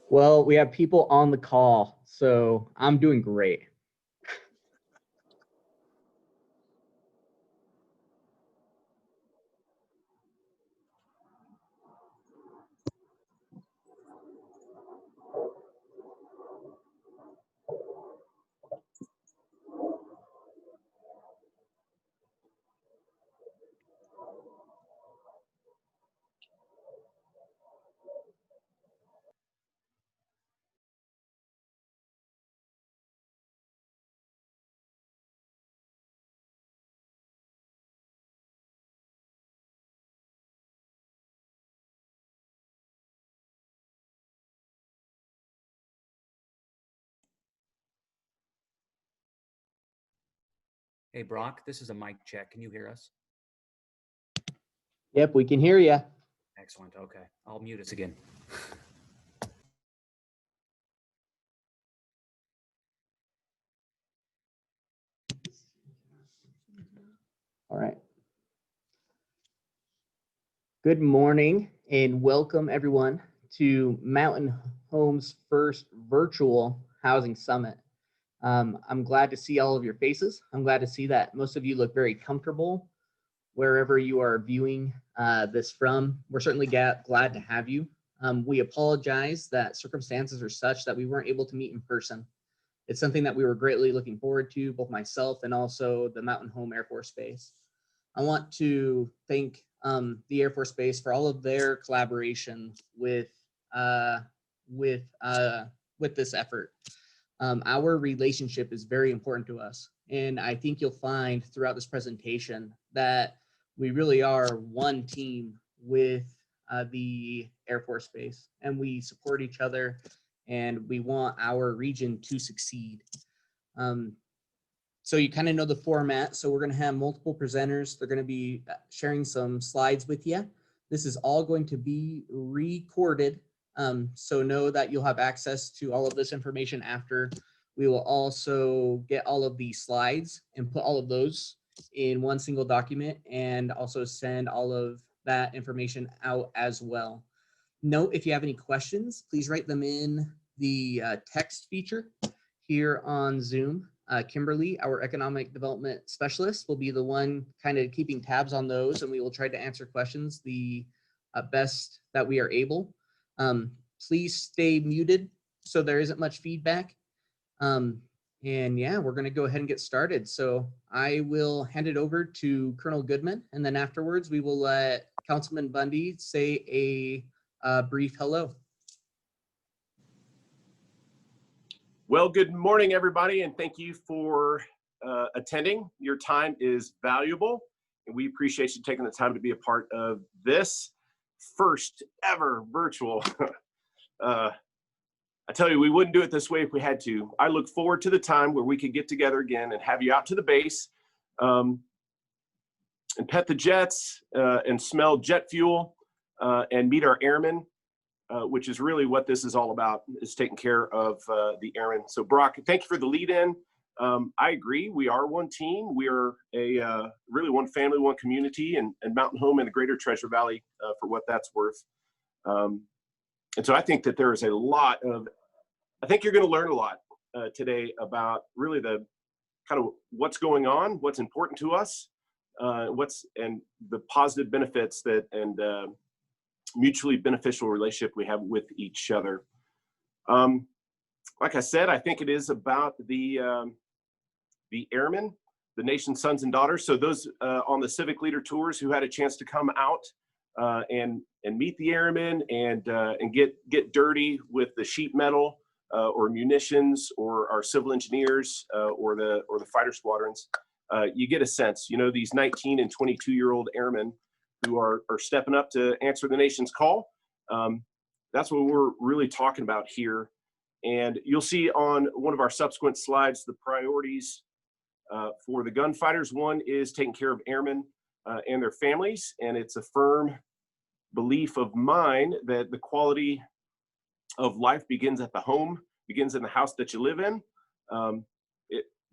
Well, we have people on the call, so I'm doing great. Hey, Brock, this is a mic check. Can you hear us? Yep, we can hear you. Excellent. Okay. I'll mute us again. All right. Good morning and welcome everyone to Mountain Home's first virtual housing summit. I'm glad to see all of your faces. I'm glad to see that most of you look very comfortable wherever you are viewing this from. We're certainly glad to have you. We apologize that circumstances are such that we weren't able to meet in person. It's something that we were greatly looking forward to, both myself and also the Mountain Home Air Force Base. I want to thank the Air Force Base for all of their collaboration with this effort. Our relationship is very important to us, and I think you'll find throughout this presentation that we really are one team with the Air Force Base, and we support each other, and we want our region to succeed. So you kind of know the format. So we're going to have multiple presenters. They're going to be sharing some slides with you. This is all going to be recorded. So know that you'll have access to all of this information after. We will also get all of the slides and put all of those in one single document and also send all of that information out as well. Note, if you have any questions, please write them in the text feature here on Zoom. Kimberly, our economic development specialist, will be the one kind of keeping tabs on those, and we will try to answer questions the best that we are able. Please stay muted so there isn't much feedback. And yeah, we're going to go ahead and get started. So I will hand it over to Colonel Goodman, and then afterwards we will let Councilman Bundy say a brief hello. Well, good morning, everybody, and thank you for attending. Your time is valuable, and we appreciate you taking the time to be a part of this first ever virtual. I tell you, we wouldn't do it this way if we had to. I look forward to the time where we could get together again and have you out to the base and pet the jets and smell jet fuel and meet our airmen. Which is really what this is all about, is taking care of the airmen. So Brock, thank you for the lead in. I agree, we are one team. We are a really one family, one community, and Mountain Home in the greater Treasure Valley for what that's worth. And so I think that there is a lot of, I think you're gonna learn a lot today about really the kind of what's going on, what's important to us, and the positive benefits that, and mutually beneficial relationship we have with each other. Like I said, I think it is about the airmen, the nation's sons and daughters. So those on the civic leader tours who had a chance to come out and meet the airmen and get dirty with the sheet metal or munitions or our civil engineers or the fighter squadrons, you get a sense. You know, these 19 and 22-year-old airmen who are stepping up to answer the nation's call. That's what we're really talking about here. And you'll see on one of our subsequent slides the priorities for the gunfighters. One is taking care of airmen and their families. And it's a firm belief of mine that the quality of life begins at the home, begins in the house that you live in.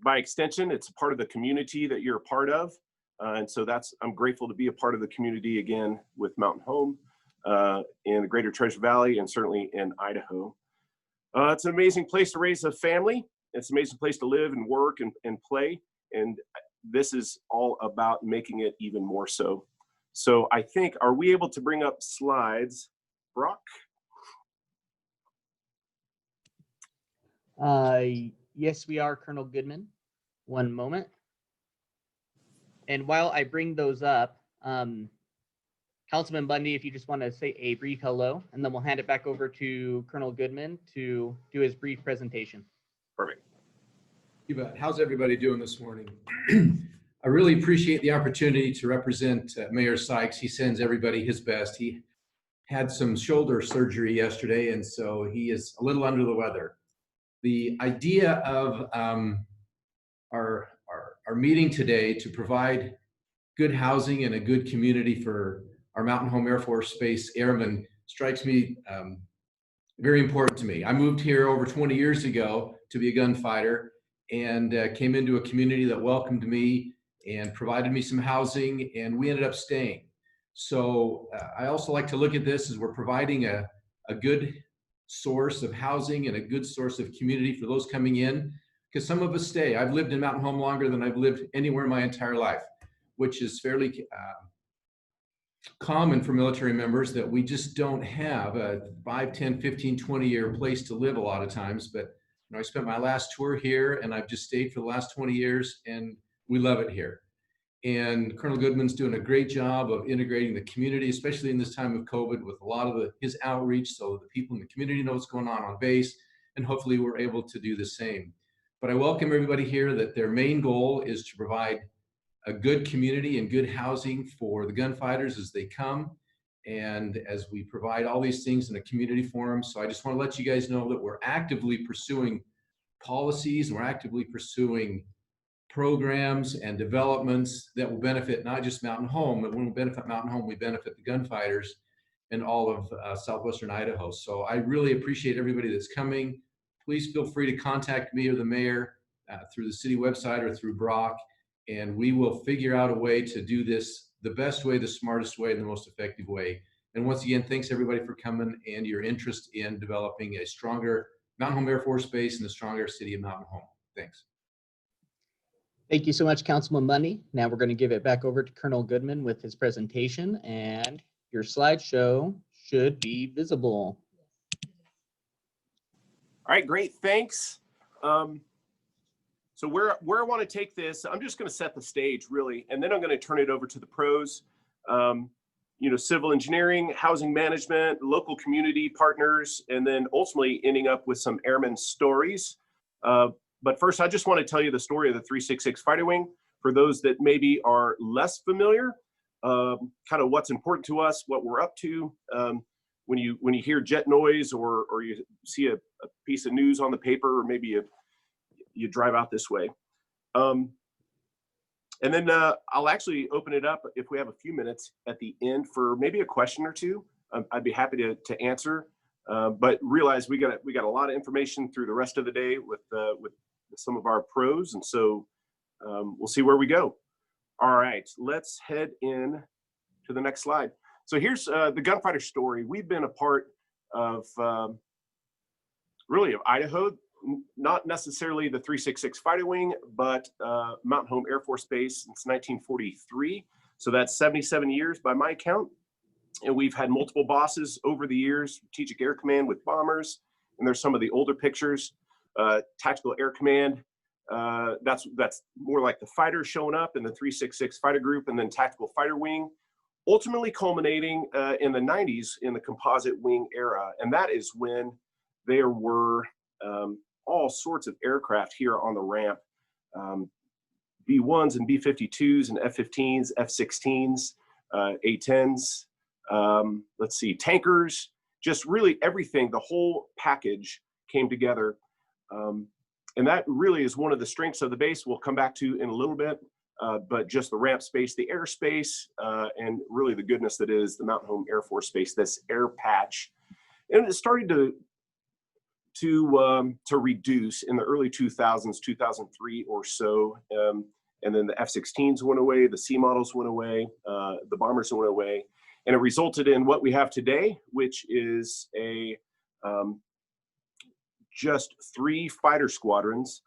By extension, it's a part of the community that you're a part of. And so I'm grateful to be a part of the community again with Mountain Home in the greater Treasure Valley and certainly in Idaho. It's an amazing place to raise a family. It's an amazing place to live and work and play. And this is all about making it even more so. So I think, are we able to bring up slides, Brock? Yes, we are, Colonel Goodman. One moment. And while I bring those up, Councilman Bundy, if you just want to say a brief hello, and then we'll hand it back over to Colonel Goodman to do his brief presentation. Perfect. You bet. How's everybody doing this morning? I really appreciate the opportunity to represent Mayor Sykes. He sends everybody his best. He had some shoulder surgery yesterday, and so he is a little under the weather. The idea of our meeting today to provide good housing and a good community for our Mountain Home Air Force Base Airmen strikes me very important to me. I moved here over 20 years ago to be a gunfighter and came into a community that welcomed me and provided me some housing, and we ended up staying. So I also like to look at this as we're providing a good source of housing and a good source of community for those coming in, because some of us stay. I've lived in Mountain Home longer than I've lived anywhere in my entire life, which is fairly common for military members, that we just don't have a 5, 10, 15, 20-year place to live a lot of times. But you know, I spent my last tour here, and I've just stayed for the last 20 years, and we love it here. And Colonel Goodman's doing a great job of integrating the community, especially in this time of COVID, with a lot of his outreach, so the people in the community know what's going on base, and hopefully we're able to do the same. But I welcome everybody here that their main goal is to provide a good community and good housing for the gunfighters as they come, and as we provide all these things in a community forum. So I just want to let you guys know that we're actively pursuing policies, and we're actively pursuing programs and developments that will benefit not just Mountain Home, but when we benefit Mountain Home, we benefit the gunfighters and all of southwestern Idaho. So I really appreciate everybody that's coming. Please feel free to contact me or the mayor through the city website or through Brock, and we will figure out a way to do this the best way, the smartest way, and the most effective way. And once again, thanks everybody for coming and your interest in developing a stronger Mountain Home Air Force Base and a stronger city of Mountain Home. Thanks. Thank you so much, Councilman Bundy. Now we're going to give it back over to Colonel Goodman with his presentation, and your slideshow should be visible. All right, great, thanks. So where I want to take this, I'm just going to set the stage really, and then I'm going to turn it over to the pros. You know, civil engineering, housing management, local community partners, and then ultimately ending up with some airmen stories. But first, I just want to tell you the story of the 366 Fighter Wing. For those that maybe are less familiar, kind of what's important to us, what we're up to. When you hear jet noise or you see a piece of news on the paper, or maybe you drive out this way. And then I'll actually open it up if we have a few minutes at the end for maybe a question or two. I'd be happy to answer. But realize we got a lot of information through the rest of the day with some of our pros, and so we'll see where we go. All right, let's head in to the next slide. So here's the gunfighter story. We've been a part of really of Idaho, not necessarily the 366 Fighter Wing, but Mountain Home Air Force Base since 1943. So that's 77 years by my count. And we've had multiple bosses over the years, Strategic Air Command with bombers, and there's some of the older pictures. Tactical Air Command, that's more like the fighters showing up in the 366 fighter group, and then Tactical Fighter Wing, ultimately culminating in the 90s in the composite wing era. And that is when there were all sorts of aircraft here on the ramp, B-1s and B-52s and F-15s, F-16s, A-10s, let's see, tankers, just really everything, the whole package came together. And that really is one of the strengths of the base we'll come back to in a little bit, but just the ramp space, the airspace, and really the goodness that is the Mountain Home Air Force Base, this air patch. And it started to reduce in the early 2000s, 2003 or so. And then the F-16s went away, the C models went away, the bombers went away. And it resulted in what we have today, which is a just 3 fighter squadrons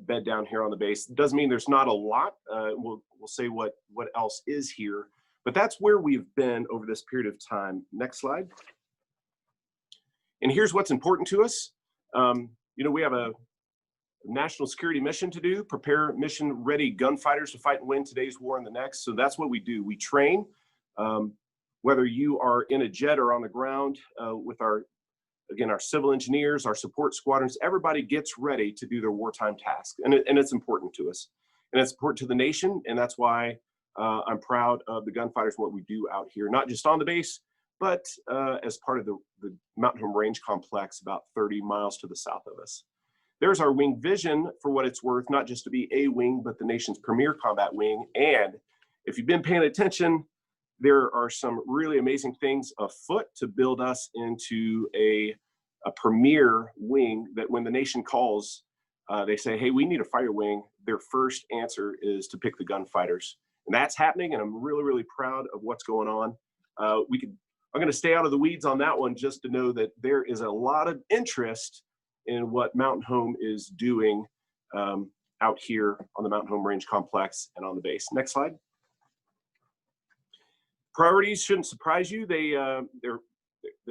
bed down here on the base. Doesn't mean there's not a lot. We'll say what else is here, but that's where we've been over this period of time. Next slide. And here's what's important to us. You know, we have a national security mission to do, prepare mission-ready gunfighters to fight and win today's war and the next. So that's what we do. We train, whether you are in a jet or on the ground with our civil engineers, our support squadrons, everybody gets ready to do their wartime task. And it's important to us. And it's important to the nation. And that's why I'm proud of the Gunfighters, what we do out here, not just on the base, but as part of the Mountain Home Range Complex about 30 miles to the south of us. There's our wing vision for what it's worth, not just to be a wing, but the nation's premier combat wing. And if you've been paying attention, there are some really amazing things afoot to build us into a premier wing that when the nation calls, they say, hey, we need a fighter wing. Their first answer is to pick the Gunfighters. And that's happening, and I'm really, really proud of what's going on. I'm going to stay out of the weeds on that one just to know that there is a lot of interest in what Mountain Home is doing out here on the Mountain Home Range Complex and on the base. Next slide. Priorities shouldn't surprise you. They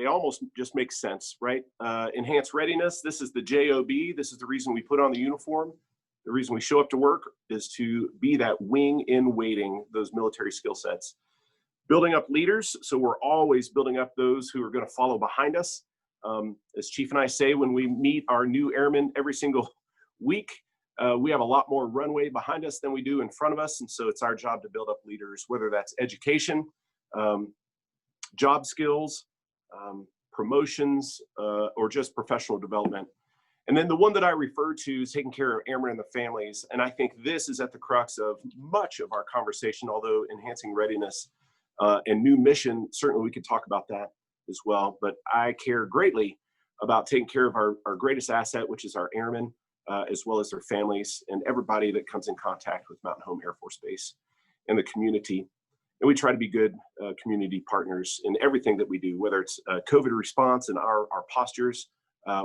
almost just make sense, right? Enhanced readiness. This is the JOB. This is the reason we put on the uniform. The reason we show up to work is to be that wing in waiting, those military skill sets. Building up leaders. So we're always building up those who are going to follow behind us. As Chief and I say, when we meet our new airmen every single week, we have a lot more runway behind us than we do in front of us. And so it's our job to build up leaders, whether that's education, job skills, promotions, or just professional development. And then the one that I refer to is taking care of airmen and the families. And I think this is at the crux of much of our conversation, although enhancing readiness and new mission, certainly we could talk about that as well. But I care greatly about taking care of our greatest asset, which is our airmen, as well as their families and everybody that comes in contact with Mountain Home Air Force Base and the community. And we try to be good community partners in everything that we do, whether it's COVID response and our postures,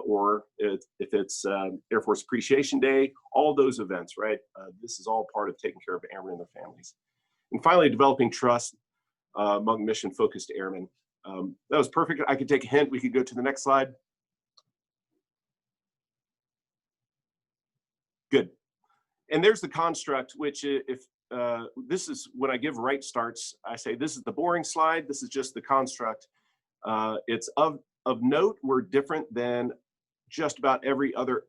or if it's Air Force Appreciation Day, all those events, right? This is all part of taking care of airmen and their families. And finally, developing trust among mission-focused airmen. That was perfect. I could take a hint. We could go to the next slide. Good. And there's the construct, which if this is when I give right starts, I say this is the boring slide. This is just the construct. It's of note, we're different than just about every other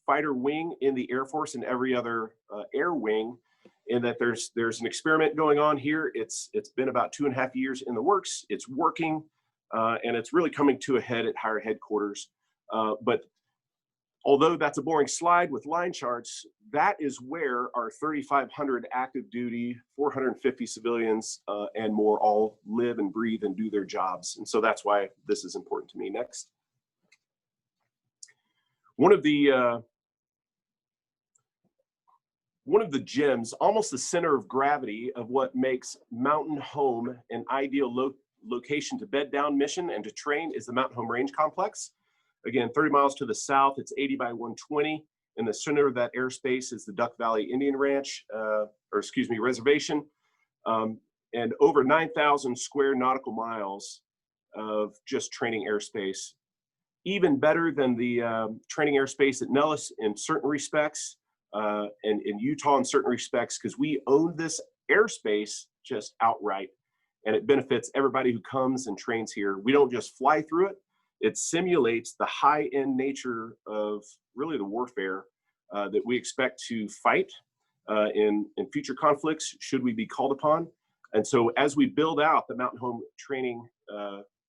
fighter wing in the Air Force and every other air wing, in that there's an experiment going on here. It's been about 2.5 years in the works. It's working, and it's really coming to a head at higher headquarters. But although that's a boring slide with line charts, that is where our 3,500 active duty, 450 civilians, and more all live and breathe and do their jobs. And so that's why this is important to me. Next. One of the gems, almost the center of gravity of what makes Mountain Home an ideal location to bed down mission and to train is the Mountain Home Range Complex. Again, 30 miles to the south, it's 80 by 120. In the center of that airspace is the Duck Valley Indian Ranch, reservation, and over 9,000 square nautical miles of just training airspace. Even better than the training airspace at Nellis in certain respects, and in Utah in certain respects, because we own this airspace just outright, and it benefits everybody who comes and trains here. We don't just fly through it. It simulates the high-end nature of really the warfare that we expect to fight in future conflicts, should we be called upon. And so as we build out the Mountain Home Training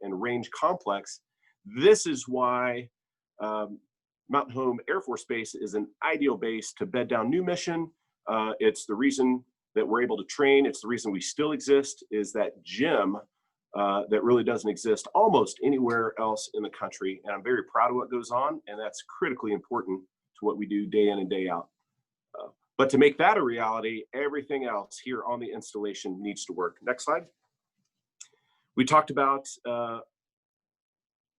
and Range Complex, this is why Mountain Home Air Force Base is an ideal base to bed down new mission. It's the reason that we're able to train. It's the reason we still exist, is that gem that really doesn't exist almost anywhere else in the country. And I'm very proud of what goes on, and that's critically important to what we do day in and day out. But to make that a reality, everything else here on the installation needs to work. Next slide. We talked about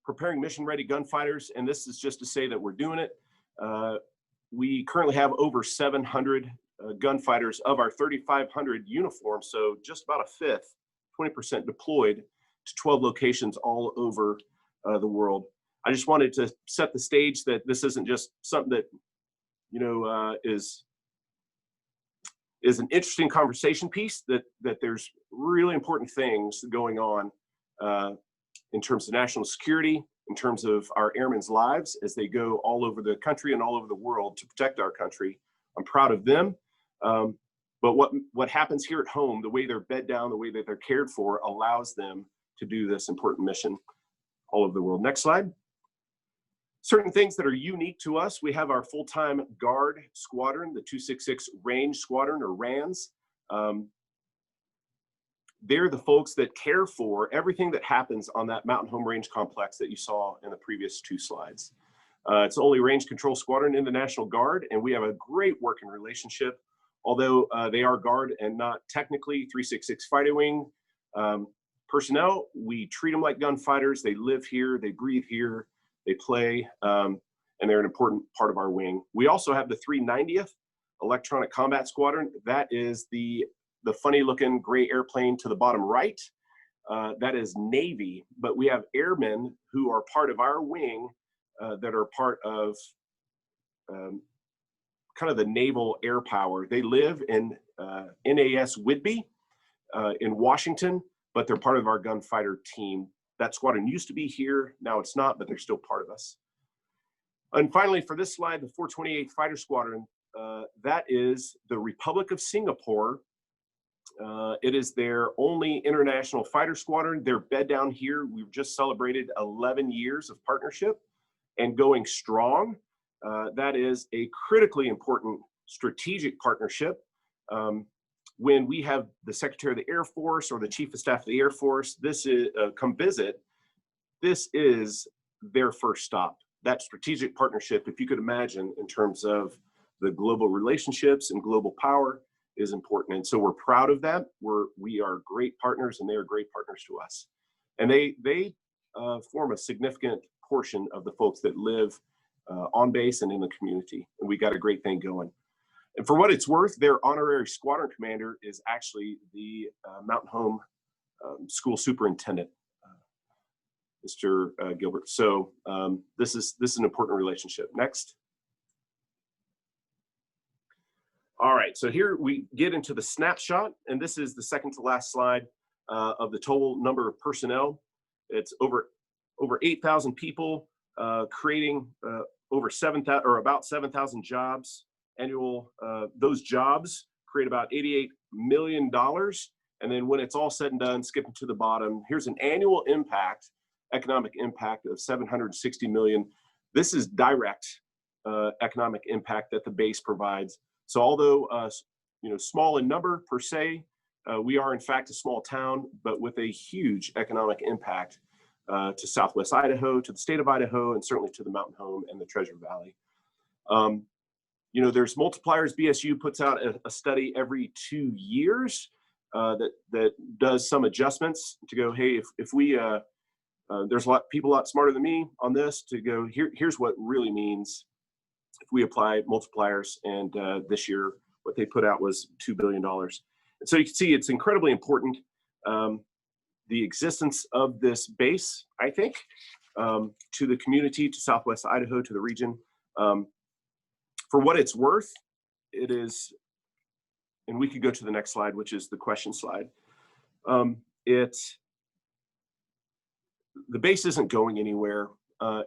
preparing mission-ready gunfighters, and this is just to say that we're doing it. We currently have over 700 gunfighters of our 3,500 uniforms, so just about a fifth, 20% deployed to 12 locations all over the world. I just wanted to set the stage that this isn't just something that, you know, is an interesting conversation piece, that there's really important things going on in terms of national security, in terms of our airmen's lives as they go all over the country and all over the world to protect our country. I'm proud of them. But what happens here at home, the way they're bed down, the way that they're cared for, allows them to do this important mission all over the world. Next slide. Certain things that are unique to us. We have our full-time guard squadron, the 266 Range Squadron, or RANS. They're the folks that care for everything that happens on that Mountain Home Range complex that you saw in the previous two slides. It's the only range control squadron in the National Guard, and we have a great working relationship. Although they are Guard and not technically 366 Fighting Wing personnel, we treat them like gunfighters. They live here, they breathe here, they play, and they're an important part of our wing. We also have the 390th Electronic Combat Squadron. That is the funny looking gray airplane to the bottom right. That is Navy, but we have airmen who are part of our wing that are part of kind of the naval air power. They live in NAS Whidbey in Washington, but they're part of our gunfighter team. That squadron used to be here, now it's not, but they're still part of us. And finally, for this slide, the 428th Fighter Squadron, that is the Republic of Singapore. It is their only international fighter squadron. They're bed down here. We've just celebrated 11 years of partnership and going strong. That is a critically important strategic partnership. When we have the Secretary of the Air Force or the Chief of Staff of the Air Force, this is come visit, this is their first stop. That strategic partnership, if you could imagine, in terms of the global relationships and global power, is important. And so we're proud of that. We are great partners, and they are great partners to us. And they form a significant portion of the folks that live on base and in the community. And we got a great thing going. And for what it's worth, their honorary squadron commander is actually the Mountain Home School Superintendent, Mr. Gilbert. So this is an important relationship. Next. All right, so here we get into the snapshot, and this is the second to last slide of the total number of personnel. It's over 8,000 people, creating over 7,000 or about 7,000 jobs annual. Those jobs create about $88 million. And then when it's all said and done, skipping to the bottom, here's an annual impact, economic impact of $760 million. This is direct economic impact that the base provides. So although small in number per se, we are in fact a small town, but with a huge economic impact to Southwest Idaho, to the state of Idaho, and certainly to the Mountain Home and the Treasure Valley. There's multipliers. BSU puts out a study every 2 years that does some adjustments to go, hey, if we there's people a lot smarter than me on this, to go, here's what really means if we apply multipliers. And this year, what they put out was $2 billion. And so you can see it's incredibly important, the existence of this base, I think, to the community, to Southwest Idaho, to the region. For what it's worth, it is, and we could go to the next slide, which is the question slide. The base isn't going anywhere.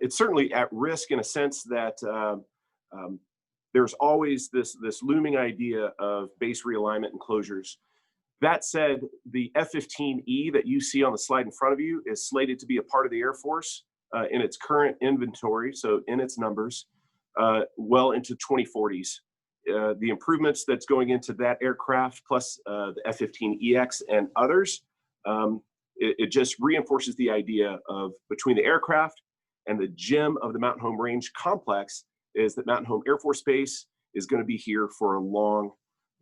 It's certainly at risk in a sense that there's always this looming idea of base realignment and closures. That said, the F-15E that you see on the slide in front of you is slated to be a part of the Air Force in its current inventory, so in its numbers, well into 2040s. The improvements that's going into that aircraft, plus the F-15EX and others, it just reinforces the idea of between the aircraft and the gem of the Mountain Home Range complex is that Mountain Home Air Force Base is going to be here for a long,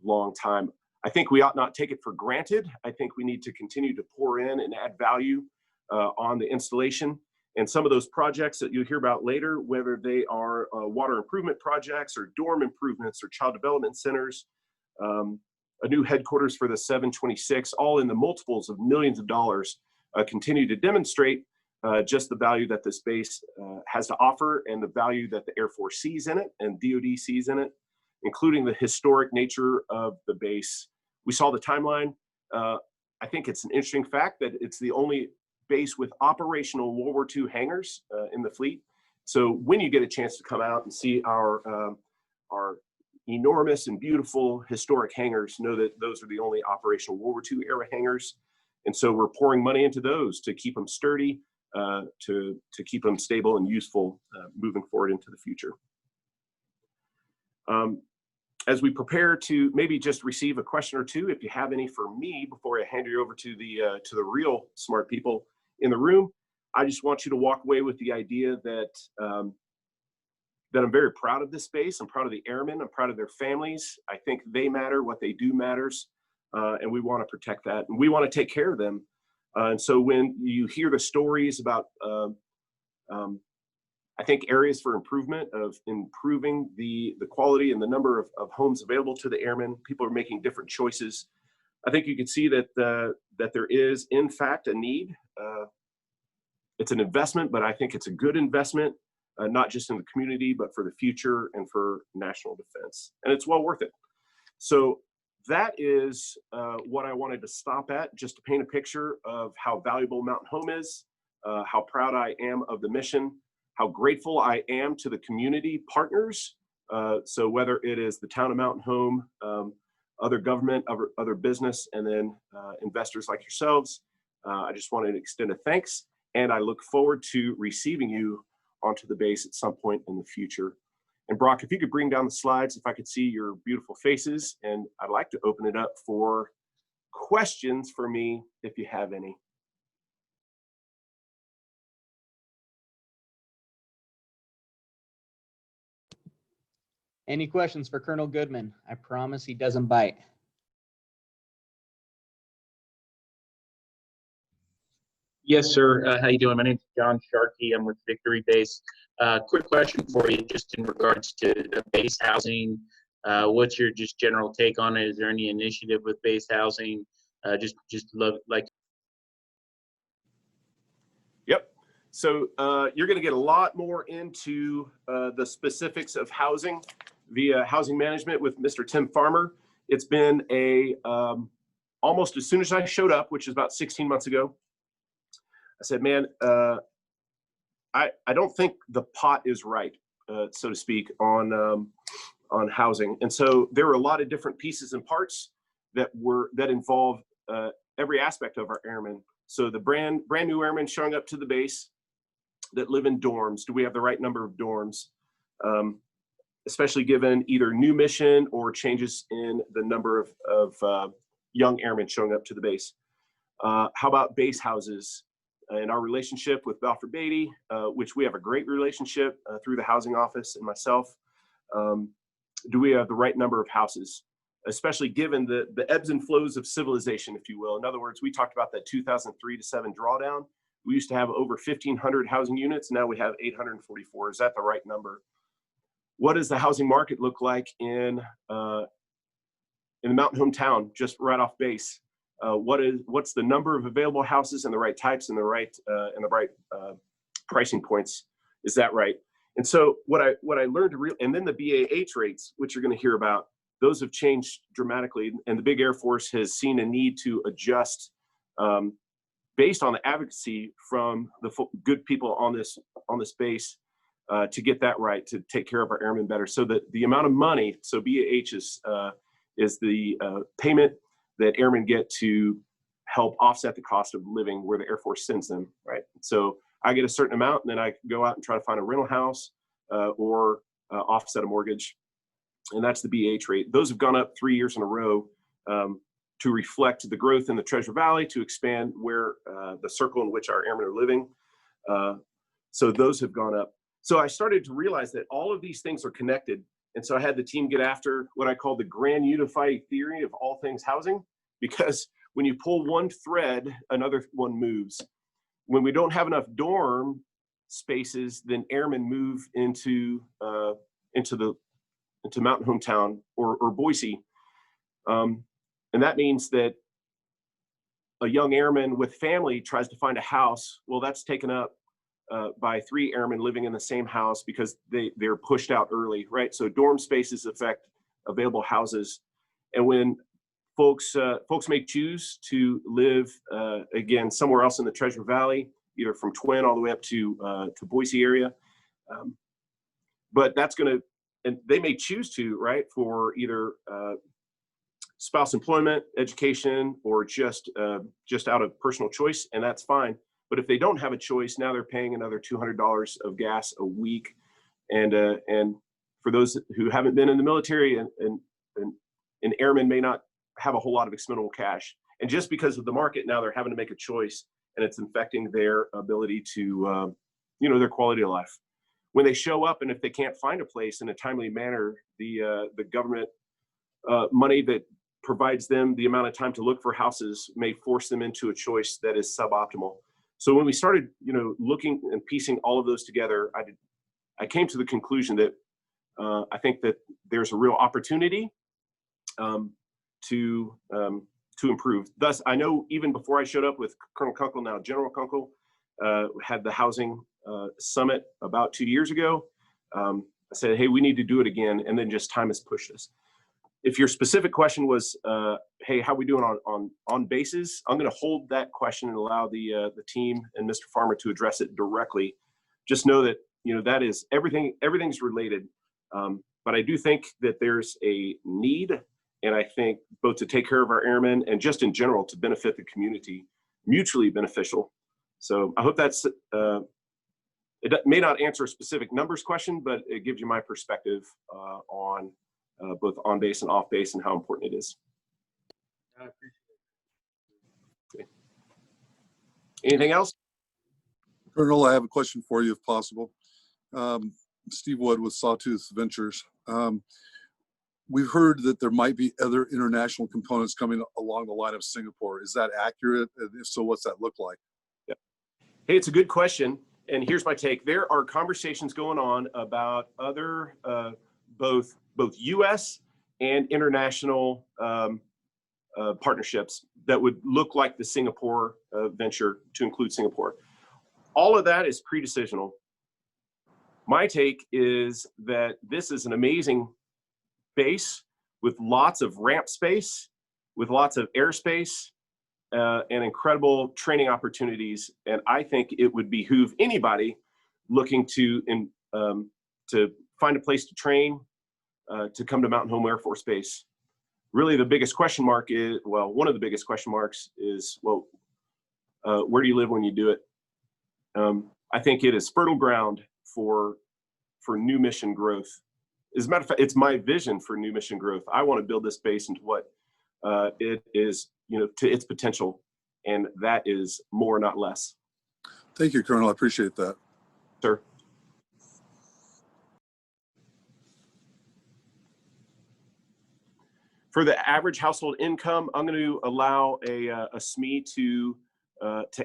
long time. I think we ought not take it for granted. I think we need to continue to pour in and add value on the installation. And some of those projects that you'll hear about later, whether they are water improvement projects or dorm improvements or child development centers, a new headquarters for the 726, all in the multiples of millions of dollars, continue to demonstrate just the value that this base has to offer and the value that the Air Force sees in it and DoD sees in it, including the historic nature of the base. We saw the timeline. I think it's an interesting fact that it's the only base with operational World War II hangars in the fleet. So when you get a chance to come out and see our enormous and beautiful historic hangars, know that those are the only operational World War II era hangars. And so we're pouring money into those to keep them sturdy, to keep them stable and useful moving forward into the future. As we prepare to maybe just receive a question or two, if you have any for me before I hand you over to the real smart people in the room, I just want you to walk away with the idea that that I'm very proud of this space. I'm proud of the airmen. I'm proud of their families. I think they matter. What they do matters, and we want to protect that, and we want to take care of them. And so when you hear the stories about I think areas for improvement of improving the quality and the number of homes available to the airmen, people are making different choices. I think you can see that that there is in fact a need. It's an investment, but I think it's a good investment, not just in the community, but for the future and for national defense. And it's well worth it. So that is what I wanted to stop at, just to paint a picture of how valuable Mountain Home is, how proud I am of the mission, how grateful I am to the community partners. So whether it is the town of Mountain Home, other government, other business, and then investors like yourselves, I just wanted to extend a thanks. And I look forward to receiving you onto the base at some point in the future. And Brock, if you could bring down the slides, if I could see your beautiful faces, and I'd like to open it up for questions for me, if you have any. Any questions for Colonel Goodman? I promise he doesn't bite. Yes, sir. How you doing? My name's John Sharkey. I'm with Victory Base. Quick question for you, just in regards to the base housing. What's your just general take on it? Is there any initiative with base housing? Just love like. Yep. So you're going to get a lot more into the specifics of housing via housing management with Mr. Tim Farmer. It's been almost as soon as I showed up, which is about 16 months ago, I said, man, I don't think the pot is right, so to speak, on housing. And so there were a lot of different pieces and parts that involve every aspect of our airmen. So the brand new airmen showing up to the base that live in dorms. Do we have the right number of dorms? Especially given either new mission or changes in the number of young airmen showing up to the base. How about base houses? In our relationship with Balfour Beatty, which we have a great relationship through the housing office and myself, do we have the right number of houses, especially given the ebbs and flows of civilization, if you will? In other words, we talked about that 2003 to 7 drawdown. We used to have over 1,500 housing units. Now we have 844. Is that the right number? What does the housing market look like in the Mountain Home town, just right off base? What's the number of available houses and the right types and the right pricing points? Is that right? And so what I learned and then the BAH rates, which you're going to hear about, those have changed dramatically, and the big Air Force has seen a need to adjust based on the advocacy from the good people on this base to get that right, to take care of our airmen better. So that the amount of money, so BAH is the payment that airmen get to help offset the cost of living where the Air Force sends them, right? So I get a certain amount, and then I go out and try to find a rental house or offset a mortgage, and that's the BAH rate. Those have gone up 3 years in a row to reflect the growth in the Treasure Valley, to expand where the circle in which our airmen are living. So those have gone up. So I started to realize that all of these things are connected. And so I had the team get after what I call the grand unifying theory of all things housing, because when you pull one thread, another one moves. When we don't have enough dorm spaces, then airmen move into Mountain Hometown or Boise. And that means that a young airman with family tries to find a house. Well, that's taken up by 3 airmen living in the same house because they're pushed out early, right? So dorm spaces affect available houses. And when folks may choose to live, again, somewhere else in the Treasure Valley, either from Twin all the way up to Boise area. But that's going to, and they may choose to, right, for either spouse employment, education, or just out of personal choice, and that's fine. But if they don't have a choice, now they're paying another $200 of gas a week. And for those who haven't been in the military, and airmen may not have a whole lot of expendable cash. And just because of the market, now they're having to make a choice, and it's affecting their ability to, their quality of life. When they show up, and if they can't find a place in a timely manner, the government money that provides them the amount of time to look for houses may force them into a choice that is suboptimal. So when we started, looking and piecing all of those together, I came to the conclusion that I think that there's a real opportunity to improve. Thus, I know even before I showed up with Colonel Kunkel, now General Kunkel, had the housing summit about 2 years ago. I said, hey, we need to do it again, and then just time has pushed us. If your specific question was, hey, how are we doing on bases? I'm going to hold that question and allow the team and Mr. Farmer to address it directly. Just know that that is everything's related. But I do think that there's a need, and I think both to take care of our airmen and just in general to benefit the community, mutually beneficial. So I hope that's it may not answer a specific numbers question, but it gives you my perspective on both on base and off base and how important it is. I appreciate it. Okay. Anything else? Colonel, I have a question for you, if possible. Steve Wood with Sawtooth Ventures. We've heard that there might be other international components coming along the line of Singapore. Is that accurate? And if so, what's that look like? Yeah. Hey, it's a good question. And here's my take. There are conversations going on about other both U.S. and international partnerships that would look like the Singapore venture, to include Singapore. All of that is pre-decisional. My take is that this is an amazing base with lots of ramp space, with lots of airspace, and incredible training opportunities. And I think it would behoove anybody looking to find a place to train, to come to Mountain Home Air Force Base. Really, the biggest question mark is, well, one of the biggest question marks is, well, where do you live when you do it? I think it is fertile ground for new mission growth. As a matter of fact, it's my vision for new mission growth. I want to build this base into what it is, to its potential, and that is more, not less. Thank you, Colonel. I appreciate that. Sir. For the average household income, I'm going to allow a SME to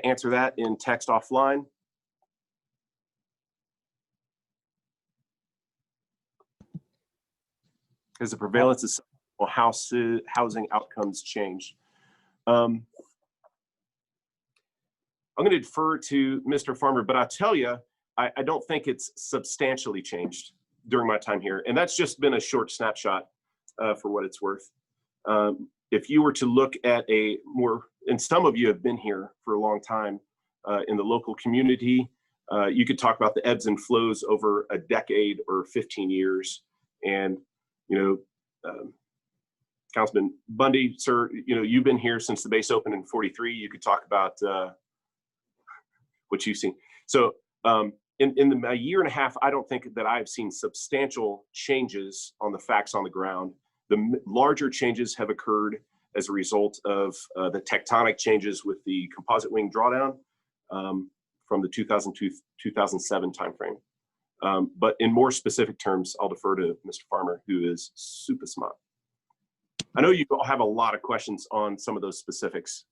answer that in text offline. Because the prevalence is housing outcomes change. I'm going to defer to Mr. Farmer, but I'll tell you, I don't think it's substantially changed during my time here. And that's just been a short snapshot for what it's worth. If you were to look at and some of you have been here for a long time in the local community, you could talk about the ebbs and flows over a decade or 15 years. And Councilman Bundy, sir, you've been here since the base opened in '43. You could talk about what you've seen. So in a year and a half, I don't think that I've seen substantial changes on the facts on the ground. The larger changes have occurred as a result of the tectonic changes with the composite wing drawdown from the 2002-2007 timeframe. But in more specific terms, I'll defer to Mr. Farmer, who is super smart. I know you all have a lot of questions on some of those specifics.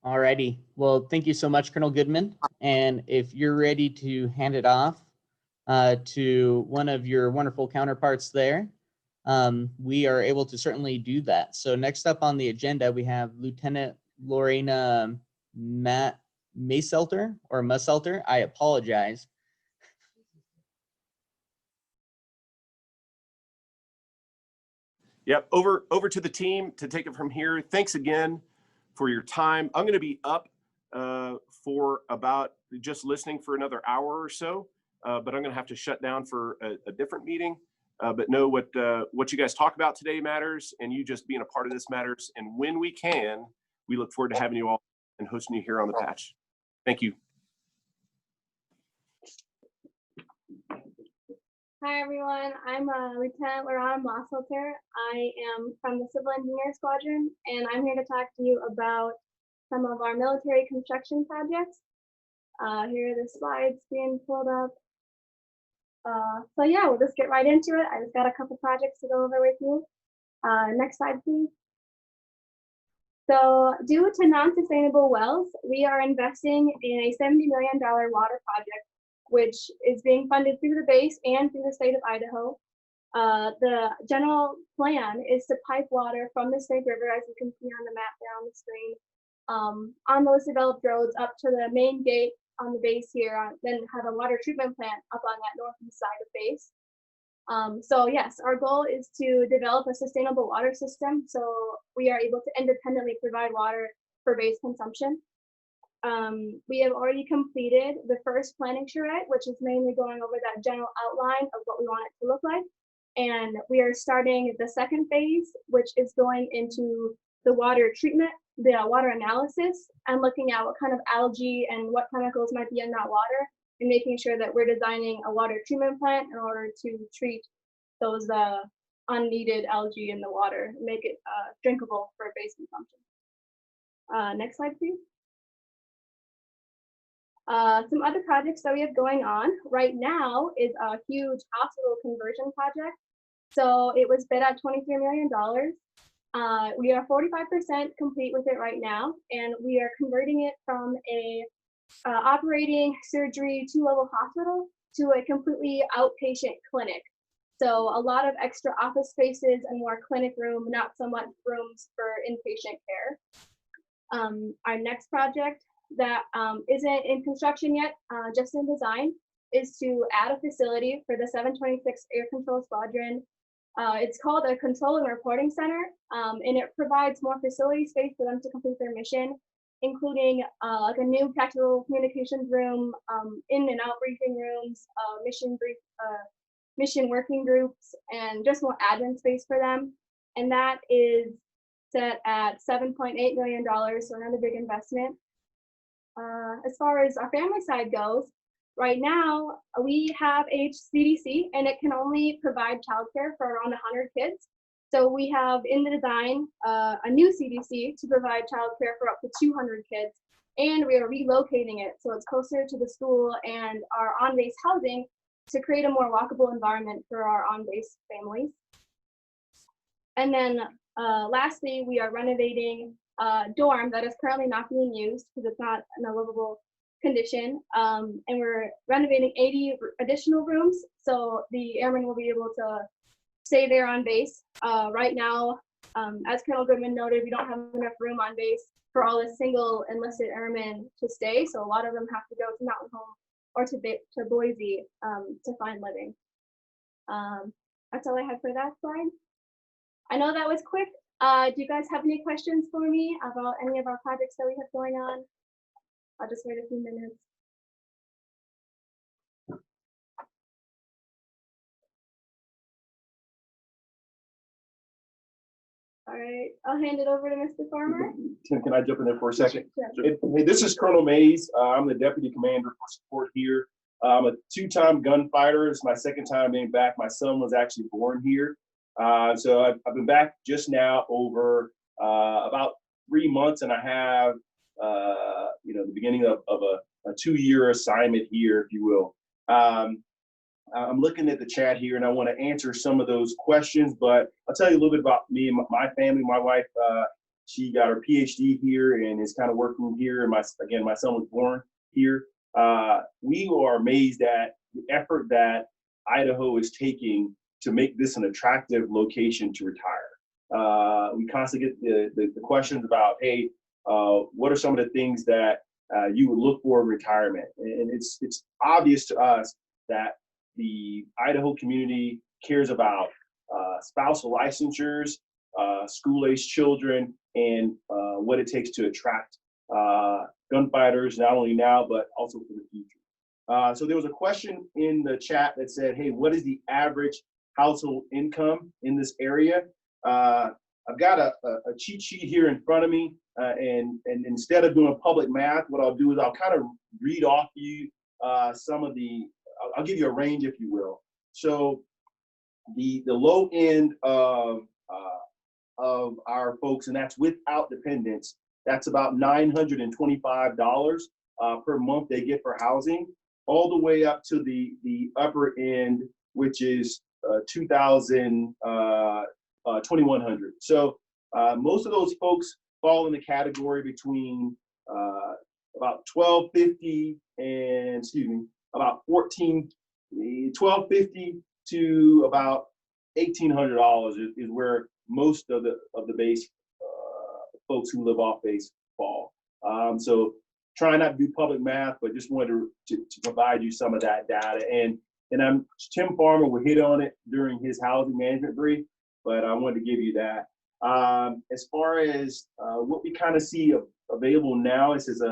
Alrighty. Well, thank you so much, Colonel Goodman. And if you're ready to hand it off to one of your wonderful counterparts there, we are able to certainly do that. So next up on the agenda, we have Lieutenant Lorena Mayselter or Musselter. I apologize. Yep, over to the team to take it from here. Thanks again for your time. I'm going to be up for about just listening for another hour or so, but I'm going to have to shut down for a different meeting. But know what you guys talk about today matters, and you just being a part of this matters. And when we can, we look forward to having you all and hosting you here on the patch. Thank you. Hi everyone, I'm Lieutenant Lorena Mosselter. I am from the Civil Engineer Squadron, and I'm here to talk to you about some of our military construction projects. Here are the slides being pulled up. So yeah, we'll just get right into it. I just got a couple projects to go over with you. Next slide, please. So due to non-sustainable wells, we are investing in a $70 million water project, which is being funded through the base and through the state of Idaho. The general plan is to pipe water from the Snake River, as you can see on the map there on the screen, on those developed roads up to the main gate on the base here, then have a water treatment plant up on that northeast side of base. So yes, our goal is to develop a sustainable water system so we are able to independently provide water for base consumption. We have already completed the first planning charrette, which is mainly going over that general outline of what we want it to look like. And we are starting the second phase, which is going into the water treatment, the water analysis, and looking at what kind of algae and what chemicals might be in that water, and making sure that we're designing a water treatment plant in order to treat those unneeded algae in the water and make it drinkable for base consumption. Next slide, please. Some other projects that we have going on right now is a huge hospital conversion project. So it was bid at $23 million. We are 45% complete with it right now, and we are converting it from a operating surgery 2-level hospital to a completely outpatient clinic. So a lot of extra office spaces and more clinic room, not so much rooms for inpatient care. Our next project that isn't in construction yet, just in design, is to add a facility for the 726 Air Control Squadron. It's called a Control and Reporting Center, and it provides more facility space for them to complete their mission, including like a new tactical communications room, in and out briefing rooms, mission working groups, and just more admin space for them. And that is set at $7.8 million, so another big investment. As far as our family side goes, right now we have a CDC, and it can only provide childcare for around 100 kids. So we have in the design a new CDC to provide childcare for up to 200 kids, and we are relocating it so it's closer to the school and our on-base housing to create a more walkable environment for our on-base families. And then lastly, we are renovating a dorm that is currently not being used because it's not in a livable condition, and we're renovating 80 additional rooms so the airmen will be able to stay there on base. Right now, as Colonel Goodman noted, we don't have enough room on base for all the single enlisted airmen to stay, so a lot of them have to go to Mountain Home or to Boise to find living. That's all I have for that slide. I know that was quick. Do you guys have any questions for me about any of our projects that we have going on? I'll just wait a few minutes. All right, I'll hand it over to Mr. Farmer. Tim, can I jump in there for a second? Sure. Hey, this is Colonel Mays. I'm the Deputy Commander for support here. I'm a 2-time gunfighter. It's my 2nd time being back. My son was actually born here. So I've been back just now over about 3 months, and I have, the beginning of a 2-year assignment here, if you will. I'm looking at the chat here, and I want to answer some of those questions, but I'll tell you a little bit about me and my family. My wife she got her PhD here and is kind of working here. And my son was born here. We are amazed at the effort that Idaho is taking to make this an attractive location to retire. We constantly get the questions about, hey, what are some of the things that you would look for in retirement? And it's obvious to us that the Idaho community cares about spousal licensures, school-aged children, and what it takes to attract gunfighters, not only now, but also for the future. So there was a question in the chat that said, hey, what is the average household income in this area? I've got a cheat sheet here in front of me, and instead of doing public math, what I'll do is I'll kind of read off to you some of I'll give you a range, if you will. So the low end of our folks, and that's without dependents, that's about $925 per month they get for housing, all the way up to the upper end, which is $2,100. So most of those folks fall in the category between about $1,250 and about $1,250 to about $1,800 is where most of the base folks who live off base fall. So trying not to do public math, but just wanted to provide you some of that data. And Tim Farmer will hit on it during his housing management brief, but I wanted to give you that. As far as what we kind of see available now, it says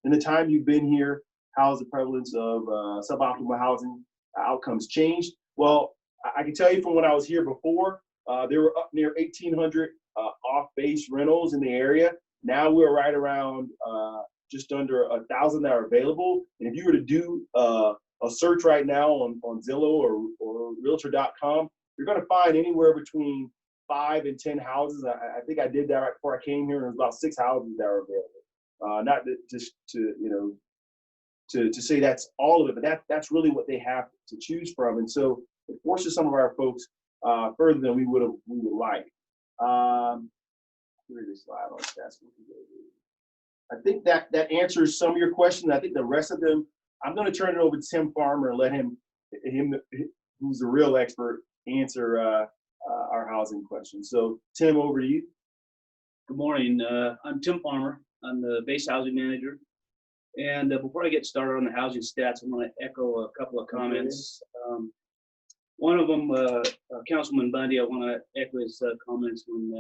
in the time you've been here, how has the prevalence of suboptimal housing outcomes changed? Well, I can tell you from when I was here before, there were up near 1,800 off-base rentals in the area. Now we're right around just under 1,000 that are available. And if you were to do a search right now on Zillow or Realtor.com, you're going to find anywhere between 5 and 10 houses. I think I did that right before I came here, and there's about 6 houses that are available. Not just to say that's all of it, but that's really what they have to choose from. And so it forces some of our folks further than we would like. Here's the slide on stats. I think that answers some of your questions. I think the rest of them, I'm going to turn it over to Tim Farmer and let him, who's the real expert, answer our housing questions. So Tim, over to you. Good morning. I'm Tim Farmer. I'm the base housing manager. And before I get started on the housing stats, I want to echo a couple of comments. One of them, Councilman Bundy, I want to echo his comments when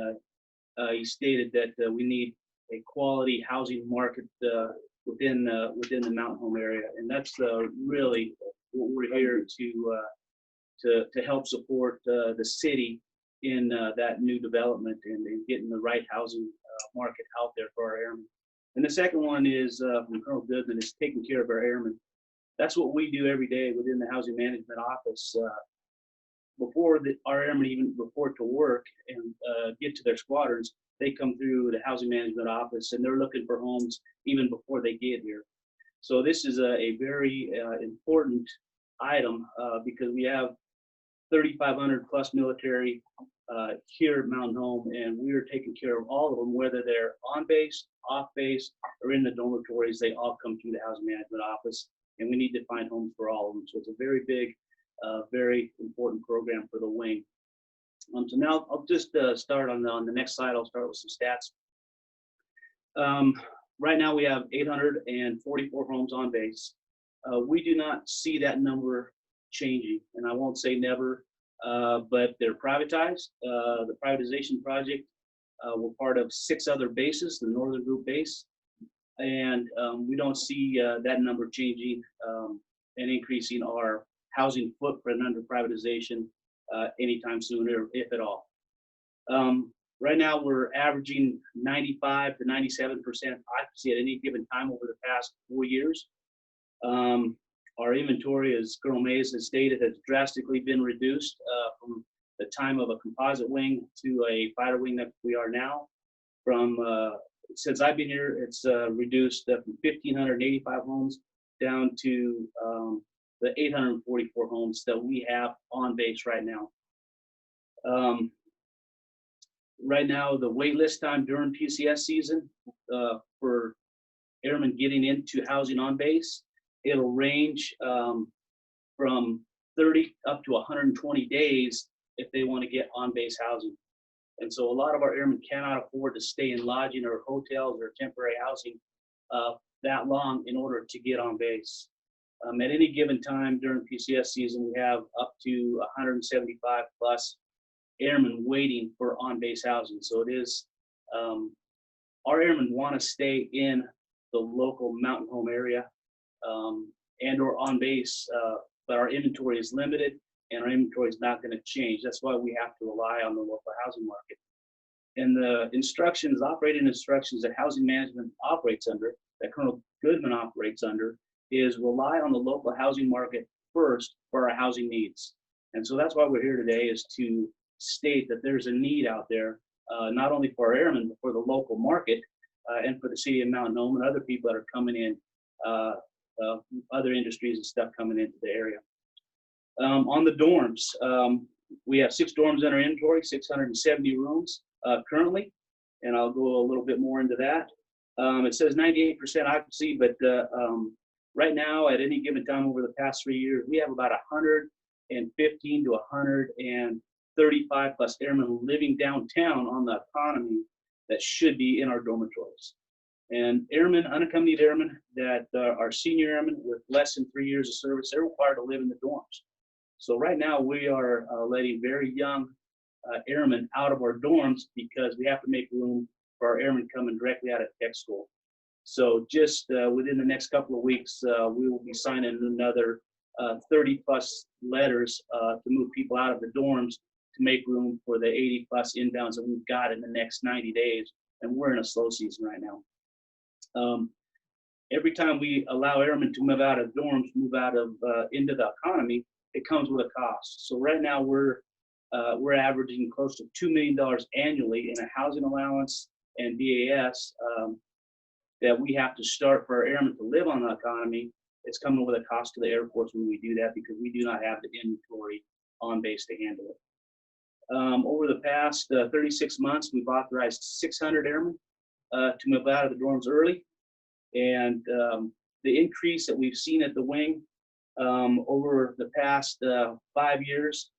he stated that we need a quality housing market within the mountain home area, and that's really what we're here to help support the city in that new development and getting the right housing market out there for our airmen. And the second one is from Colonel Goodman, is taking care of our airmen. That's what we do every day within the housing management office. Before our airmen even report to work and get to their squadrons, they come through the housing management office and they're looking for homes even before they get here. So this is a very important item because we have 3,500 plus military here at Mountain Home, and we are taking care of all of them, whether they're on base, off base, or in the dormitories. They all come through the housing management office, and we need to find homes for all of them. So it's a very big, very important program for the wing. So now I'll just start on the next slide. I'll start with some stats. Right now we have 844 homes on base. We do not see that number changing, and I won't say never, but they're privatized. The privatization project, we're part of 6 other bases, the Northern Group base, and we don't see that number changing and increasing our housing footprint under privatization anytime soon, or if at all. Right now, we're averaging 95 to 97% occupancy at any given time over the past 4 years. Our inventory, as Colonel Mays has stated, has drastically been reduced from the time of a composite wing to a fighter wing that we are now. Since I've been here, it's reduced from 1,585 homes down to the 844 homes that we have on base right now. Right now, the wait list time during PCS season for airmen getting into housing on base, it'll range from 30 up to 120 days if they want to get on base housing. And so a lot of our airmen cannot afford to stay in lodging or hotels or temporary housing that long in order to get on base. At any given time during PCS season, we have up to 175 plus airmen waiting for on-base housing. So it is, our airmen want to stay in the local mountain home area and or on base, but our inventory is limited and our inventory is not going to change. That's why we have to rely on the local housing market. And the instructions, operating instructions that housing management operates under, that Colonel Goodman operates under, is rely on the local housing market first for our housing needs. And so that's why we're here today, is to state that there's a need out there, not only for our airmen, but for the local market and for the city of Mountain Home and other people that are coming in, other industries and stuff coming into the area. On the dorms, we have 6 dorms in our inventory, 670 rooms currently, and I'll go a little bit more into that. It says 98% occupancy, but right now, at any given time over the past 3 years, we have about 115 to 135 plus airmen living downtown on the economy that should be in our dormitories. And airmen, unaccompanied airmen that are senior airmen with less than 3 years of service, they're required to live in the dorms. So right now we are letting very young airmen out of our dorms because we have to make room for our airmen coming directly out of tech school. So just within the next couple of weeks, we will be signing another 30 plus letters to move people out of the dorms to make room for the 80 plus inbounds that we've got in the next 90 days. And we're in a slow season right now. Every time we allow airmen to move out of dorms, move out of into the economy, it comes with a cost. So right now we're averaging close to $2 million annually in a housing allowance and BAS that we have to start for our airmen to live on the economy. It's coming with a cost to the Air Force when we do that because we do not have the inventory on base to handle it. Over the past 36 months, we've authorized 600 airmen to move out of the dorms early. And the increase that we've seen at the wing over the past 5 years,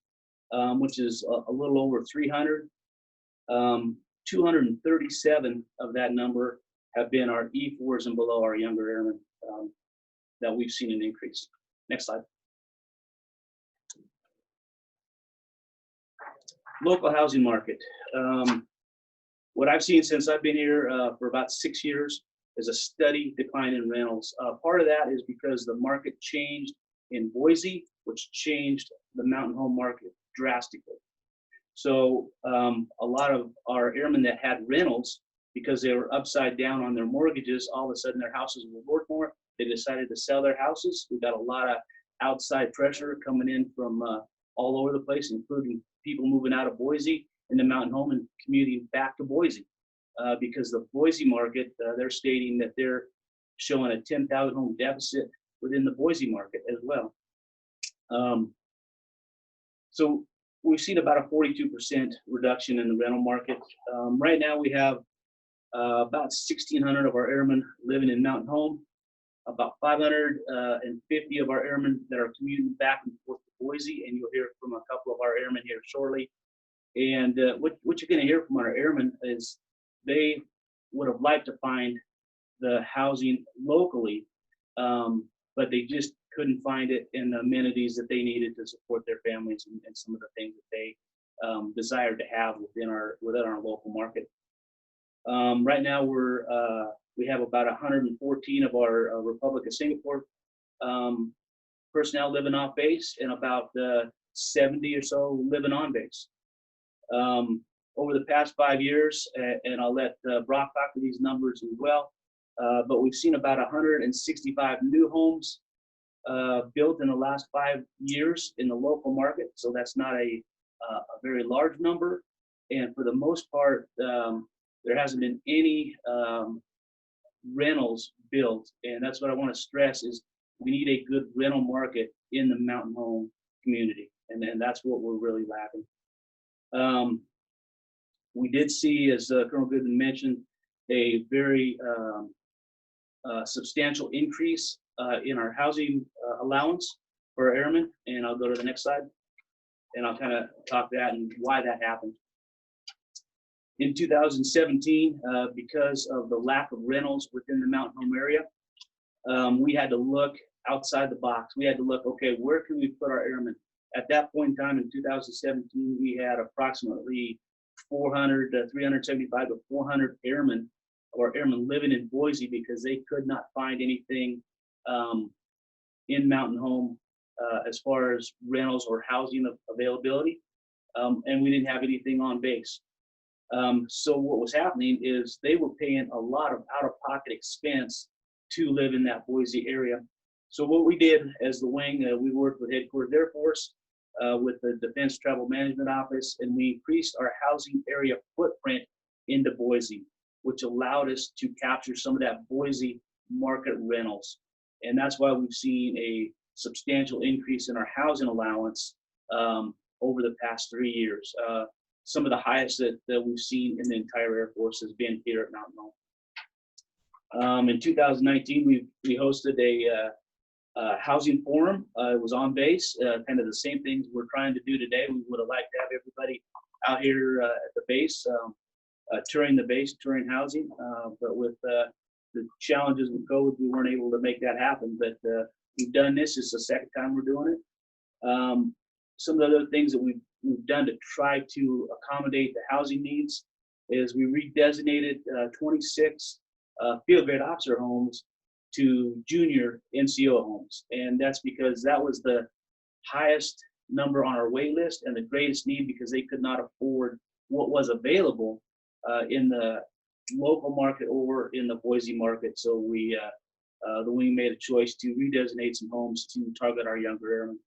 which is a little over 300, 237 of that number have been our E4s and below, our younger airmen that we've seen an increase. Next slide. Local housing market. What I've seen since I've been here for about 6 years is a steady decline in rentals. Part of that is because the market changed in Boise, which changed the mountain home market drastically. So a lot of our airmen that had rentals, because they were upside down on their mortgages, all of a sudden their houses were worth more. They decided to sell their houses. We got a lot of outside pressure coming in from all over the place, including people moving out of Boise in the mountain home and commuting back to Boise because the Boise market, they're stating that they're showing a 10,000 home deficit within the Boise market as well. So we've seen about a 42% reduction in the rental market. Right now we have about 1,600 of our airmen living in mountain home, about 550 of our airmen that are commuting back and forth to Boise, and you'll hear from a couple of our airmen here shortly. And what you're going to hear from our airmen is they would have liked to find the housing locally, but they just couldn't find it in the amenities that they needed to support their families and some of the things that they desired to have within our local market. Right now we have about 114 of our Republic of Singapore personnel living off base and about 70 or so living on base. Over the past 5 years, and I'll let Brock talk to these numbers as well, but we've seen about 165 new homes built in the last 5 years in the local market. So that's not a very large number. And for the most part, there hasn't been any rentals built. And that's what I want to stress is we need a good rental market in the mountain home community. And that's what we're really lacking. We did see, as Colonel Goodman mentioned, a very substantial increase in our housing allowance for our airmen. And I'll go to the next slide, and I'll kind of talk that and why that happened. In 2017, because of the lack of rentals within the Mountain Home area, we had to look outside the box. We had to look, okay, where can we put our airmen? At that point in time in 2017, we had approximately 375 to 400 airmen or airmen living in Boise because they could not find anything in Mountain Home as far as rentals or housing availability. And we didn't have anything on base. So what was happening is they were paying a lot of out-of-pocket expense to live in that Boise area. So what we did as the wing, we worked with Headquarters Air Force, with the Defense Travel Management Office, and we increased our housing area footprint into Boise, which allowed us to capture some of that Boise market rentals. And that's why we've seen a substantial increase in our housing allowance over the past 3 years. Some of the highest that we've seen in the entire Air Force has been here at Mountain Home. In 2019, we hosted a housing forum. It was on base, kind of the same things we're trying to do today. We would have liked to have everybody out here at the base, touring the base, touring housing. But with the challenges with COVID, we weren't able to make that happen. But we've done this. It's the second time we're doing it. Some of the other things that we've done to try to accommodate the housing needs is we redesignated 26 field grade officer homes to junior NCO homes. And that's because that was the highest number on our wait list and the greatest need because they could not afford what was available in the local market or in the Boise market. So we, the wing made a choice to redesignate some homes to target our younger airmen.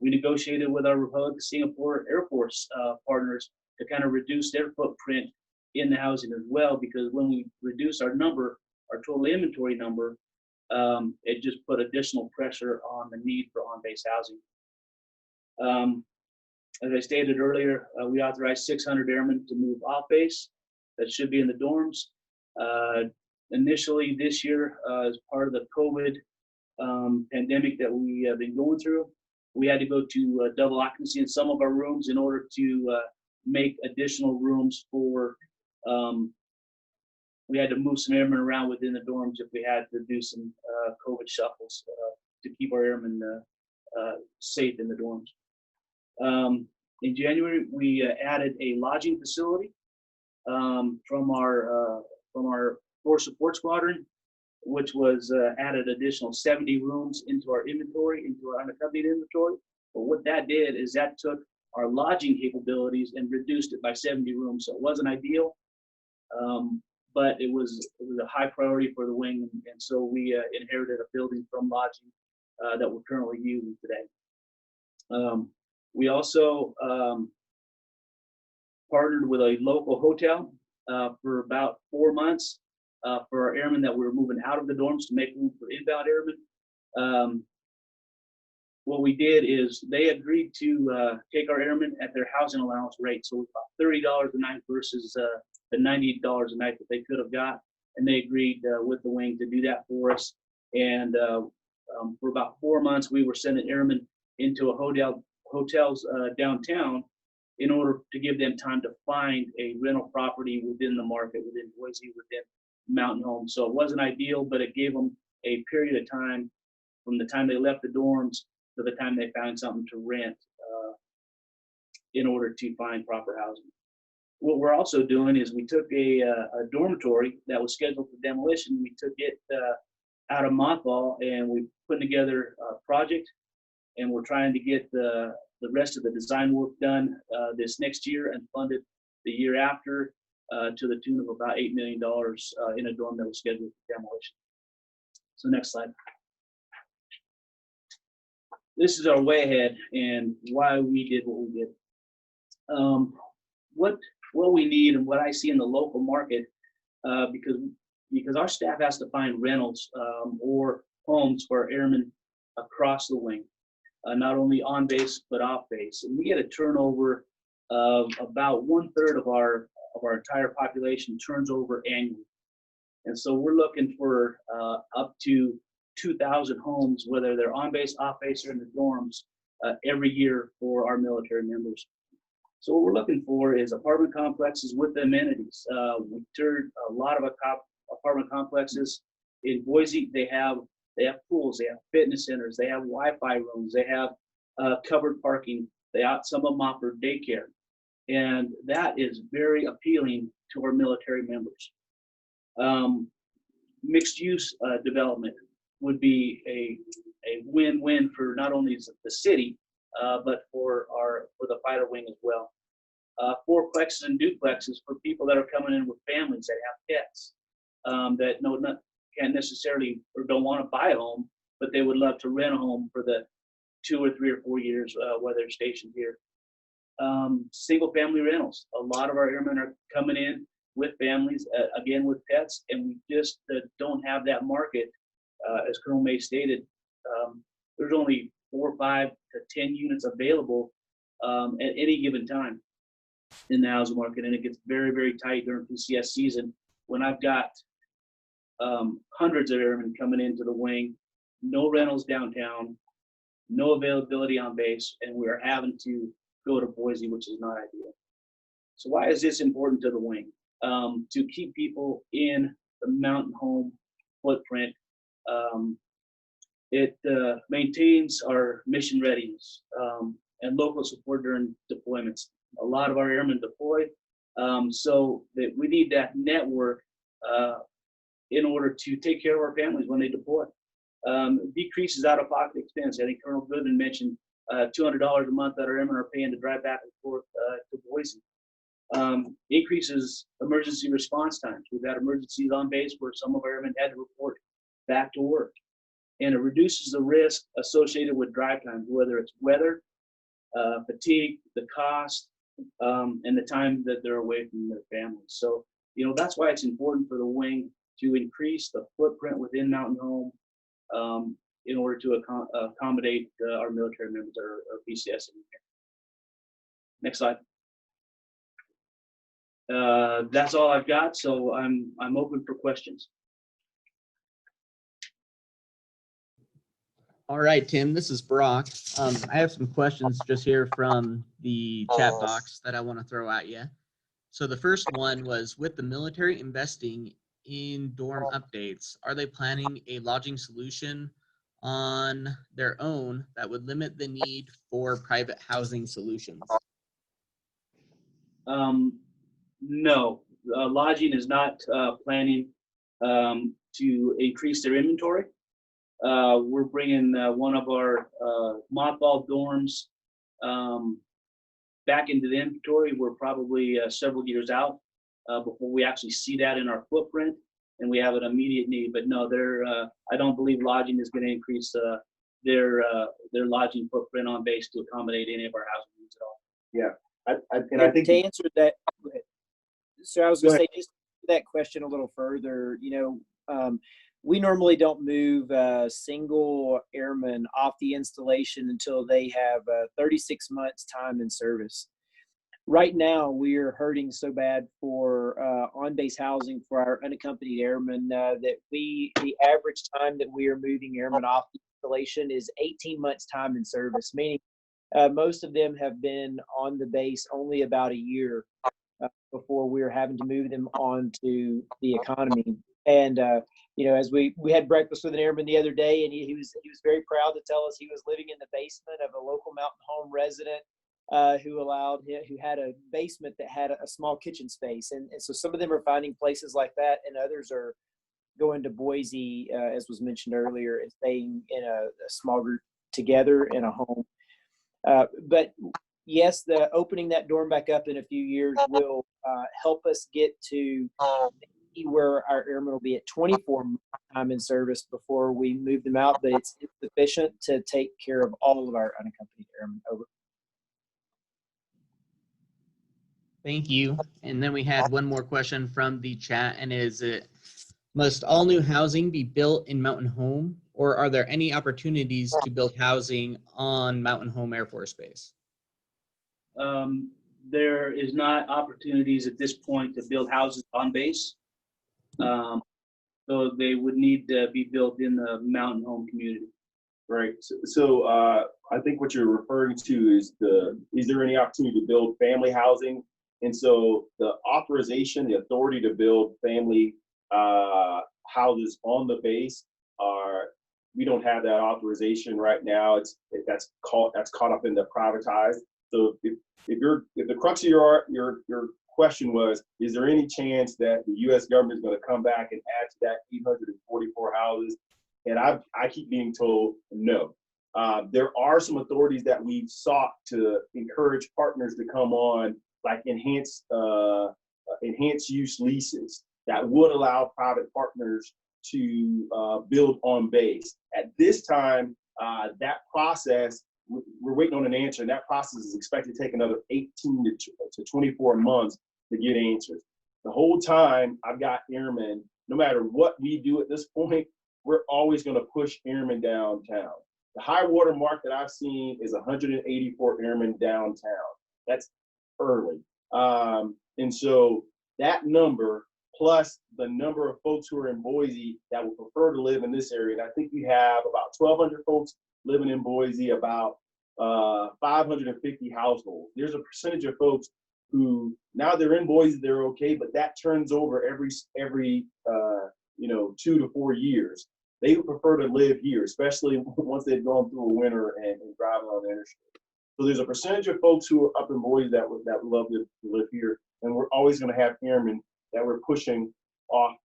We negotiated with our Republic of Singapore Air Force partners to kind of reduce their footprint in the housing as well, because when we reduce our number, our total inventory number, it just put additional pressure on the need for on-base housing. As I stated earlier, we authorized 600 airmen to move off base. That should be in the dorms. Initially this year, as part of the COVID pandemic that we have been going through, we had to go to double occupancy in some of our rooms in order to make additional rooms for, we had to move some airmen around within the dorms if we had to do some COVID shuffles to keep our airmen safe in the dorms. In January, we added a lodging facility from our Force Support Squadron, which was added additional 70 rooms into our inventory, into our unaccompanied inventory. But what that did is that took our lodging capabilities and reduced it by 70 rooms. So it wasn't ideal, but it was a high priority for the wing. And so we inherited a building from lodging that we're currently using today. We also partnered with a local hotel for about 4 months for our airmen that we were moving out of the dorms to make room for inbound airmen. What we did is they agreed to take our airmen at their housing allowance rate. So it was about $30 a night versus the $98 a night that they could have got. And they agreed with the wing to do that for us. And for about 4 months, we were sending airmen into a hotels downtown in order to give them time to find a rental property within the market, within Boise, within Mountain Home. So it wasn't ideal, but it gave them a period of time from the time they left the dorms to the time they found something to rent in order to find proper housing. What we're also doing is we took a dormitory that was scheduled for demolition. We took it out of mothball and we put together a project, and we're trying to get the rest of the design work done this next year and funded the year after to the tune of about $8 million in a dorm that was scheduled for demolition. So next slide. This is our way ahead and why we did what we did. What we need and what I see in the local market, because our staff has to find rentals or homes for airmen across the wing, not only on base but off base. And we get a turnover about 1/3 of our entire population turns over annually. And so we're looking for up to 2,000 homes, whether they're on base, off base, or in the dorms, every year for our military members. So what we're looking for is apartment complexes with amenities. We toured a lot of apartment complexes in Boise. They have pools, they have fitness centers, they have Wi-Fi rooms, they have covered parking. Some of them offer daycare, and that is very appealing to our military members. Mixed use development would be a win-win for not only the city, but for the fighter wing as well. Fourplexes and duplexes for people that are coming in with families that have pets, that can't necessarily or don't want to buy a home, but they would love to rent a home for the 2 or 3 or 4 years while they're stationed here. Single family rentals. A lot of our airmen are coming in with families, again with pets, and we just don't have that market. As Colonel May stated, there's only 4, 5 to 10 units available at any given time in the housing market, and it gets very, very tight during PCS season when I've got hundreds of airmen coming into the wing, no rentals downtown, no availability on base, and we're having to go to Boise, which is not ideal. So why is this important to the wing? To keep people in the mountain home footprint. It maintains our mission readiness and local support during deployments. A lot of our airmen deploy, so that we need that network in order to take care of our families when they deploy. Decreases out-of-pocket expense. I think Colonel Goodman mentioned $200 a month that our airmen are paying to drive back and forth to Boise. Increases emergency response times. We've had emergencies on base where some of our airmen had to report back to work. And it reduces the risk associated with drive times, whether it's weather, fatigue, the cost, and the time that they're away from their families. So, that's why it's important for the wing to increase the footprint within Mountain Home in order to accommodate our military members that are PCS in here. Next slide. That's all I've got, so I'm open for questions. All right, Tim, this is Brock. I have some questions just here from the chat box that I want to throw at you. So the first one was, with the military investing in dorm updates, are they planning a lodging solution on their own that would limit the need for private housing solutions? No, lodging is not planning to increase their inventory. We're bringing one of our mothball dorms back into the inventory. We're probably several years out before we actually see that in our footprint, and we have an immediate need. But no, I don't believe lodging is going to increase their lodging footprint on base to accommodate any of our housing needs at all. Yeah, I think to answer that, so I was going to say, just that question a little further. We normally don't move single airmen off the installation until they have 36 months time in service. Right now, we are hurting so bad for on-base housing for our unaccompanied airmen that the average time that we are moving airmen off the installation is 18 months time in service, meaning most of them have been on the base only about a year before we were having to move them on to the economy. And as we had breakfast with an airman the other day, and he was very proud to tell us he was living in the basement of a local mountain home resident who had a basement that had a small kitchen space. And so some of them are finding places like that, and others are going to Boise, as was mentioned earlier, and staying in a small group together in a home. But yes, the opening that dorm back up in a few years will help us get to where our airmen will be at 24 months time in service before we move them out, but it's insufficient to take care of all of our unaccompanied airmen. Over. Thank you. And then we had one more question from the chat, and must all new housing be built in Mountain Home, or are there any opportunities to build housing on Mountain Home Air Force Base? there is not opportunities at this point to build houses on base. So they would need to be built in the mountain home community. Right. So I think what you're referring to is is there any opportunity to build family housing? And so the authorization, the authority to build family houses on the base we don't have that authorization right now. That's caught up in the privatized. So if the crux of your question was, is there any chance that the U.S. government is going to come back and add to that 844 houses? And I keep being told no. There are some authorities that we've sought to encourage partners to come on, like enhanced use leases that would allow private partners to build on base. At this time, that process, we're waiting on an answer, and that process is expected to take another 18 to 24 months to get answers. The whole time, I've got airmen, no matter what we do at this point, we're always going to push airmen downtown. The high water mark that I've seen is 184 airmen downtown. That's early. And so that number, plus the number of folks who are in Boise that would prefer to live in this area, and I think we have about 1,200 folks living in Boise, about 550 households. There's a percentage of folks who, now they're in Boise, they're okay, but that turns over every 2 to 4 years. They would prefer to live here, especially once they've gone through a winter and driving on the interstate. So there's a percentage of folks who are up in Boise that would love to live here, and we're always going to have airmen that we're pushing off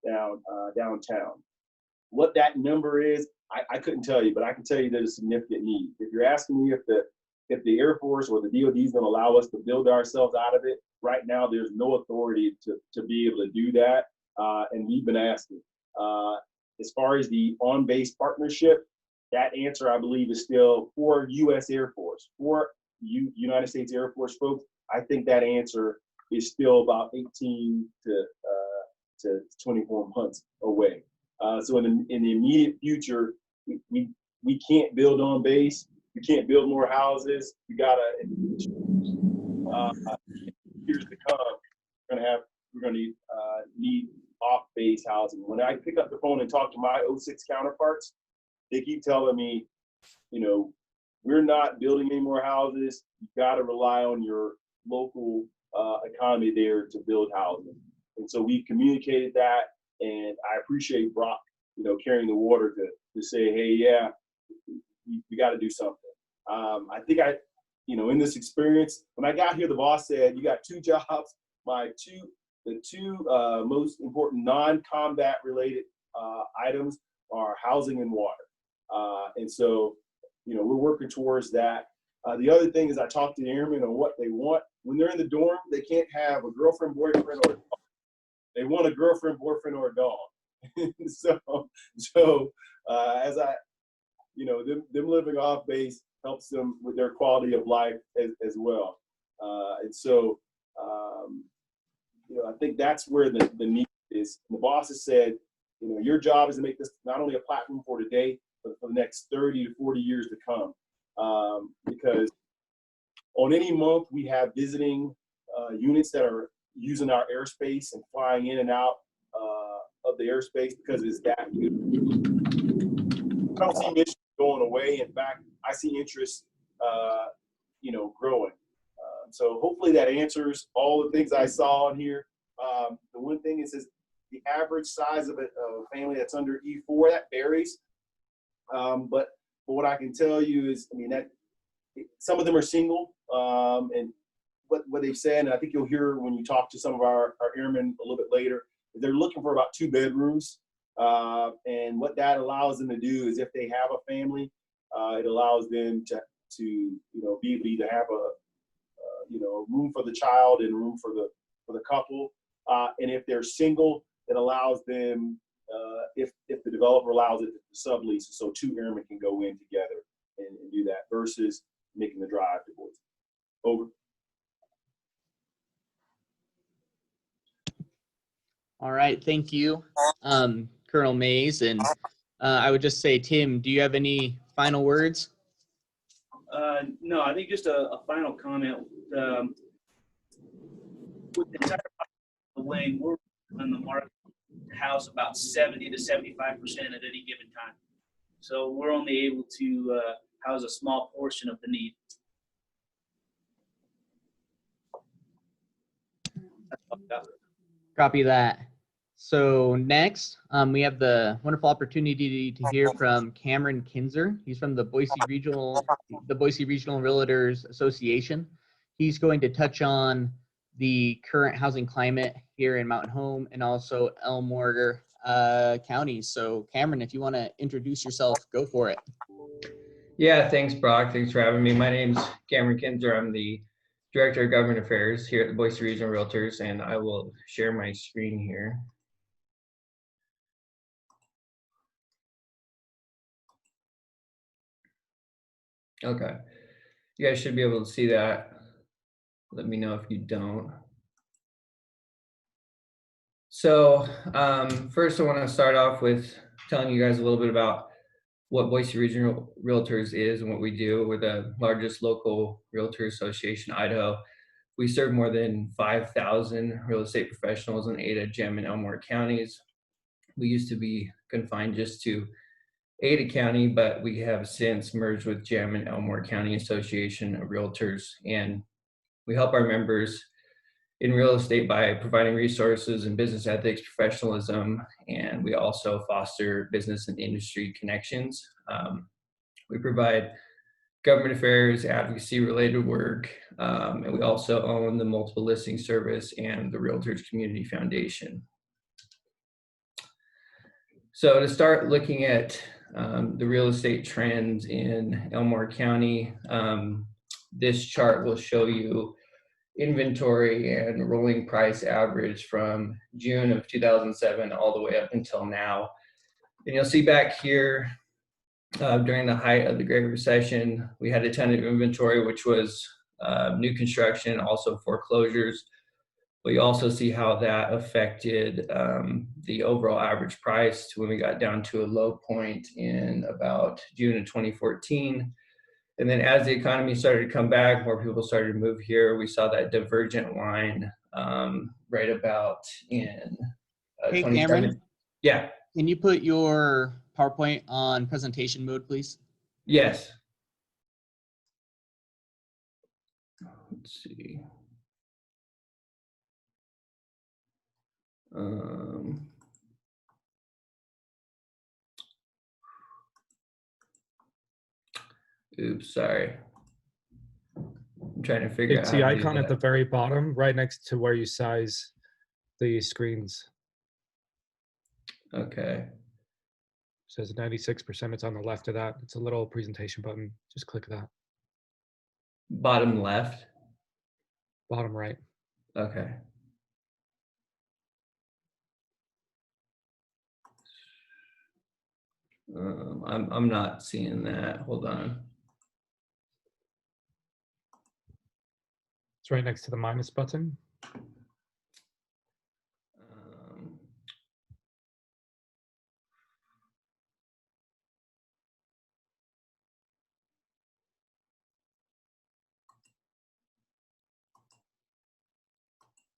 downtown. What that number is, I couldn't tell you, but I can tell you there's a significant need. If you're asking me if the Air Force or the DoD is going to allow us to build ourselves out of it, right now there's no authority to be able to do that, and we've been asking. As far as the on-base partnership, that answer I believe is still for U.S. Air Force, for United States Air Force folks. I think that answer is still about 18 to 24 months away. So in the immediate future, we can't build on base. We can't build more houses. We gotta years to come. We're gonna need off-base housing. When I pick up the phone and talk to my 06 counterparts, they keep telling me, we're not building any more houses. You gotta rely on your local economy there to build housing. And so we've communicated that, and I appreciate Brock, carrying the water to say, hey, yeah, we got to do something. I think in this experience, when I got here, the boss said, you got 2 jobs. The two most important non-combat related items are housing and water. And so, we're working towards that. The other thing is I talk to the airmen on what they want. When they're in the dorm, they can't have a girlfriend, boyfriend, or a dog. They want a girlfriend, boyfriend, or a dog. So as them living off base helps them with their quality of life as well. And so, I think that's where the need is. The boss has said, your job is to make this not only a platform for today, but for the next 30 to 40 years to come. Because on any month, we have visiting units that are using our airspace and flying in and out of the airspace because it's that good. I don't see missions going away. In fact, I see interest, growing. So hopefully that answers all the things I saw in here. The one thing is the average size of a family that's under E4, that varies. But what I can tell you is, that some of them are single, and what they've said, and I think you'll hear when you talk to some of our airmen a little bit later, they're looking for about 2 bedrooms. And what that allows them to do is if they have a family, it allows them to be able to either have a room for the child and room for the couple. And if they're single, it allows them, if the developer allows it, to sublease, so 2 airmen can go in together and do that versus making the drive to Boise. Over. All right, thank you, Colonel Mays. And I would just say, Tim, do you have any final words? No, I think just a final comment. with the entire wing, we're on the market to house about 70 to 75% at any given time. So we're only able to house a small portion of the need. Copy that. So next, we have the wonderful opportunity to hear from Cameron Kinzer. He's from the Boise Regional Realtors Association. He's going to touch on the current housing climate here in Mountain Home and also Elmore County. So Cameron, if you want to introduce yourself, go for it. Yeah, thanks, Brock. Thanks for having me. My name's Cameron Kinzer. I'm the Director of Government Affairs here at the Boise Regional Realtors, and I will share my screen here. Okay, you guys should be able to see that. Let me know if you don't. So first I want to start off with telling you guys a little bit about what Boise Regional Realtors is and what we do. We're the largest local realtor association in Idaho. We serve more than 5,000 real estate professionals in Ada, Gem, and Elmore counties. We used to be confined just to Ada County, but we have since merged with Gem and Elmore County Association of Realtors, and we help our members in real estate by providing resources and business ethics, professionalism, and we also foster business and industry connections. We provide government affairs, advocacy related work, and we also own the multiple listing service and the Realtors Community Foundation. So to start looking at the real estate trends in Elmore County, this chart will show you inventory and rolling price average from June of 2007 all the way up until now. And you'll see back here during the height of the Great Recession, we had a ton of inventory, which was new construction, also foreclosures. But you also see how that affected the overall average price to when we got down to a low point in about June of 2014. And then as the economy started to come back, more people started to move here. We saw that divergent line right about in Hey, Cameron. Yeah. Can you put your PowerPoint on presentation mode, please? Yes. Let's see. Oops, sorry. I'm trying to figure out It's how the to do icon at the that. very bottom, right next to where you size the screens. Okay. It says 96%. It's on the left of that. It's a little presentation button. Just click that. Bottom left. Bottom right. Okay. I'm not seeing that. Hold on. It's right next to the minus button.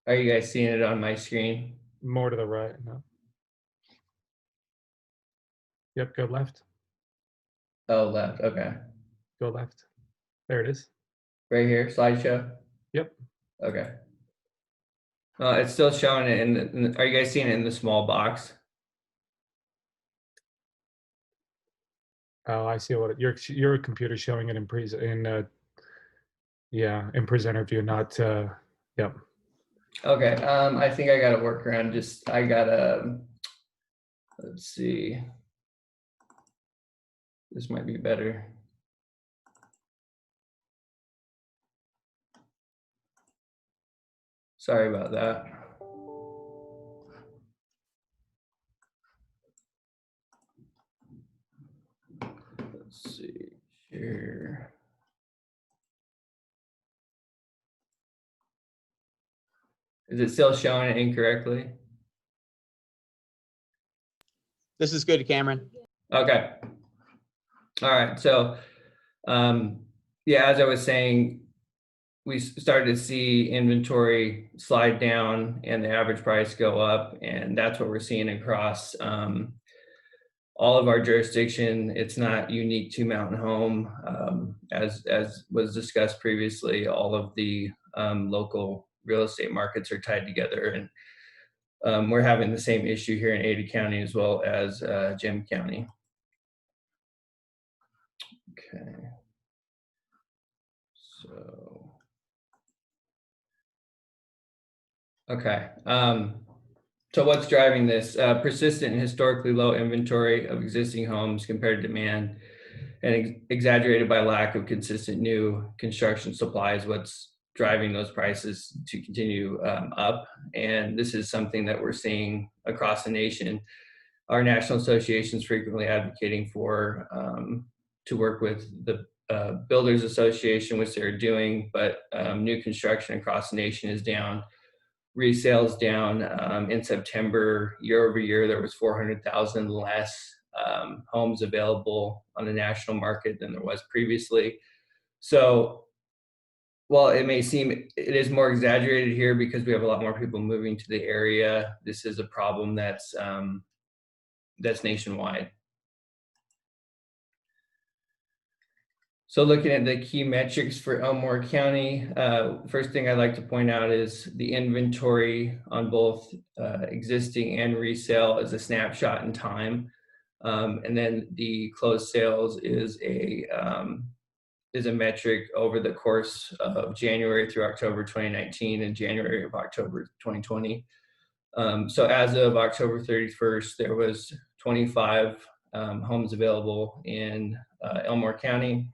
Are you guys seeing it on my screen? More to the right. No. Yep, go left. Oh, left. Okay. Go left. There it is. Right here, slideshow. Yep. Okay. It's still showing it in are you guys seeing it in the small box? Oh, I see what your computer's showing it in presenter view, not yep. Okay. I think I got to work around. I gotta. Let's see. This might be better. Sorry about that. Let's see here. Is it still showing it incorrectly? This is good, Cameron. Okay. All right. So, yeah, as I was saying, we started to see inventory slide down and the average price go up, and that's what we're seeing across all of our jurisdiction. It's not unique to Mountain Home. As was discussed previously, all of the local real estate markets are tied together, and we're having the same issue here in Ada County as well as Gem County. Okay. So, okay. So what's driving this? Persistent and historically low inventory of existing homes compared to demand, and exaggerated by lack of consistent new construction supply is what's driving those prices to continue up. And this is something that we're seeing across the nation. Our national association is frequently advocating for to work with the Builders Association, which they're doing, but new construction across the nation is down. Resales down in September, year over year. There was 400,000 less homes available on the national market than there was previously. So while it may seem it is more exaggerated here because we have a lot more people moving to the area, this is a problem that's nationwide. So looking at the key metrics for Elmore County, first thing I'd like to point out is the inventory on both existing and resale is a snapshot in time. And then the closed sales is a metric over the course of January through October 2019 and January of October 2020. So as of October 31st, there was 25 homes available in Elmore County.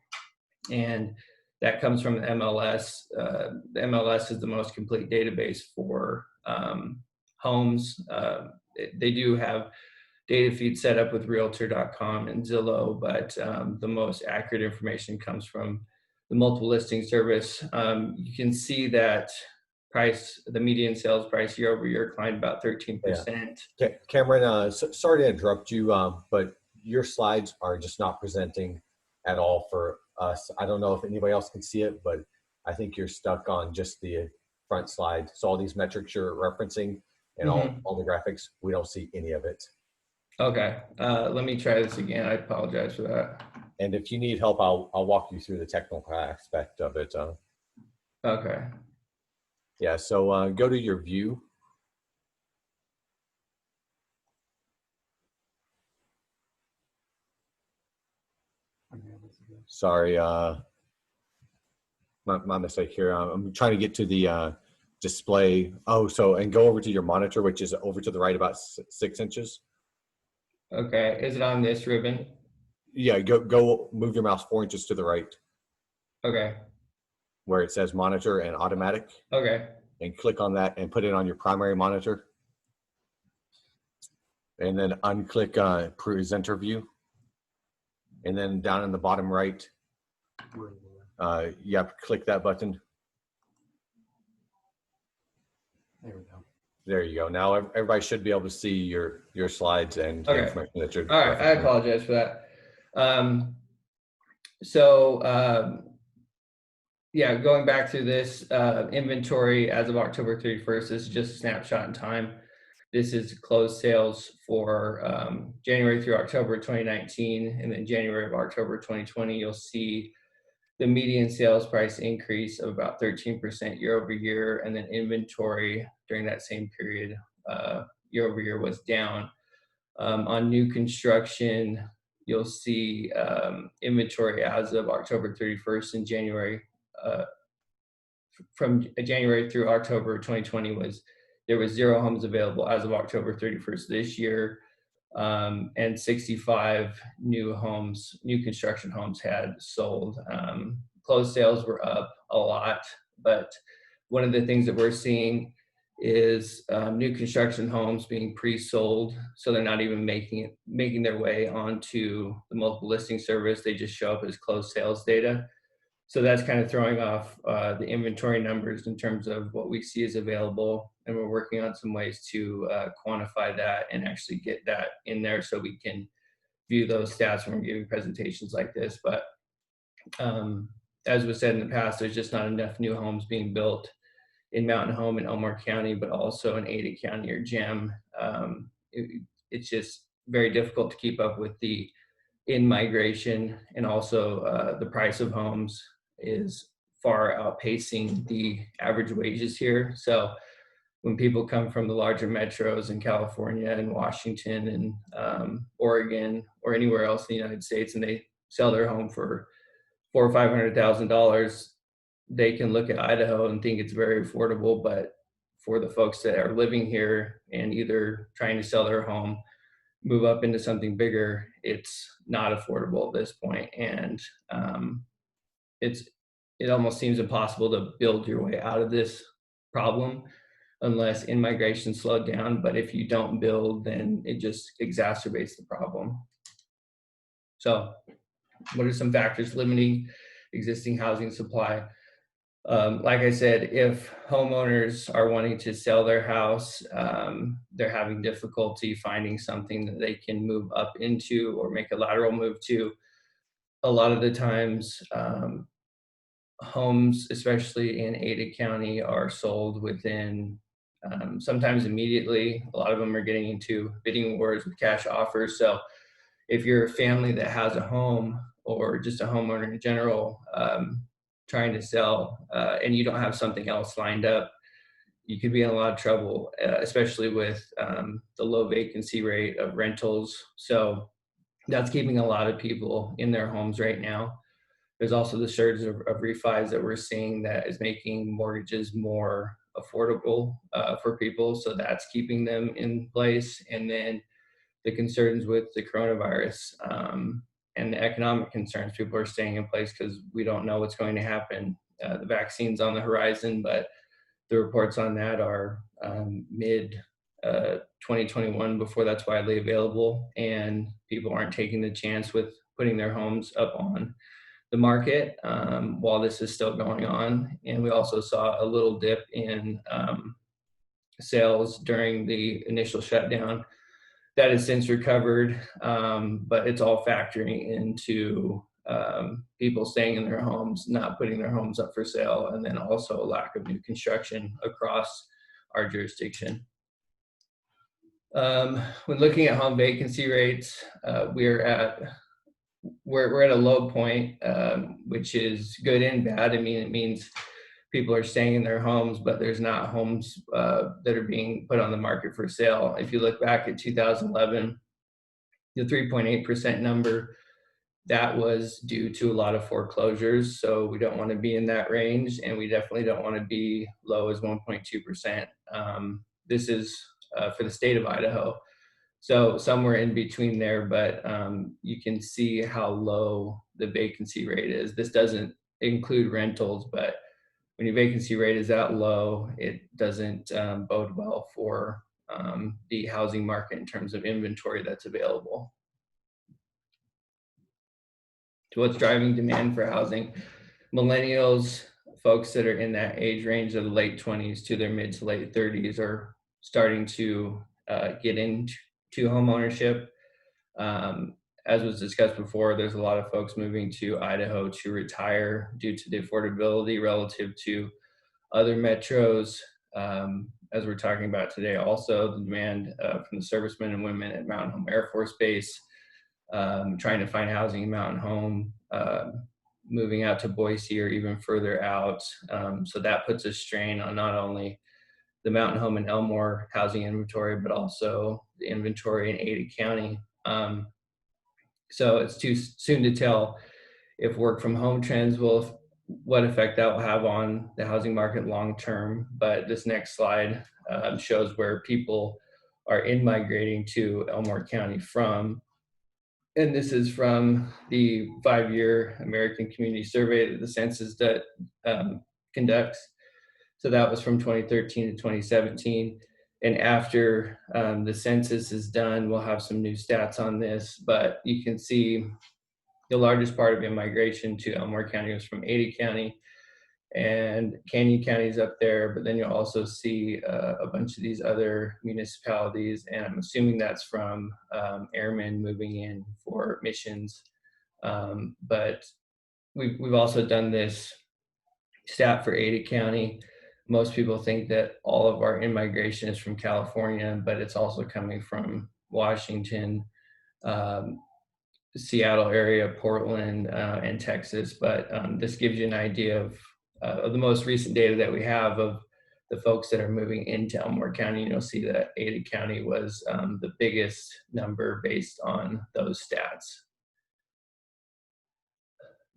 And that comes from the MLS. The MLS is the most complete database for homes. They do have data feeds set up with Realtor.com and Zillow, but the most accurate information comes from the multiple listing service. You can see that the median sales price year over year climbed about 13%. Yeah. Cameron, sorry to interrupt you, but your slides are just not presenting at all for us. I don't know if anybody else can see it, but I think you're stuck on just the front slide. So all these metrics you're referencing and all the graphics, we don't see any of it. Okay, let me try this again. I apologize for that. And if you need help, I'll walk you through the technical aspect of it. Okay. Yeah, so go to your view. Sorry, my mistake here. I'm trying to get to the display. Oh, and go over to your monitor, which is over to the right about 6 inches. Okay, is it on this ribbon? Yeah, go move your mouse 4 inches to the right. Okay. Where it says monitor and automatic. Okay. And click on that and put it on your primary monitor. And then unclick presenter view. And then down in the bottom right, you have to click that button. There we go. There you go. Now everybody should be able to see your slides and the information that you're. All right, I apologize for that. Yeah, going back to this inventory as of October 31st, this is just a snapshot in time. This is closed sales for January through October 2019, and then January of October 2020, you'll see the median sales price increase of about 13% year over year, and then inventory during that same period year over year was down. On new construction, you'll see inventory as of October 31st and January, from January through October 2020 there was 0 homes available as of October 31st this year, and 65 new construction homes had sold. Closed sales were up a lot, but one of the things that we're seeing is new construction homes being pre-sold, so they're not even making their way onto the multiple listing service. They just show up as closed sales data. So that's kind of throwing off the inventory numbers in terms of what we see is available, and we're working on some ways to quantify that and actually get that in there so we can view those stats when we're giving presentations like this. But as was said in the past, there's just not enough new homes being built in Mountain Home and Elmore County, but also in Ada County or Gem. It's just very difficult to keep up with the in-migration, and also the price of homes is far outpacing the average wages here. So when people come from the larger metros in California and Washington and Oregon or anywhere else in the United States, and they sell their home for $400,000 or $500,000, they can look at Idaho and think it's very affordable. But for the folks that are living here and either trying to sell their home, move up into something bigger, it's not affordable at this point. And it almost seems impossible to build your way out of this problem unless in-migration slowed down. But if you don't build, then it just exacerbates the problem. So what are some factors limiting existing housing supply? Like I said, if homeowners are wanting to sell their house, they're having difficulty finding something that they can move up into or make a lateral move to. A lot of the times, homes, especially in Ada County, are sold within, sometimes immediately. A lot of them are getting into bidding wars with cash offers. So if you're a family that has a home, or just a homeowner in general, trying to sell, and you don't have something else lined up, you could be in a lot of trouble, especially with the low vacancy rate of rentals. So that's keeping a lot of people in their homes right now. There's also the surge of refis that we're seeing that is making mortgages more affordable for people. So that's keeping them in place. And then the concerns with the coronavirus and the economic concerns, people are staying in place because we don't know what's going to happen. The vaccine's on the horizon, but the reports on that are mid 2021 before that's widely available, and people aren't taking the chance with putting their homes up on the market while this is still going on. And we also saw a little dip in sales during the initial shutdown. That has since recovered, but it's all factoring into people staying in their homes, not putting their homes up for sale, and then also a lack of new construction across our jurisdiction. When looking at home vacancy rates, we're at a low point, which is good and bad. I mean, it means people are staying in their homes, but there's not homes that are being put on the market for sale. If you look back at 2011, the 3.8% number, that was due to a lot of foreclosures. So we don't want to be in that range, and we definitely don't want to be low as 1.2%. This is for the state of Idaho. So somewhere in between there, but you can see how low the vacancy rate is. This doesn't include rentals, but when your vacancy rate is that low, it doesn't bode well for the housing market in terms of inventory that's available. So what's driving demand for housing? Millennials, folks that are in that age range of the late 20s to their mid to late 30s, are starting to get into home ownership. As was discussed before, there's a lot of folks moving to Idaho to retire due to the affordability relative to other metros. As we're talking about today, also the demand from the servicemen and women at Mountain Home Air Force Base, trying to find housing in Mountain Home, moving out to Boise or even further out. So that puts a strain on not only the Mountain Home and Elmore housing inventory, but also the inventory in Ada County. So it's too soon to tell if work from home trends what effect that will have on the housing market long term. But this next slide shows where people are in-migrating to Elmore County from. And this is from the 5-year American Community Survey that the census that conducts. So that was from 2013 to 2017. And after the census is done, we'll have some new stats on this, but you can see the largest part of immigration to Elmore County was from Ada County, and Canyon County is up there, but then you'll also see a bunch of these other municipalities, and I'm assuming that's from airmen moving in for missions. But we've also done this stat for Ada County. Most people think that all of our in-migration is from California, but it's also coming from Washington, Seattle area, Portland, and Texas. But this gives you an idea of the most recent data that we have of the folks that are moving into Elmore County. You'll see that Ada County was the biggest number based on those stats.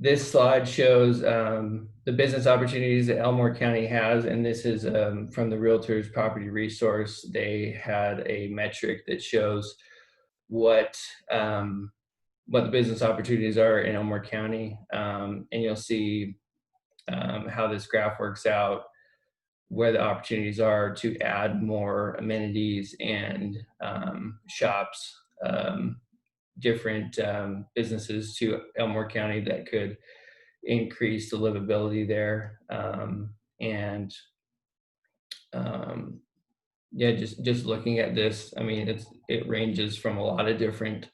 This slide shows the business opportunities that Elmore County has, and this is from the Realtors Property Resource. They had a metric that shows what the business opportunities are in Elmore County, and you'll see how this graph works out, where the opportunities are to add more amenities and shops, different businesses to Elmore County that could increase the livability there. Yeah, just looking at this, I mean, it ranges from a lot of different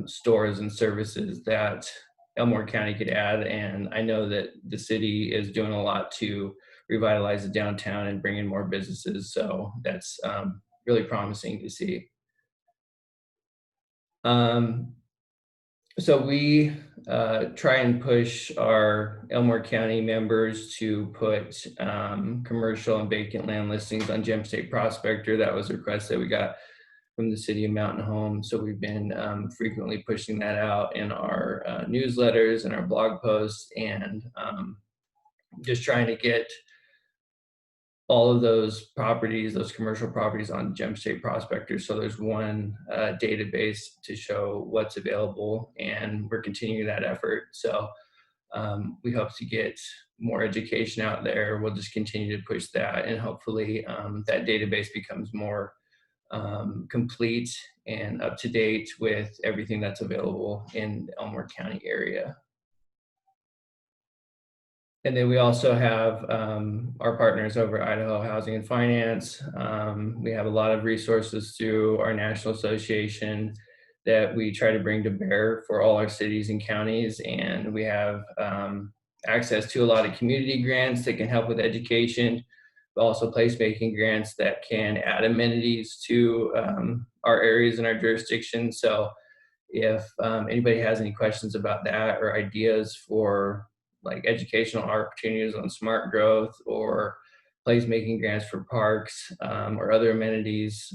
stores and services that Elmore County could add. And I know that the city is doing a lot to revitalize the downtown and bring in more businesses. So that's really promising to see. So we try and push our Elmore County members to put commercial and vacant land listings on Gem State Prospector. That was a request that we got from the city of Mountain Home. So we've been frequently pushing that out in our newsletters and our blog posts, and just trying to get all of those properties, those commercial properties, on Gem State Prospector. So there's one database to show what's available, and we're continuing that effort. So we hope to get more education out there. We'll just continue to push that, and hopefully that database becomes more complete and up to date with everything that's available in the Elmore County area. And then we also have our partners over Idaho Housing and Finance. We have a lot of resources through our national association that we try to bring to bear for all our cities and counties. And we have access to a lot of community grants that can help with education, but also placemaking grants that can add amenities to our areas and our jurisdiction. So if anybody has any questions about that, or ideas for like educational opportunities on smart growth or placemaking grants for parks or other amenities,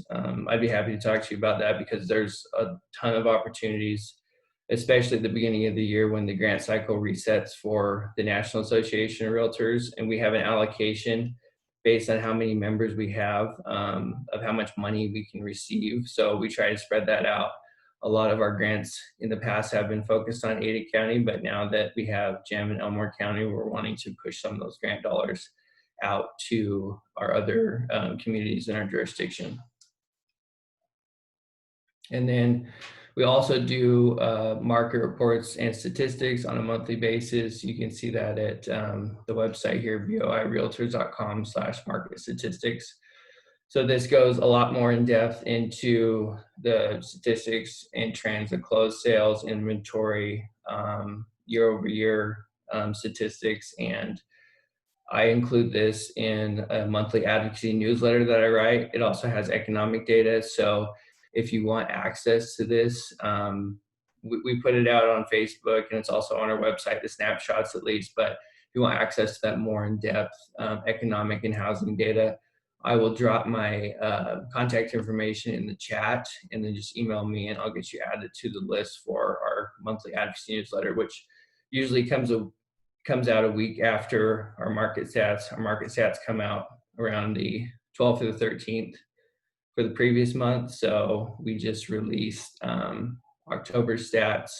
I'd be happy to talk to you about that, because there's a ton of opportunities, especially at the beginning of the year when the grant cycle resets for the National Association of Realtors, and we have an allocation based on how many members we have of how much money we can receive. So we try to spread that out. A lot of our grants in the past have been focused on Ada County, but now that we have Gem and Elmore County, we're wanting to push some of those grant dollars out to our other communities in our jurisdiction. And then we also do market reports and statistics on a monthly basis. You can see that at the website here, boirealtors.com/market statistics. So this goes a lot more in depth into the statistics and trends of closed sales, inventory, year-over-year statistics. And I include this in a monthly advocacy newsletter that I write. It also has economic data. So if you want access to this, we put it out on Facebook, and it's also on our website, the snapshots at least. But if you want access to that more in-depth economic and housing data, I will drop my contact information in the chat, and then just email me and I'll get you added to the list for our monthly advocacy newsletter, which usually comes out a week after our market stats. Our market stats come out around the 12th to the 13th for the previous month. So we just released October stats,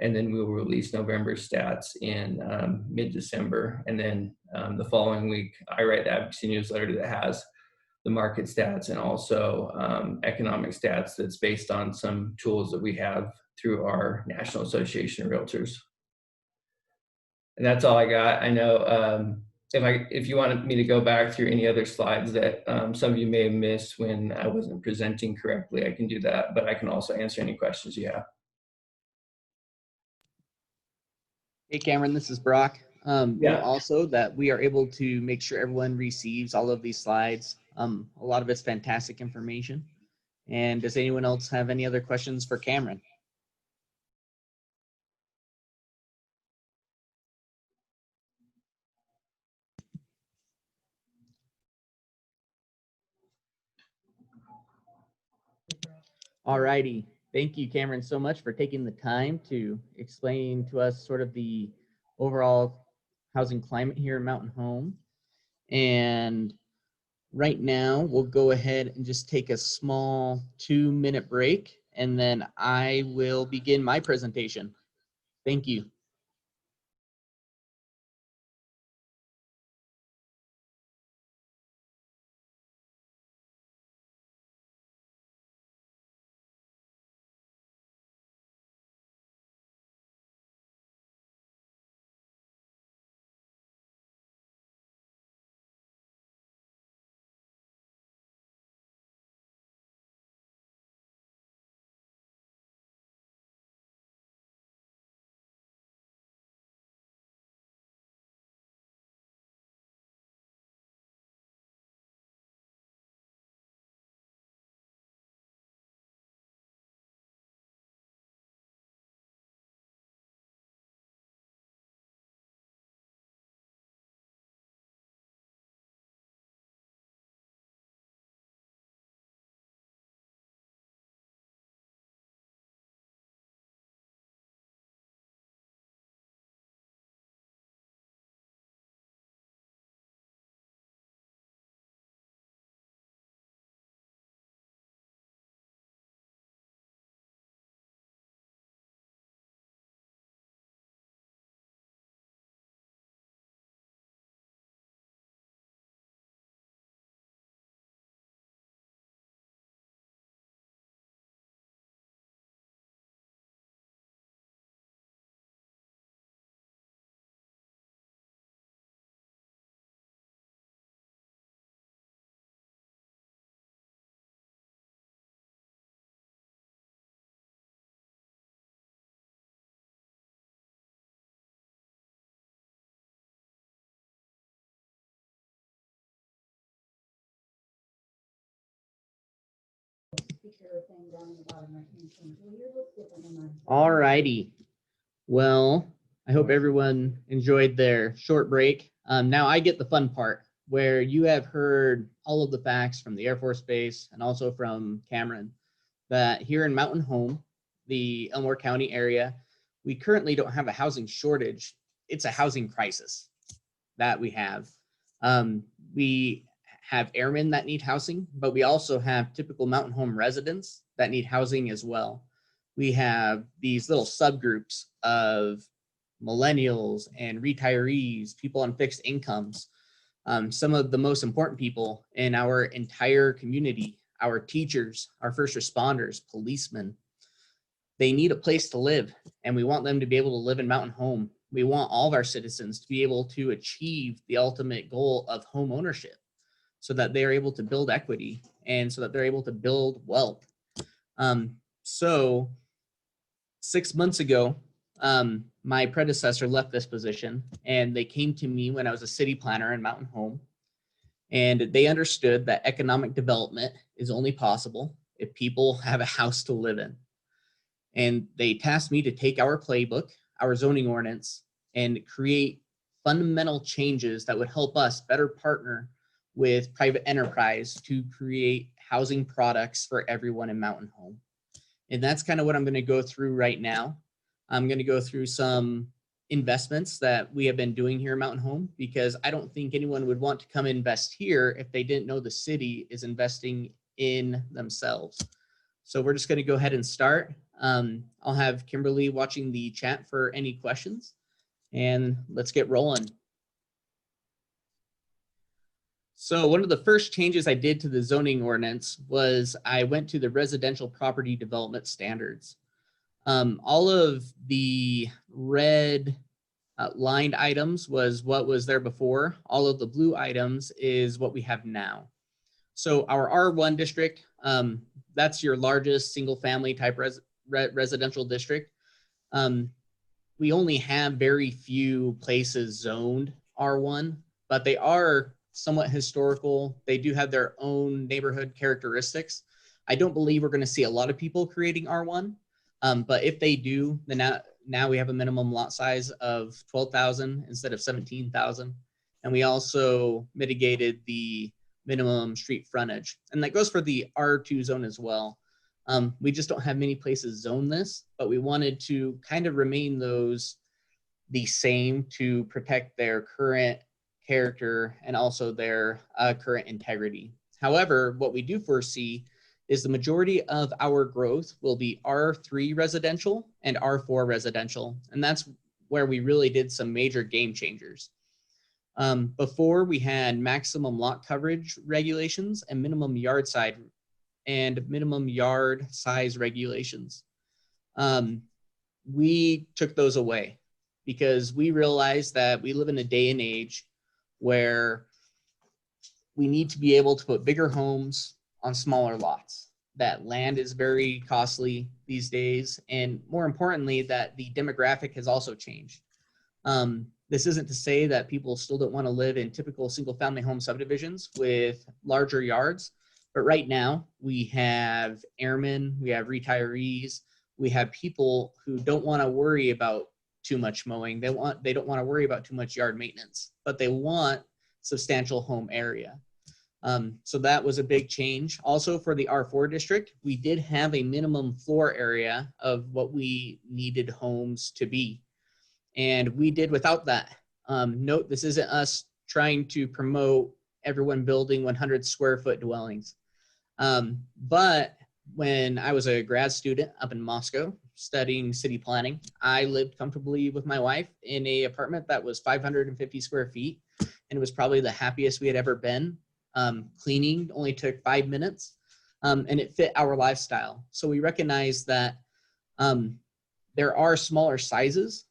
and then we will release November stats in mid-December. And then the following week, I write the advocacy newsletter that has the market stats and also economic stats that's based on some tools that we have through our National Association of Realtors. And that's all I got. I know if you wanted me to go back through any other slides that some of you may have missed when I wasn't presenting correctly, I can do that, but I can also answer any questions you have. Hey, Cameron, this is Brock. Yeah. Note also that we are able to make sure everyone receives all of these slides. A lot of it's fantastic information. And does anyone else have any other questions for Cameron? All righty. Thank you, Cameron, so much for taking the time to explain to us sort of the overall housing climate here in Mountain Home. And right now, we'll go ahead and just take a small 2-minute break, and then I will begin my presentation. Thank you. All righty. Well, I hope everyone enjoyed their short break. Now I get the fun part where you have heard all of the facts from the Air Force Base and also from Cameron that here in Mountain Home, the Elmore County area, we currently don't have a housing shortage. It's a housing crisis that we have. We have airmen that need housing, but we also have typical Mountain Home residents that need housing as well. We have these little subgroups of millennials and retirees, people on fixed incomes, some of the most important people in our entire community, our teachers, our first responders, policemen. They need a place to live, and we want them to be able to live in Mountain Home. We want all of our citizens to be able to achieve the ultimate goal of home ownership so that they're able to build equity and so that they're able to build wealth. So 6 months ago, my predecessor left this position, and they came to me when I was a city planner in Mountain Home, and they understood that economic development is only possible if people have a house to live in. And they tasked me to take our playbook, our zoning ordinance, and create fundamental changes that would help us better partner with private enterprise to create housing products for everyone in Mountain Home. And that's kind of what I'm going to go through right now. I'm going to go through some investments that we have been doing here in Mountain Home, because I don't think anyone would want to come invest here if they didn't know the city is investing in themselves. So we're just going to go ahead and start. I'll have Kimberly watching the chat for any questions, and let's get rolling. So one of the first changes I did to the zoning ordinance was I went to the residential property development standards. All of the red lined items was what was there before. All of the blue items is what we have now. So our R1 district, that's your largest single family type residential district. we only have very few places zoned R1, but they are somewhat historical. They do have their own neighborhood characteristics. I don't believe we're going to see a lot of people creating R1, but if they do, then now we have a minimum lot size of 12,000 instead of 17,000. And we also mitigated the minimum street frontage. And that goes for the R2 zone as well. We just don't have many places zone this, but we wanted to kind of remain those the same to protect their current character and also their current integrity. However, what we do foresee is the majority of our growth will be R3 residential and R4 residential. And that's where we really did some major game changers. Before we had maximum lot coverage regulations and minimum yard size regulations. We took those away because we realized that we live in a day and age where we need to be able to put bigger homes on smaller lots. That land is very costly these days, and more importantly, that the demographic has also changed. This isn't to say that people still don't want to live in typical single-family home subdivisions with larger yards, but right now we have airmen, we have retirees, we have people who don't want to worry about too much mowing. They don't want to worry about too much yard maintenance, but they want substantial home area. So that was a big change. Also for the R4 district, we did have a minimum floor area of what we needed homes to be. And we did without that. Note, this isn't us trying to promote everyone building 100 square foot dwellings. But when I was a grad student up in Moscow studying city planning, I lived comfortably with my wife in an apartment that was 550 square feet. And it was probably the happiest we had ever been. Cleaning only took 5 minutes, and it fit our lifestyle. So we recognize that there are smaller sizes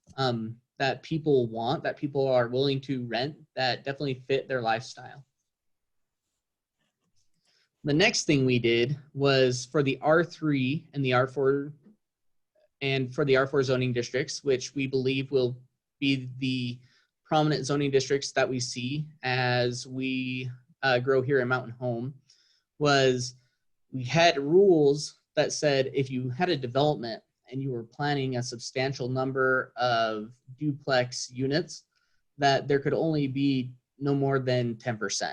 that people want, that people are willing to rent, that definitely fit their lifestyle. The next thing we did was for the R3 and the R4, and for the R4 zoning districts, which we believe will be the prominent zoning districts that we see as we grow here in Mountain Home, was we had rules that said if you had a development and you were planning a substantial number of duplex units, that there could only be no more than 10%.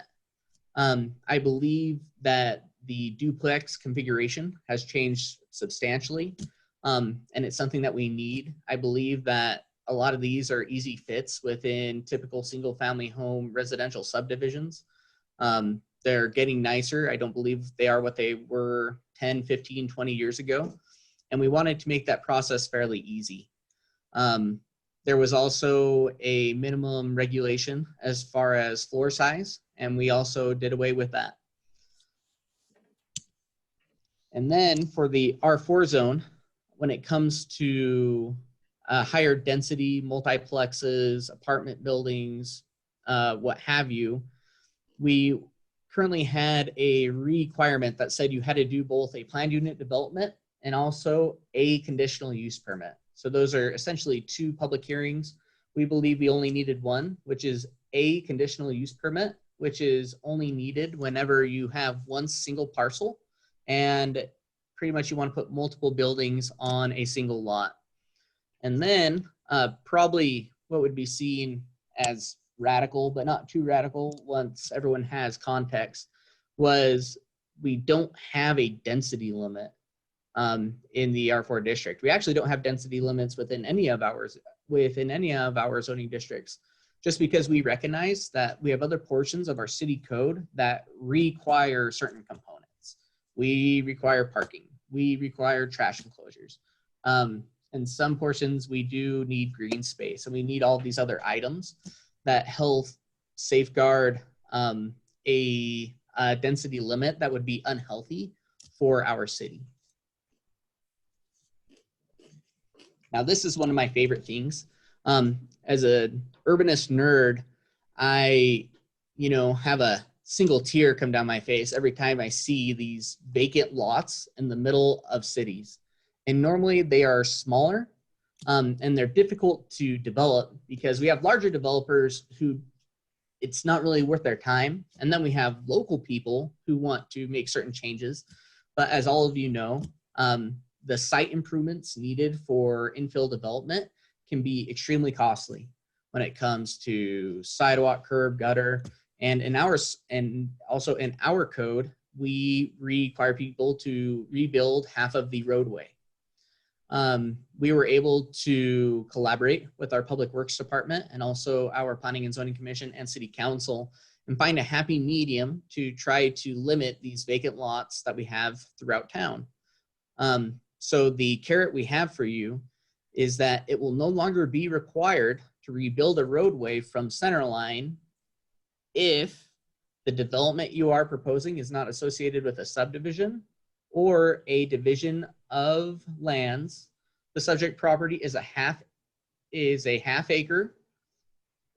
I believe that the duplex configuration has changed substantially, and it's something that we need. I believe that a lot of these are easy fits within typical single-family home residential subdivisions. They're getting nicer. I don't believe they are what they were 10, 15, 20 years ago. And we wanted to make that process fairly easy. There was also a minimum regulation as far as floor size, and we also did away with that. And then for the R4 zone, when it comes to higher density multiplexes, apartment buildings, what have you, we currently had a requirement that said you had to do both a planned unit development and also a conditional use permit. So those are essentially two public hearings. We believe we only needed one, which is a conditional use permit, which is only needed whenever you have one single parcel and pretty much you want to put multiple buildings on a single lot. And then probably what would be seen as radical, but not too radical once everyone has context, was we don't have a density limit in the R4 district. We actually don't have density limits within any of our zoning districts, just because we recognize that we have other portions of our city code that require certain components. We require parking. We require trash enclosures. In some portions, we do need green space, and we need all these other items that help safeguard a density limit that would be unhealthy for our city. Now, this is one of my favorite things. As an urbanist nerd, I, have a single tear come down my face every time I see these vacant lots in the middle of cities. And normally they are smaller, and they're difficult to develop because we have larger developers who it's not really worth their time. And then we have local people who want to make certain changes. But as all of you know, the site improvements needed for infill development can be extremely costly when it comes to sidewalk, curb, gutter, and also in our code, we require people to rebuild half of the roadway. We were able to collaborate with our Public Works Department and also our Planning and Zoning Commission and City Council and find a happy medium to try to limit these vacant lots that we have throughout town. So the carrot we have for you is that it will no longer be required to rebuild a roadway from centerline if the development you are proposing is not associated with a subdivision or a division of lands. The subject property is a half acre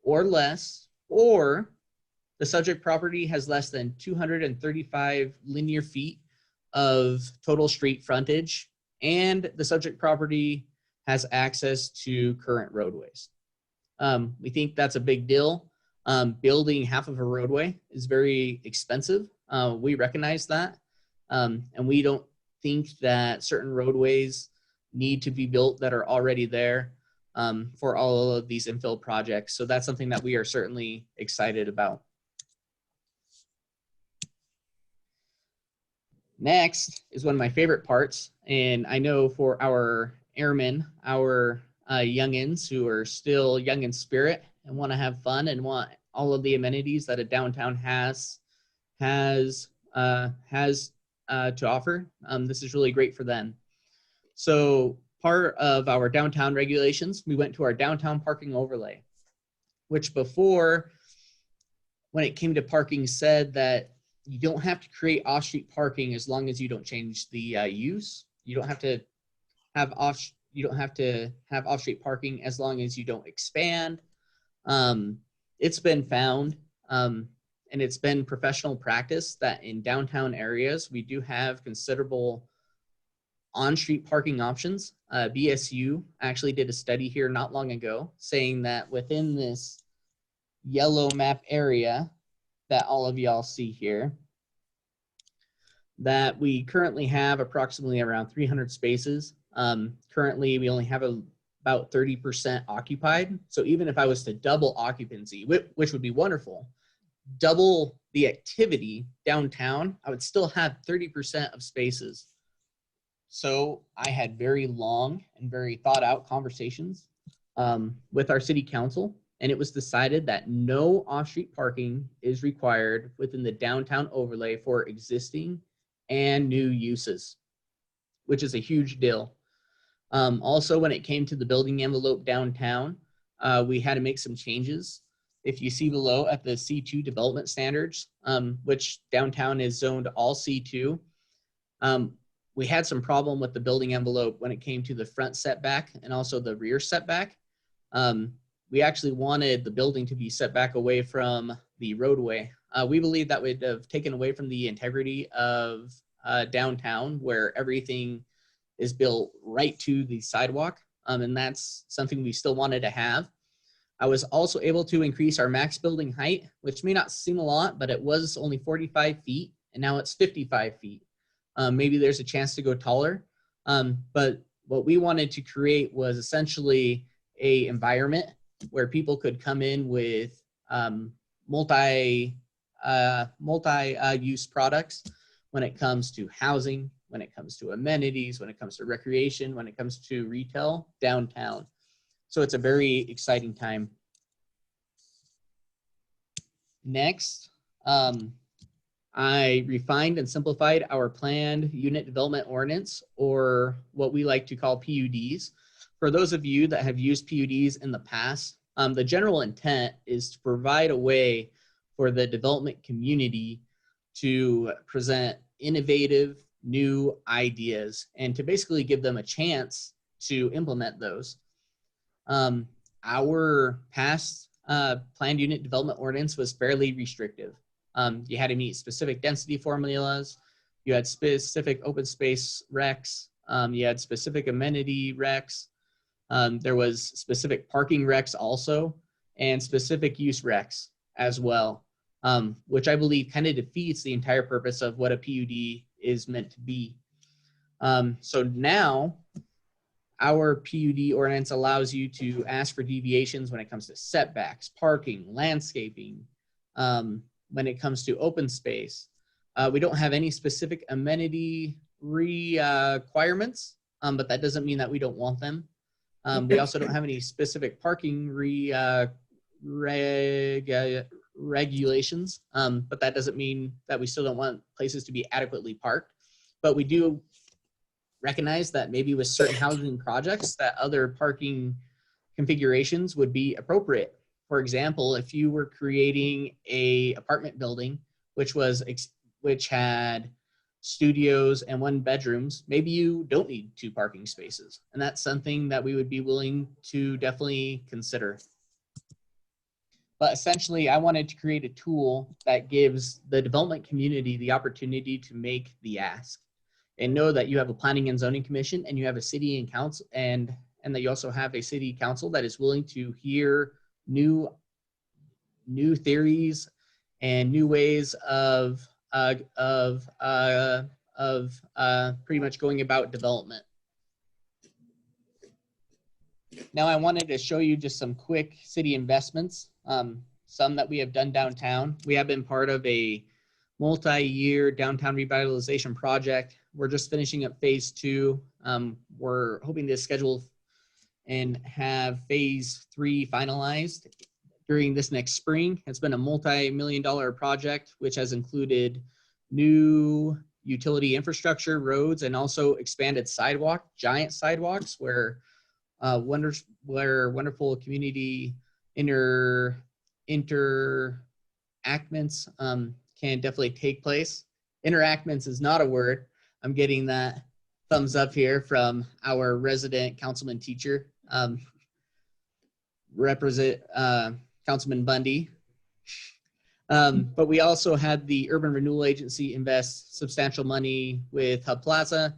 or less, or the subject property has less than 235 linear feet of total street frontage, and the subject property has access to current roadways. We think that's a big deal. Building half of a roadway is very expensive. We recognize that. And we don't think that certain roadways need to be built that are already there for all of these infill projects. So that's something that we are certainly excited about. Next is one of my favorite parts. And I know for our airmen, our youngins who are still young in spirit and want to have fun and want all of the amenities that a downtown has to offer. This is really great for them. So part of our downtown regulations, we went to our downtown parking overlay, which before, when it came to parking, said that you don't have to create off-street parking as long as you don't change the use. You don't have to have off-street parking as long as you don't expand. It's been found, and it's been professional practice that in downtown areas, we do have considerable on-street parking options. BSU actually did a study here not long ago saying that within this yellow map area that all of y'all see here, that we currently have approximately around 300 spaces. Currently, we only have about 30% occupied. So even if I was to double occupancy, which would be wonderful, double the activity downtown, I would still have 30% of spaces. So I had very long and very thought out conversations with our city council, and it was decided that no off-street parking is required within the downtown overlay for existing and new uses, which is a huge deal. Also, when it came to the building envelope downtown, we had to make some changes. If you see below at the C2 development standards, which downtown is zoned all C2, we had some problem with the building envelope when it came to the front setback and also the rear setback. We actually wanted the building to be set back away from the roadway. We believe that would have taken away from the integrity of downtown, where everything is built right to the sidewalk, and that's something we still wanted to have. I was also able to increase our max building height, which may not seem a lot, but it was only 45 feet, and now it's 55 feet. Maybe there's a chance to go taller, but what we wanted to create was essentially a environment where people could come in with multi-use products when it comes to housing, when it comes to amenities, when it comes to recreation, when it comes to retail downtown. So it's a very exciting time. Next, I refined and simplified our planned unit development ordinance, or what we like to call PUDs. For those of you that have used PUDs in the past, the general intent is to provide a way for the development community to present innovative new ideas and to basically give them a chance to implement those. Our past planned unit development ordinance was fairly restrictive. You had to meet specific density formulas, you had specific open space recs, you had specific amenity recs, There was specific parking recs also, and specific use recs as well, which I believe kind of defeats the entire purpose of what a PUD is meant to be. So now our PUD ordinance allows you to ask for deviations when it comes to setbacks, parking, landscaping, when it comes to open space. We don't have any specific amenity requirements, but that doesn't mean that we don't want them. We also don't have any specific parking regulations, but that doesn't mean that we still don't want places to be adequately parked. But we do recognize that maybe with certain housing projects that other parking configurations would be appropriate. For example, if you were creating a apartment building which had studios and 1 bedrooms, maybe you don't need 2 parking spaces, and that's something that we would be willing to definitely consider. But essentially, I wanted to create a tool that gives the development community the opportunity to make the ask, and know that you have a planning and zoning commission, and you have a city and council, and that you also have a city council that is willing to hear new theories and new ways of pretty much going about development. Now I wanted to show you just some quick city investments, some that we have done downtown. We have been part of a multi-year downtown revitalization project. We're just finishing up phase 2. We're hoping to schedule and have phase 3 finalized during this next spring. It's been a multi-million-dollar project, which has included new utility infrastructure, roads, and also expanded giant sidewalks where wonderful community interactments can definitely take place. Interactments is not a word. I'm getting that thumbs up here from our resident councilman teacher, Councilman Bundy. But we also had the Urban Renewal Agency invest substantial money with Hub Plaza,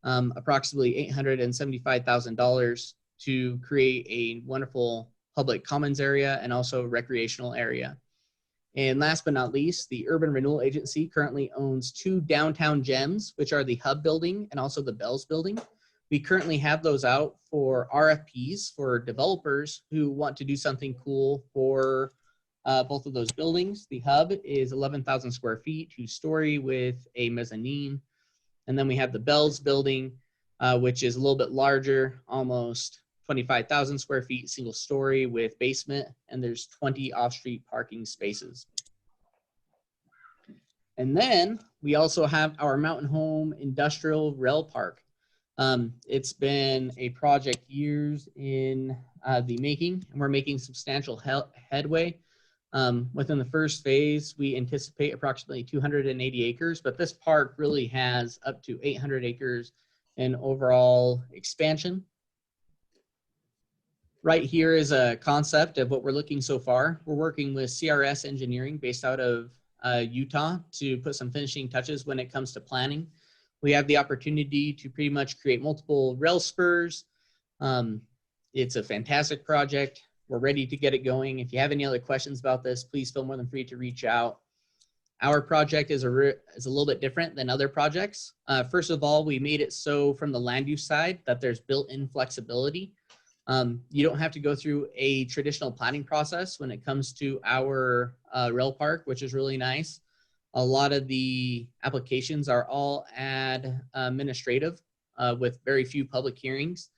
approximately $875,000 to create a wonderful public commons area and also recreational area. And last but not least, the Urban Renewal Agency currently owns 2 downtown gems, which are the Hub building and also the Bells building. We currently have those out for RFPs for developers who want to do something cool for both of those buildings. The Hub is 11,000 square feet, 2-story with a mezzanine. And then we have the Bells building, which is a little bit larger, almost 25,000 square feet, 1-story with basement, and there's 20 off-street parking spaces. And then we also have our Mountain Home Industrial Rail Park. It's been a project years in the making, and we're making substantial headway. Within the first phase, we anticipate approximately 280 acres, but this park really has up to 800 acres in overall expansion. Right here is a concept of what we're looking so far. We're working with CRS Engineering based out of Utah to put some finishing touches when it comes to planning. We have the opportunity to pretty much create multiple rail spurs. It's a fantastic project. We're ready to get it going. If you have any other questions about this, please feel more than free to reach out. Our project is a little bit different than other projects. First of all, we made it so from the land use side that there's built-in flexibility. You don't have to go through a traditional planning process when it comes to our rail park, which is really nice. A lot of the applications are all administrative with very few public hearings.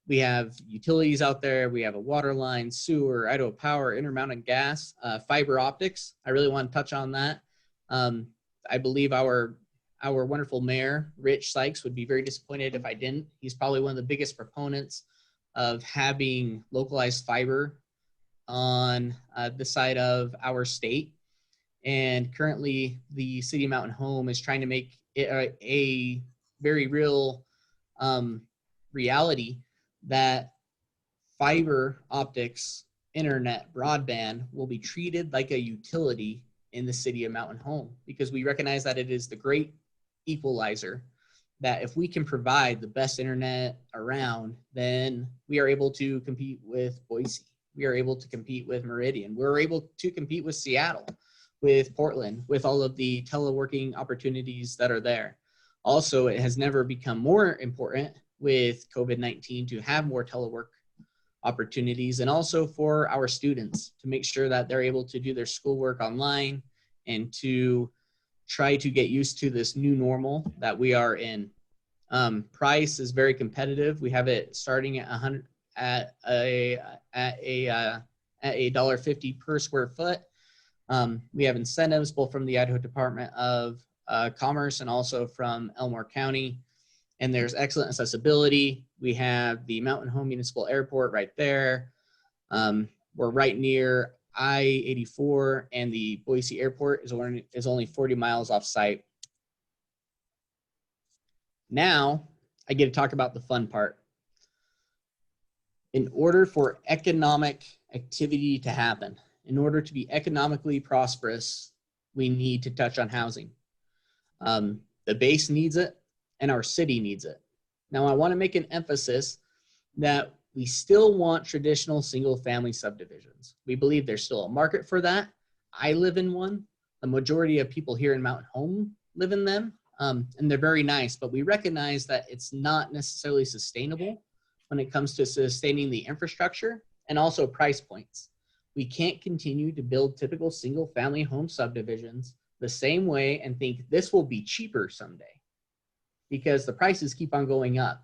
We have utilities out there. We have a water line, sewer, Idaho Power, Intermountain Gas, fiber optics. I really want to touch on that. I believe our wonderful mayor, Rich Sykes, would be very disappointed if I didn't. He's probably one of the biggest proponents of having localized fiber on the side of our state. And currently, the City of Mountain Home is trying to make it a very real reality that fiber optics, internet, broadband will be treated like a utility in the City of Mountain Home, because we recognize that it is the great equalizer that if we can provide the best internet around, then we are able to compete with Boise. We are able to compete with Meridian. We're able to compete with Seattle, with Portland, with all of the teleworking opportunities that are there. Also, it has never become more important with COVID-19 to have more telework opportunities, and also for our students to make sure that they're able to do their schoolwork online and to try to get used to this new normal that we are in. Price is very competitive. We have it starting at $1.50 per square foot. We have incentives both from the Idaho Department of Commerce and also from Elmore County. And there's excellent accessibility. We have the Mountain Home Municipal Airport right there. We're right near I-84, and the Boise Airport is only 40 miles off site. Now, I get to talk about the fun part. In order for economic activity to happen, in order to be economically prosperous, we need to touch on housing. The base needs it, and our city needs it. Now, I want to make an emphasis that we still want traditional single-family subdivisions. We believe there's still a market for that. I live in one. The majority of people here in Mountain Home live in them, and they're very nice, but we recognize that it's not necessarily sustainable when it comes to sustaining the infrastructure and also price points. We can't continue to build typical single-family home subdivisions the same way and think this will be cheaper someday, because the prices keep on going up.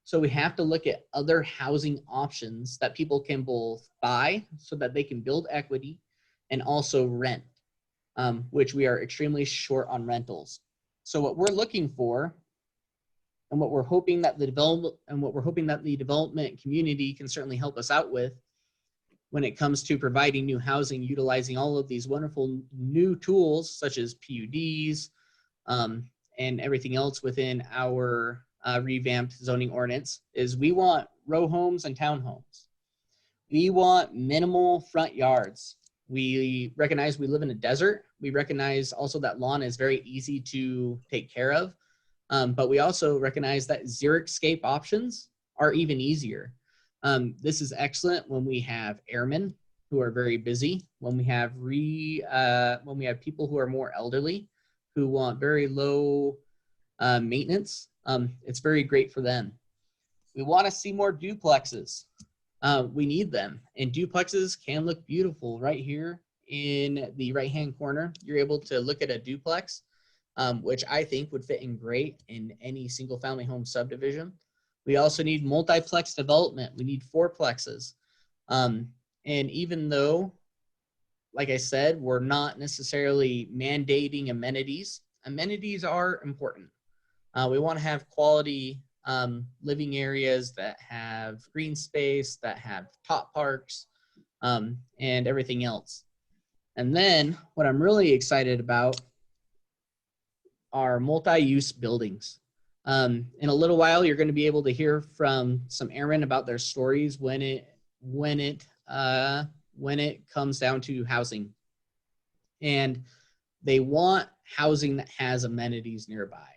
So we have to look at other housing options that people can both buy so that they can build equity and also rent, which we are extremely short on rentals. So what we're looking for, and what we're hoping that the development community can certainly help us out with when it comes to providing new housing, utilizing all of these wonderful new tools such as PUDs and everything else within our revamped zoning ordinance, is we want row homes and townhomes. We want minimal front yards. We recognize we live in a desert. We recognize also that lawn is very easy to take care of. But we also recognize that xeriscape options are even easier. This is excellent when we have airmen who are very busy, when we have people who are more elderly, who want very low maintenance. It's very great for them. We want to see more duplexes. We need them, and duplexes can look beautiful. Right here in the right-hand corner, you're able to look at a duplex, which I think would fit in great in any single-family home subdivision. We also need multiplex development. We need fourplexes. And even though, like I said, we're not necessarily mandating amenities, amenities are important. We want to have quality living areas that have green space, that have top parks, and everything else. And then what I'm really excited about are multi-use buildings. In a little while, you're going to be able to hear from some airmen about their stories when it comes down to housing. And they want housing that has amenities nearby.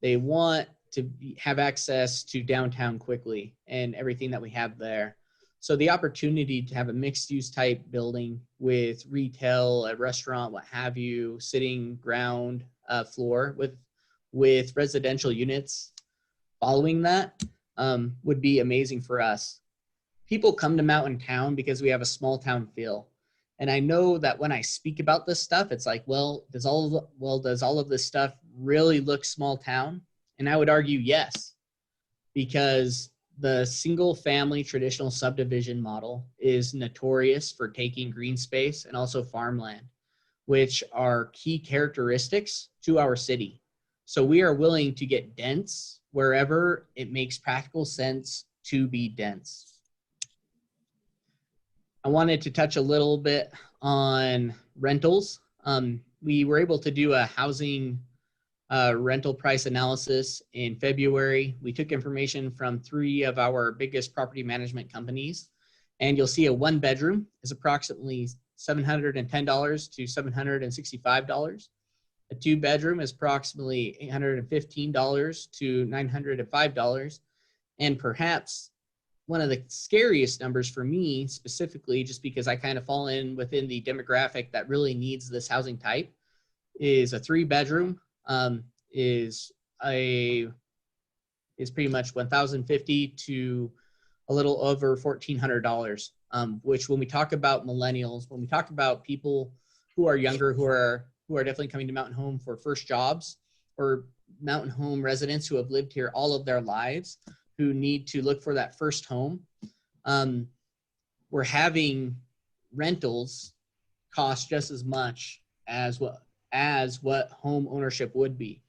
They want to have access to downtown quickly and everything that we have there. So the opportunity to have a mixed use type building with retail, a restaurant, what have you, sitting ground floor with residential units following that would be amazing for us. People come to Mountain Town because we have a small town feel. And I know that when I speak about this stuff, it's like, well, does all of this stuff really look small town? And I would argue yes, because the single family traditional subdivision model is notorious for taking green space and also farmland, which are key characteristics to our city. So we are willing to get dense wherever it makes practical sense to be dense. I wanted to touch a little bit on rentals. We were able to do a housing rental price analysis in February. We took information from 3 of our biggest property management companies, and you'll see a 1-bedroom is approximately $710 to $765. A 2-bedroom is approximately $815 to $905. And perhaps one of the scariest numbers for me specifically, just because I kind of fall in within the demographic that really needs this housing type, is a 3-bedroom is pretty much $1,050 to a little over $1,400. Which, when we talk about millennials, when we talk about people who are younger, who are definitely coming to Mountain Home for first jobs, or Mountain Home residents who have lived here all of their lives, who need to look for that first home, we're having rentals cost just as much as what home ownership would be.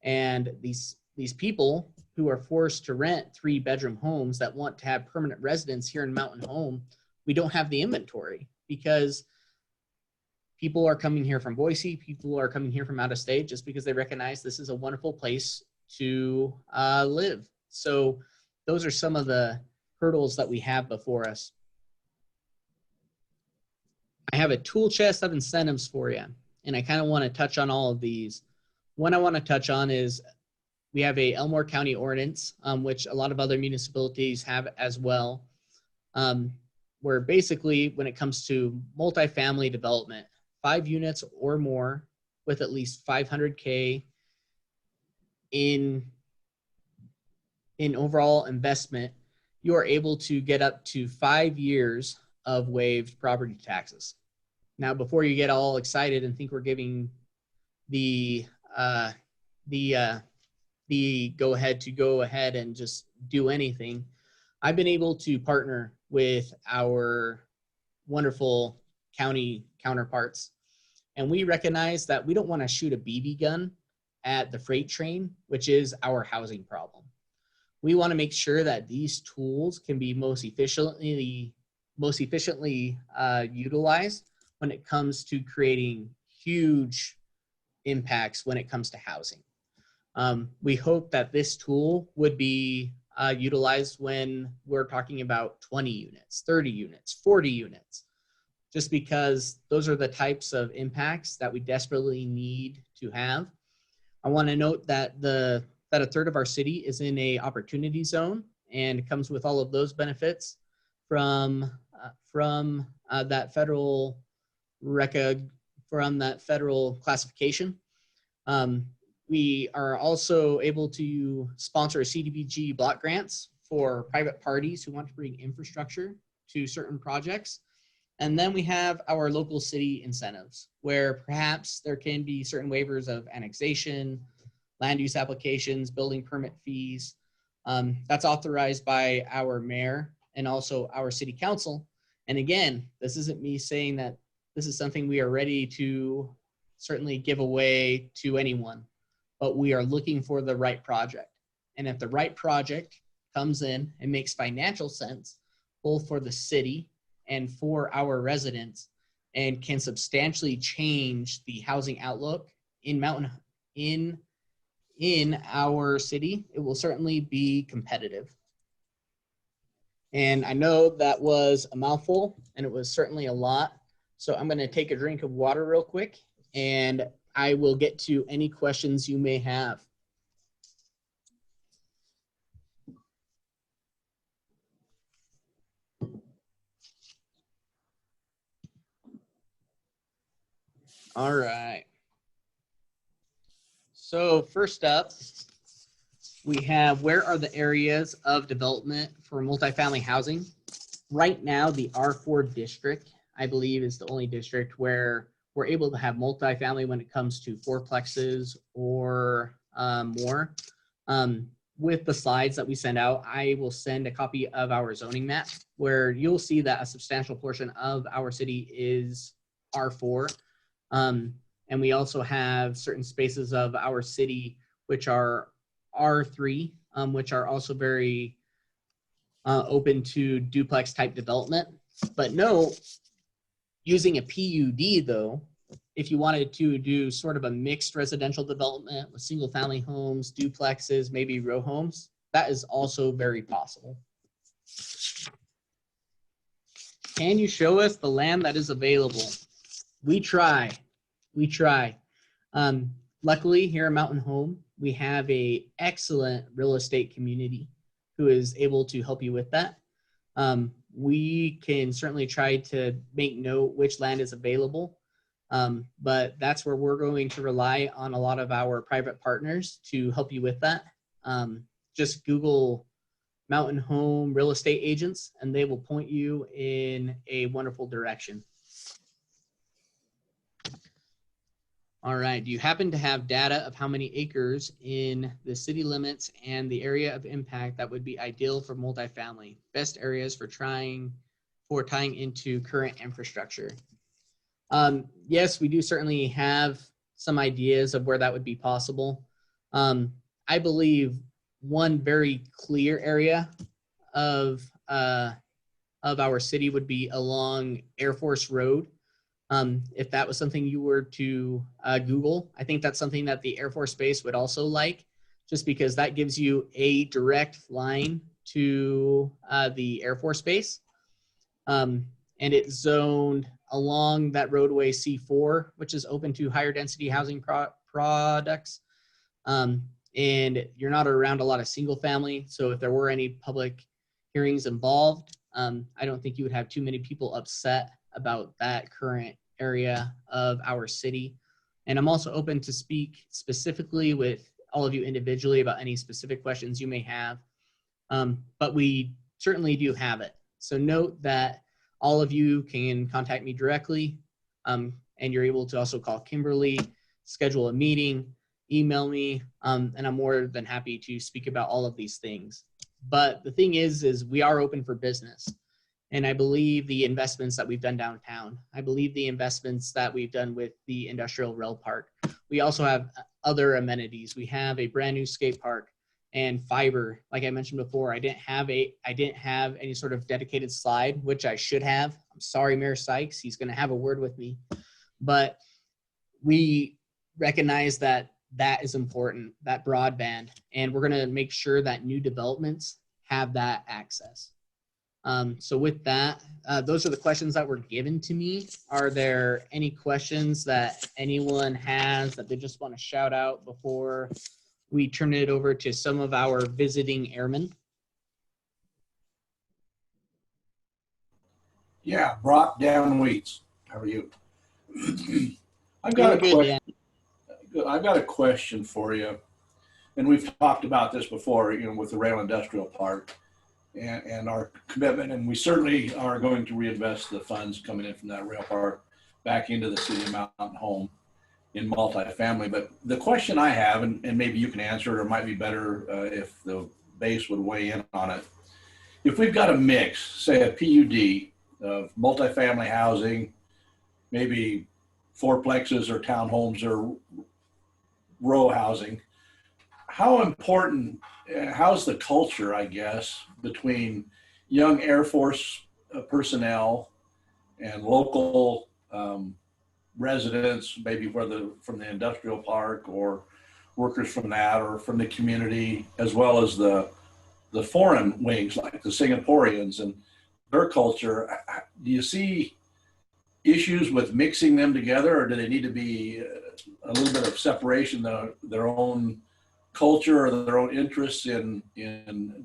And these people who are forced to rent 3-bedroom homes that want to have permanent residence here in Mountain Home, we don't have the inventory, because people are coming here from Boise, people are coming here from out of state, just because they recognize this is a wonderful place to live. So those are some of the hurdles that we have before us. I have a tool chest of incentives for you, and I kind of want to touch on all of these. One I want to touch on is we have a Elmore County ordinance, which a lot of other municipalities have as well, where basically when it comes to multifamily development, 5 units or more with at least $500K in overall investment, you are able to get up to 5 years of waived property taxes. Now, before you get all excited and think we're giving the go ahead and just do anything, I've been able to partner with our wonderful county counterparts, and we recognize that we don't want to shoot a BB gun at the freight train, which is our housing problem. We want to make sure that these tools can be most efficiently utilized when it comes to creating huge impacts when it comes to housing. We hope that this tool would be utilized when we're talking about 20 units, 30 units, 40 units, just because those are the types of impacts that we desperately need to have. I want to note that a third of our city is in a opportunity zone, and it comes with all of those benefits from that federal classification. We are also able to sponsor CDBG block grants for private parties who want to bring infrastructure to certain projects. And then we have our local city incentives, where perhaps there can be certain waivers of annexation, land use applications, building permit fees. That's authorized by our mayor and also our city council. And again, this isn't me saying that this is something we are ready to certainly give away to anyone, but we are looking for the right project. And if the right project comes in and makes financial sense, both for the city and for our residents, and can substantially change the housing outlook in our city, it will certainly be competitive. And I know that was a mouthful, and it was certainly a lot. So I'm going to take a drink of water real quick, and I will get to any questions you may have. All right. So first up, we have, where are the areas of development for multifamily housing? Right now, the R4 district, I believe, is the only district where we're able to have multifamily when it comes to fourplexes or more. With the slides that we send out, I will send a copy of our zoning map, where you'll see that a substantial portion of our city is R4. And we also have certain spaces of our city which are R3, which are also very open to duplex type development. But no, using a PUD though, if you wanted to do sort of a mixed residential development with single family homes, duplexes, maybe row homes, that is also very possible. Can you show us the land that is available? We try. Luckily, here at Mountain Home, we have a excellent real estate community who is able to help you with that. We can certainly try to make note which land is available, but that's where we're going to rely on a lot of our private partners to help you with that. Just Google Mountain Home real estate agents, and they will point you in a wonderful direction. All right, do you happen to have data of how many acres in the city limits and the area of impact that would be ideal for multifamily? Best areas for tying into current infrastructure? Yes, we do certainly have some ideas of where that would be possible. I believe one very clear area of our city would be along Air Force Road. If that was something you were to Google, I think that's something that the Air Force Base would also like, just because that gives you a direct line to the Air Force Base. And it's zoned along that roadway C4, which is open to higher density housing products. And you're not around a lot of single family. So if there were any public hearings involved, I don't think you would have too many people upset about that current area of our city. And I'm also open to speak specifically with all of you individually about any specific questions you may have. But we certainly do have it. So note that all of you can contact me directly, and you're able to also call Kimberly, schedule a meeting, email me, and I'm more than happy to speak about all of these things. But the thing is we are open for business. And I believe the investments that we've done downtown, I believe the investments that we've done with the industrial rail park. We also have other amenities. We have a brand new skate park and fiber. Like I mentioned before, I didn't have any sort of dedicated slide, which I should have. I'm sorry, Mayor Sykes, he's going to have a word with me. But we recognize that that is important, that broadband, and we're going to make sure that new developments have that access. So with that, those are the questions that were given to me. Are there any questions that anyone has that they just want to shout out before we turn it over to some of our visiting airmen? Yeah, Brock down Weeds. How are you? I've got a question for you, and we've talked about this before, with the rail industrial park and our commitment, and we certainly are going to reinvest the funds coming in from that rail park back into the city of Mountain Home in multifamily. But the question I have, and maybe you can answer it, or it might be better if the base would weigh in on it. If we've got a mix, say a PUD of multifamily housing, maybe fourplexes or townhomes or row housing, how's the culture, I guess, between young Air Force personnel and local residents, maybe from the industrial park, or workers from that, or from the community, as well as the foreign wings, like the Singaporeans and their culture? Do you see issues with mixing them together, or do they need to be a little bit of separation, their own culture or their own interests in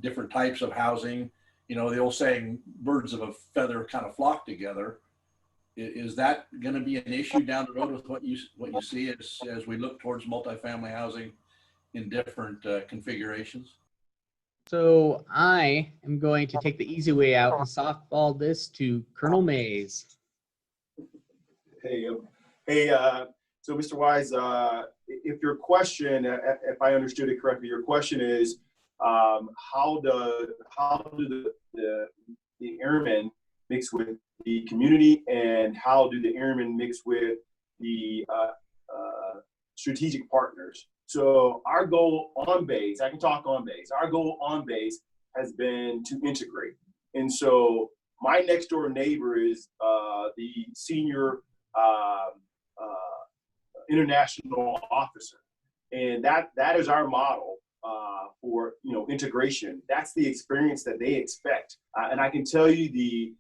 different types of housing? The old saying, birds of a feather kind of flock together. Is that going to be an issue down the road with what you see as we look towards multifamily housing in different configurations? So I am going to take the easy way out and softball this to Colonel Mays. So Mr. Wise, if your question, if I understood it correctly, your question is, how do the airmen mix with the community, and how do the airmen mix with the strategic partners? So our goal on base, I can talk on base, our goal on base has been to integrate. And so my next door neighbor is the senior international officer. And that is our model for integration. That's the experience that they expect. And I can tell you the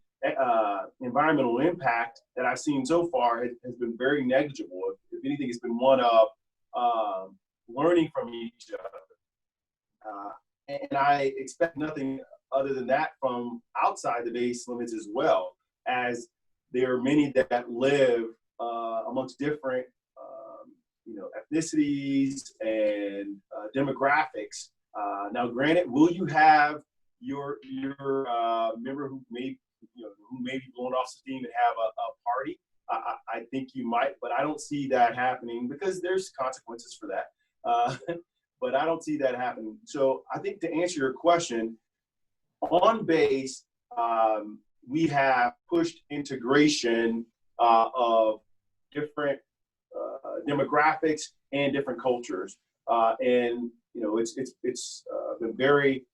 environmental impact that I've seen so far has been very negligible. If anything, it's been one of learning from each other. And I expect nothing other than that from outside the base limits as well, as there are many that live amongst different ethnicities and demographics. Now, granted, will you have your member who may be blowing off steam and have a party? I think you might, but I don't see that happening because there's consequences for that. But I don't see that happening. So I think to answer your question, on base, we have pushed integration of different demographics and different cultures, and it's been very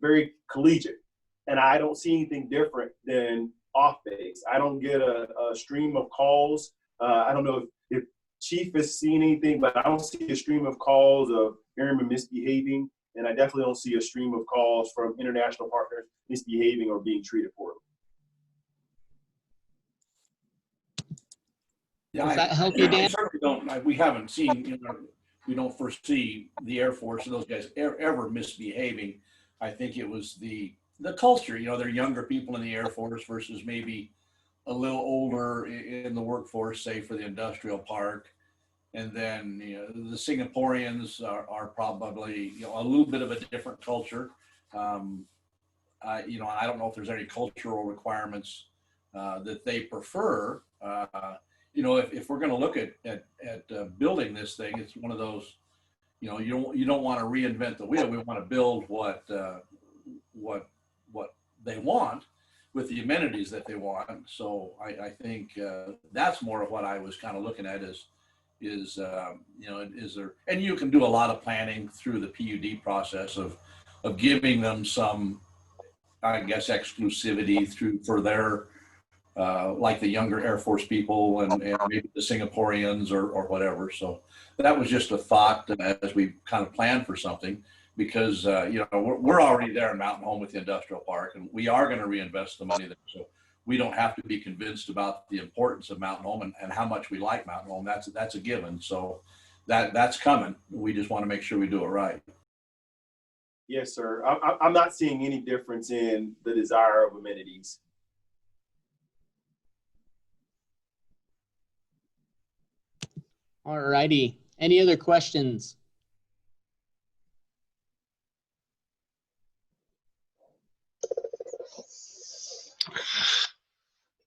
very collegiate, and I don't see anything different than off base. I don't get a stream of calls. I don't know if Chief has seen anything, but I don't see a stream of calls of airmen misbehaving, and I definitely don't see a stream of calls from international partners misbehaving or being treated poorly. Yeah, Does that help you, Dan? I certainly don't. We haven't seen, we don't foresee the Air Force and those guys ever misbehaving. I think it was the culture. They're younger people in the Air Force versus maybe a little older in the workforce, say for the industrial park. And then the Singaporeans are probably a little bit of a different culture. I don't know if there's any cultural requirements that they prefer. If we're going to look at building this thing, it's one of those, you don't want to reinvent the wheel. We want to build what they want with the amenities that they want. So I think that's more of what I was kind of looking at is there, and you can do a lot of planning through the PUD process of giving them some, I guess, exclusivity for their like the younger Air Force people and maybe the Singaporeans or whatever. So that was just a thought as we kind of planned for something, because we're already there in Mountain Home with the industrial park, and we are going to reinvest the money there. So we don't have to be convinced about the importance of Mountain Home and how much we like Mountain Home. That's a given. So that's coming. We just want to make sure we do it right. Yes, sir. I'm not seeing any difference in the desire of amenities. All righty. Any other questions?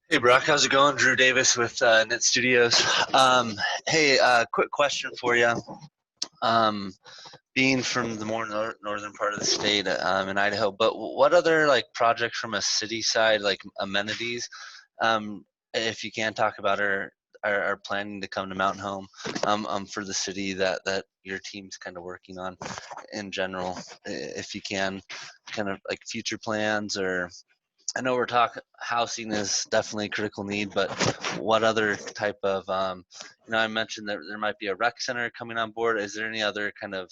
Hey, Brock, how's it going? Drew Davis with Knit Studios. Hey, quick question for you. Being from the more northern part of the state in Idaho, but what other projects from a city side, like amenities, if you can talk about, are planning to come to Mountain Home for the city that your team's kind of working on in general, if you can, kind of like future plans? Or I know we're talking housing is definitely a critical need, but what other type of, I mentioned that there might be a rec center coming on board. Is there any other kind of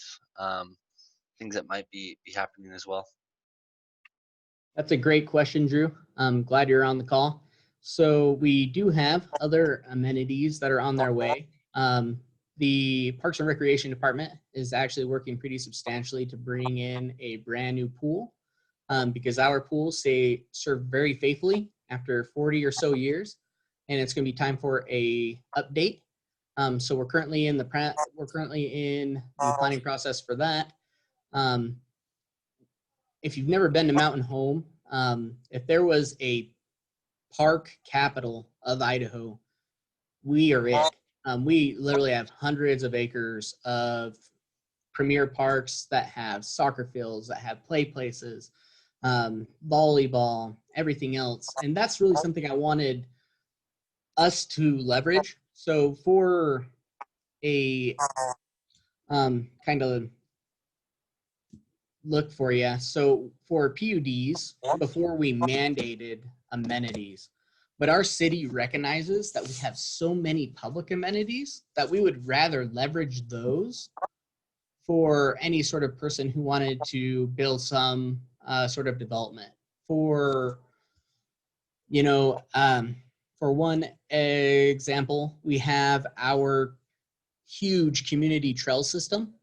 things that might be happening as well? That's a great question, Drew. I'm glad you're on the call. So we do have other amenities that are on their way. The Parks and Recreation Department is actually working pretty substantially to bring in a brand new pool, because our pools serve very faithfully after 40 or so years, and it's going to be time for a update. So we're currently in the planning process for that. If you've never been to Mountain Home, if there was a park capital of Idaho, we are it. We literally have hundreds of acres of premier parks that have soccer fields, that have play places, volleyball, everything else. And that's really something I wanted us to leverage. So for a kind of look for you. So for PUDs, before we mandated amenities, but our city recognizes that we have so many public amenities that we would rather leverage those for any sort of person who wanted to build some sort of development. For, For one example, we have our huge community trail system.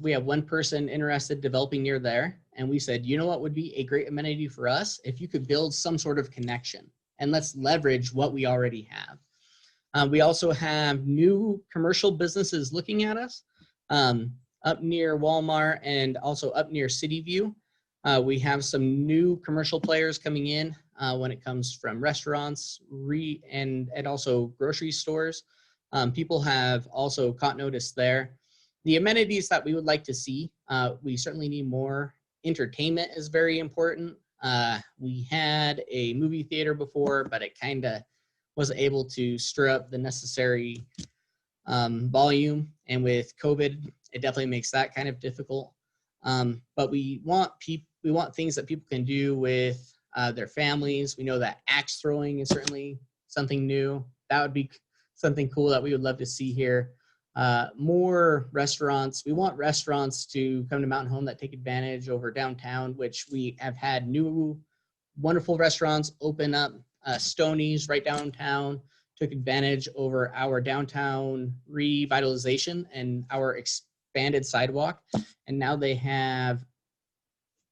We have one person interested developing near there, and we said, you know what would be a great amenity for us? If you could build some sort of connection, and let's leverage what we already have. We also have new commercial businesses looking at us up near Walmart and also up near City View. We have some new commercial players coming in when it comes from restaurants and also grocery stores. People have also caught notice there. The amenities that we would like to see, we certainly need more. Entertainment is very important. We had a movie theater before, but it kind of wasn't able to stir up the necessary volume. And with COVID, it definitely makes that kind of difficult. But we want things that people can do with their families. We know that axe throwing is certainly something new. That would be something cool that we would love to see here. More restaurants. We want restaurants to come to Mountain Home that take advantage over downtown, which we have had new wonderful restaurants open up. Stoney's right downtown took advantage over our downtown revitalization and our expanded sidewalk. And now they have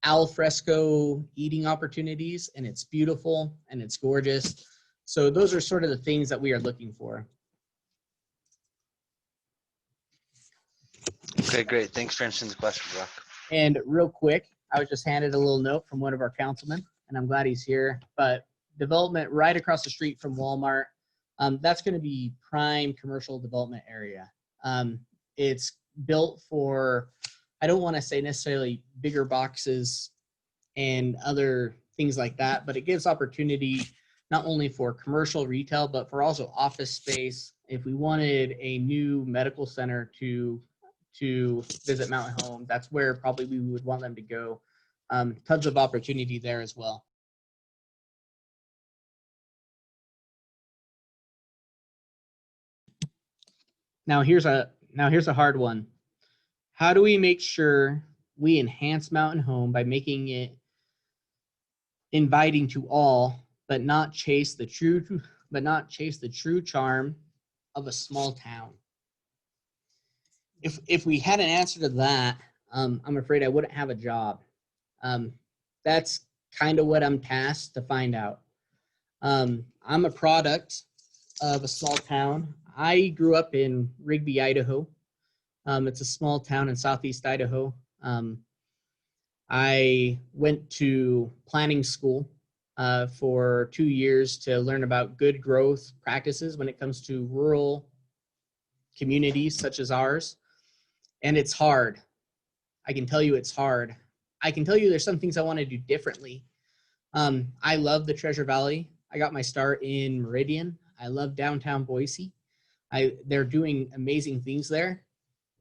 al fresco eating opportunities, and it's beautiful and it's gorgeous. So those are sort of the things that we are looking for. Okay, great. Thanks for answering the question, Brock. And real quick, I was just handed a little note from one of our councilmen, and I'm glad he's here, but development right across the street from Walmart, that's going to be prime commercial development area. It's built for, I don't want to say necessarily bigger boxes and other things like that, but it gives opportunity not only for commercial retail, but for also office space. If we wanted a new medical center to visit Mountain Home, that's where probably we would want them to go. Tons of opportunity there as well. Now here's a hard one. How do we make sure we enhance Mountain Home by making it inviting to all, but not chase the true charm of a small town? If we had an answer to that, I'm afraid I wouldn't have a job. That's kind of what I'm tasked to find out. I'm a product of a small town. I grew up in Rigby, Idaho. It's a small town in southeast Idaho. I went to planning school for 2 years to learn about good growth practices when it comes to rural communities such as ours. And it's hard. I can tell you it's hard. I can tell you there's some things I want to do differently. I love the Treasure Valley. I got my start in Meridian. I love downtown Boise. They're doing amazing things there.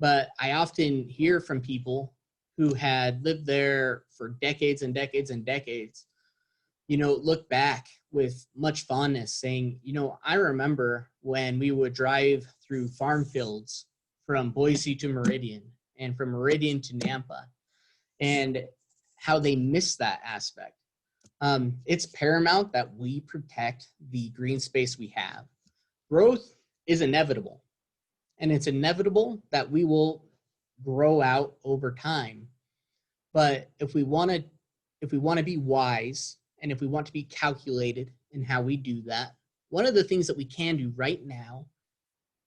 But I often hear from people who had lived there for decades and decades and decades, look back with much fondness saying, I remember when we would drive through farm fields from Boise to Meridian and from Meridian to Nampa, and how they miss that aspect. It's paramount that we protect the green space we have. Growth is inevitable, and it's inevitable that we will grow out over time. But if we want to be wise, and if we want to be calculated in how we do that, one of the things that we can do right now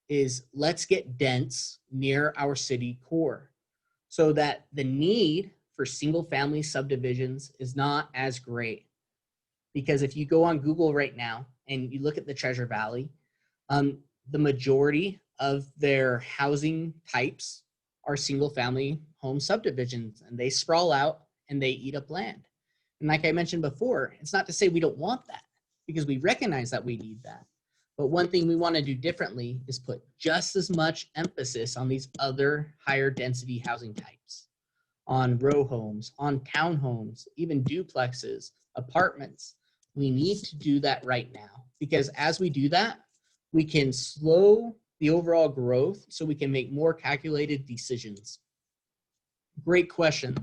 is let's get dense near our city core so that the need for single family subdivisions is not as great. Because if you go on Google right now and you look at the Treasure Valley, the majority of their housing types are single family home subdivisions, and they sprawl out and they eat up land. And like I mentioned before, it's not to say we don't want that, because we recognize that we need that. But one thing we want to do differently is put just as much emphasis on these other higher density housing types, on row homes, on townhomes, even duplexes, apartments. We need to do that right now, because as we do that, we can slow the overall growth so we can make more calculated decisions. Great question.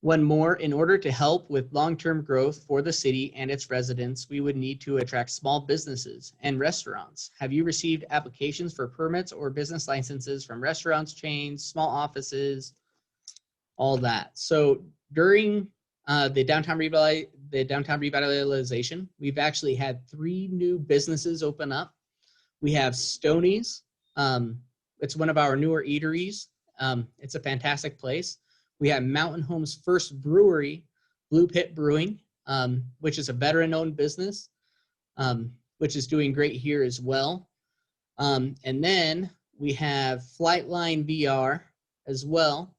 One more, in order to help with long-term growth for the city and its residents, we would need to attract small businesses and restaurants. Have you received applications for permits or business licenses from restaurants, chains, small offices, all that? So during the downtown revitalization, we've actually had 3 new businesses open up. We have Stoney's. It's one of our newer eateries. It's a fantastic place. We have Mountain Home's first brewery, Blue Pit Brewing, which is a veteran-owned business, which is doing great here as well. And then we have Flightline VR as well,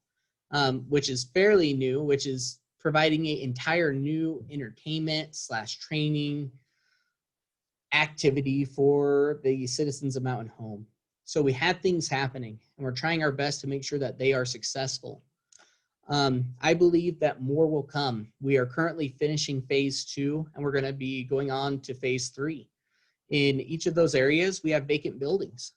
which is fairly new, which is providing an entire new entertainment / training activity for the citizens of Mountain Home. So we have things happening, and we're trying our best to make sure that they are successful. I believe that more will come. We are currently finishing phase 2, and we're going to be going on to phase 3. In each of those areas, we have vacant buildings.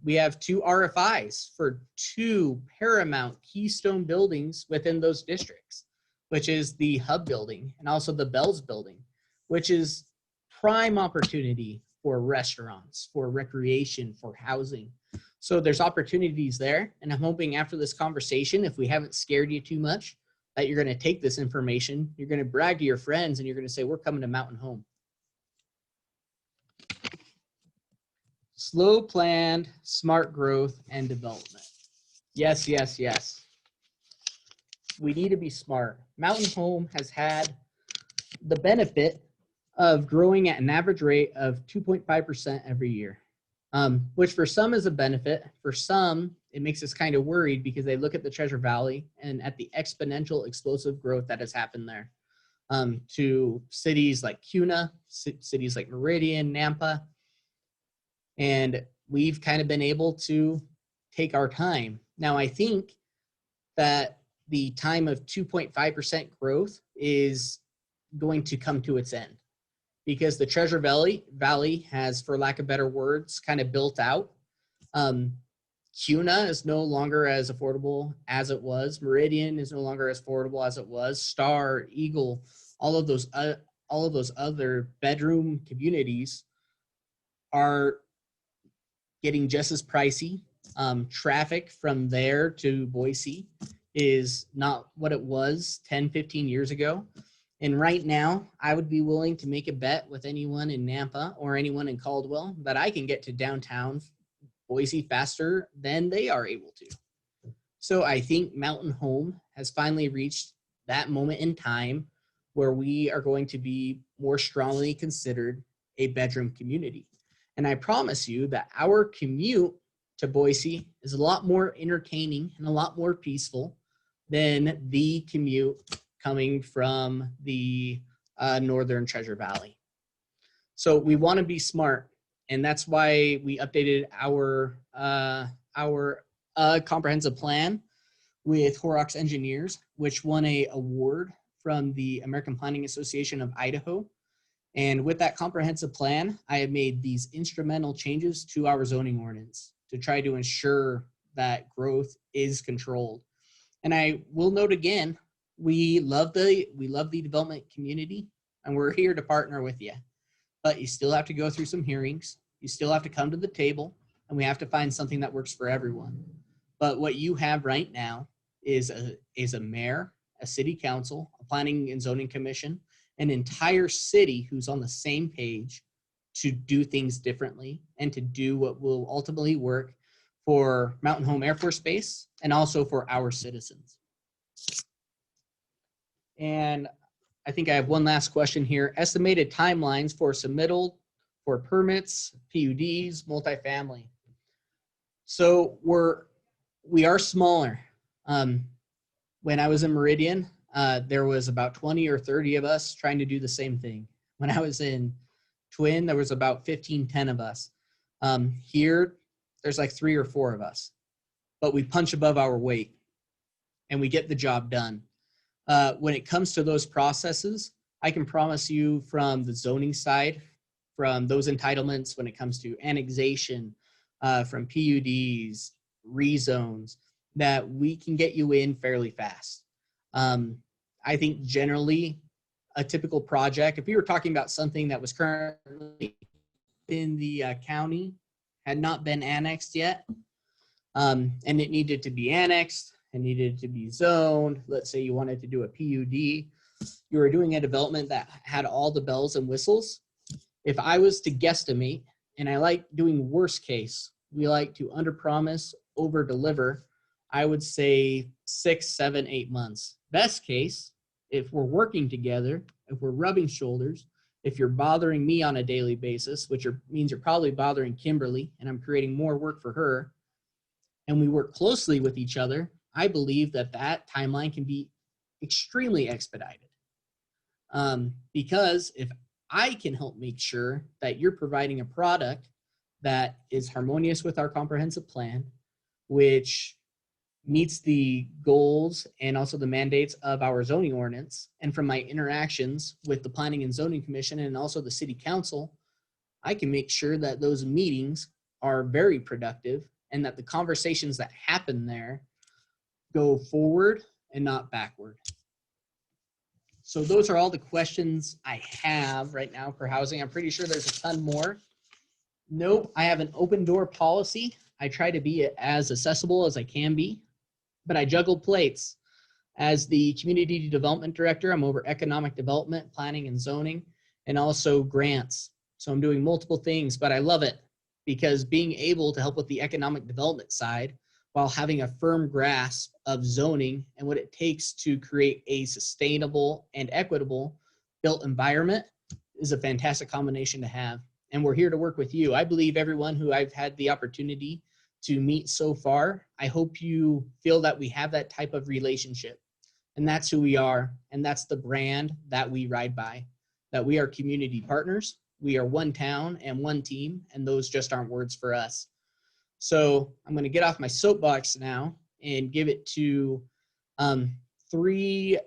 We have 2 RFIs for 2 paramount keystone buildings within those districts, which is the Hub building and also the Bells building, which is prime opportunity for restaurants, for recreation, for housing. So there's opportunities there, and I'm hoping after this conversation, if we haven't scared you too much, that you're going to take this information, you're going to brag to your friends, and you're going to say, we're coming to Mountain Home. Slow planned, smart growth and development. Yes, yes, yes. We need to be smart. Mountain Home has had the benefit of growing at an average rate of 2.5% every year. Which for some is a benefit. For some, it makes us kind of worried because they look at the Treasure Valley and at the exponential explosive growth that has happened there, to cities like Kuna, cities like Meridian, Nampa. And we've kind of been able to take our time. Now, I think that the time of 2.5% growth is going to come to its end, because the Treasure Valley has, for lack of better words, kind of built out. Kuna is no longer as affordable as it was. Meridian is no longer as affordable as it was. Star, Eagle, all of those other bedroom communities are getting just as pricey. Traffic from there to Boise is not what it was 10, 15 years ago. And right now, I would be willing to make a bet with anyone in Nampa or anyone in Caldwell that I can get to downtown Boise faster than they are able to. So I think Mountain Home has finally reached that moment in time where we are going to be more strongly considered a bedroom community. And I promise you that our commute to Boise is a lot more entertaining and a lot more peaceful than the commute coming from the northern Treasure Valley. So we want to be smart, and that's why we updated our comprehensive plan with Horrocks Engineers, which won an award from the American Planning Association of Idaho. And with that comprehensive plan, I have made these instrumental changes to our zoning ordinance to try to ensure that growth is controlled. And I will note again, we love the development community, and we're here to partner with you. But you still have to go through some hearings. You still have to come to the table, and we have to find something that works for everyone. But what you have right now is a mayor, a city council, a planning and zoning commission, an entire city who's on the same page to do things differently and to do what will ultimately work for Mountain Home Air Force Base and also for our citizens. And I think I have one last question here. Estimated timelines for submittal for permits, PUDs, multifamily. So we are smaller. When I was in Meridian, there was about 20 or 30 of us trying to do the same thing. When I was in Twin, there was about 15, 10 of us. Here, there's like 3 or 4 of us, but we punch above our weight and we get the job done. When it comes to those processes, I can promise you from the zoning side, from those entitlements, when it comes to annexation, from PUDs, rezones, that we can get you in fairly fast. I think generally a typical project, if we were talking about something that was currently in the county, had not been annexed yet, and it needed to be annexed and needed to be zoned. Let's say you wanted to do a PUD. You were doing a development that had all the bells and whistles. If I was to guesstimate, and I like doing worst case, we like to under promise, over deliver. I would say 6, 7, 8 months. Best case, if we're working together, if we're rubbing shoulders, if you're bothering me on a daily basis, which means you're probably bothering Kimberly, and I'm creating more work for her, and we work closely with each other, I believe that that timeline can be extremely expedited. Because if I can help make sure that you're providing a product that is harmonious with our comprehensive plan, which meets the goals and also the mandates of our zoning ordinance, and from my interactions with the Planning and Zoning Commission and also the City Council, I can make sure that those meetings are very productive and that the conversations that happen there go forward and not backward. So those are all the questions I have right now for housing. I'm pretty sure there's a ton more. Nope, I have an open door policy. I try to be as accessible as I can be, but I juggle plates. As the community development director, I'm over economic development, planning and zoning, and also grants. So I'm doing multiple things, but I love it because being able to help with the economic development side while having a firm grasp of zoning and what it takes to create a sustainable and equitable built environment is a fantastic combination to have. And we're here to work with you. I believe everyone who I've had the opportunity to meet so far, I hope you feel that we have that type of relationship. And that's who we are. And that's the brand that we ride by, that we are community partners. We are one town and one team, and those just aren't words for us. So I'm going to get off my soapbox now and give it to 3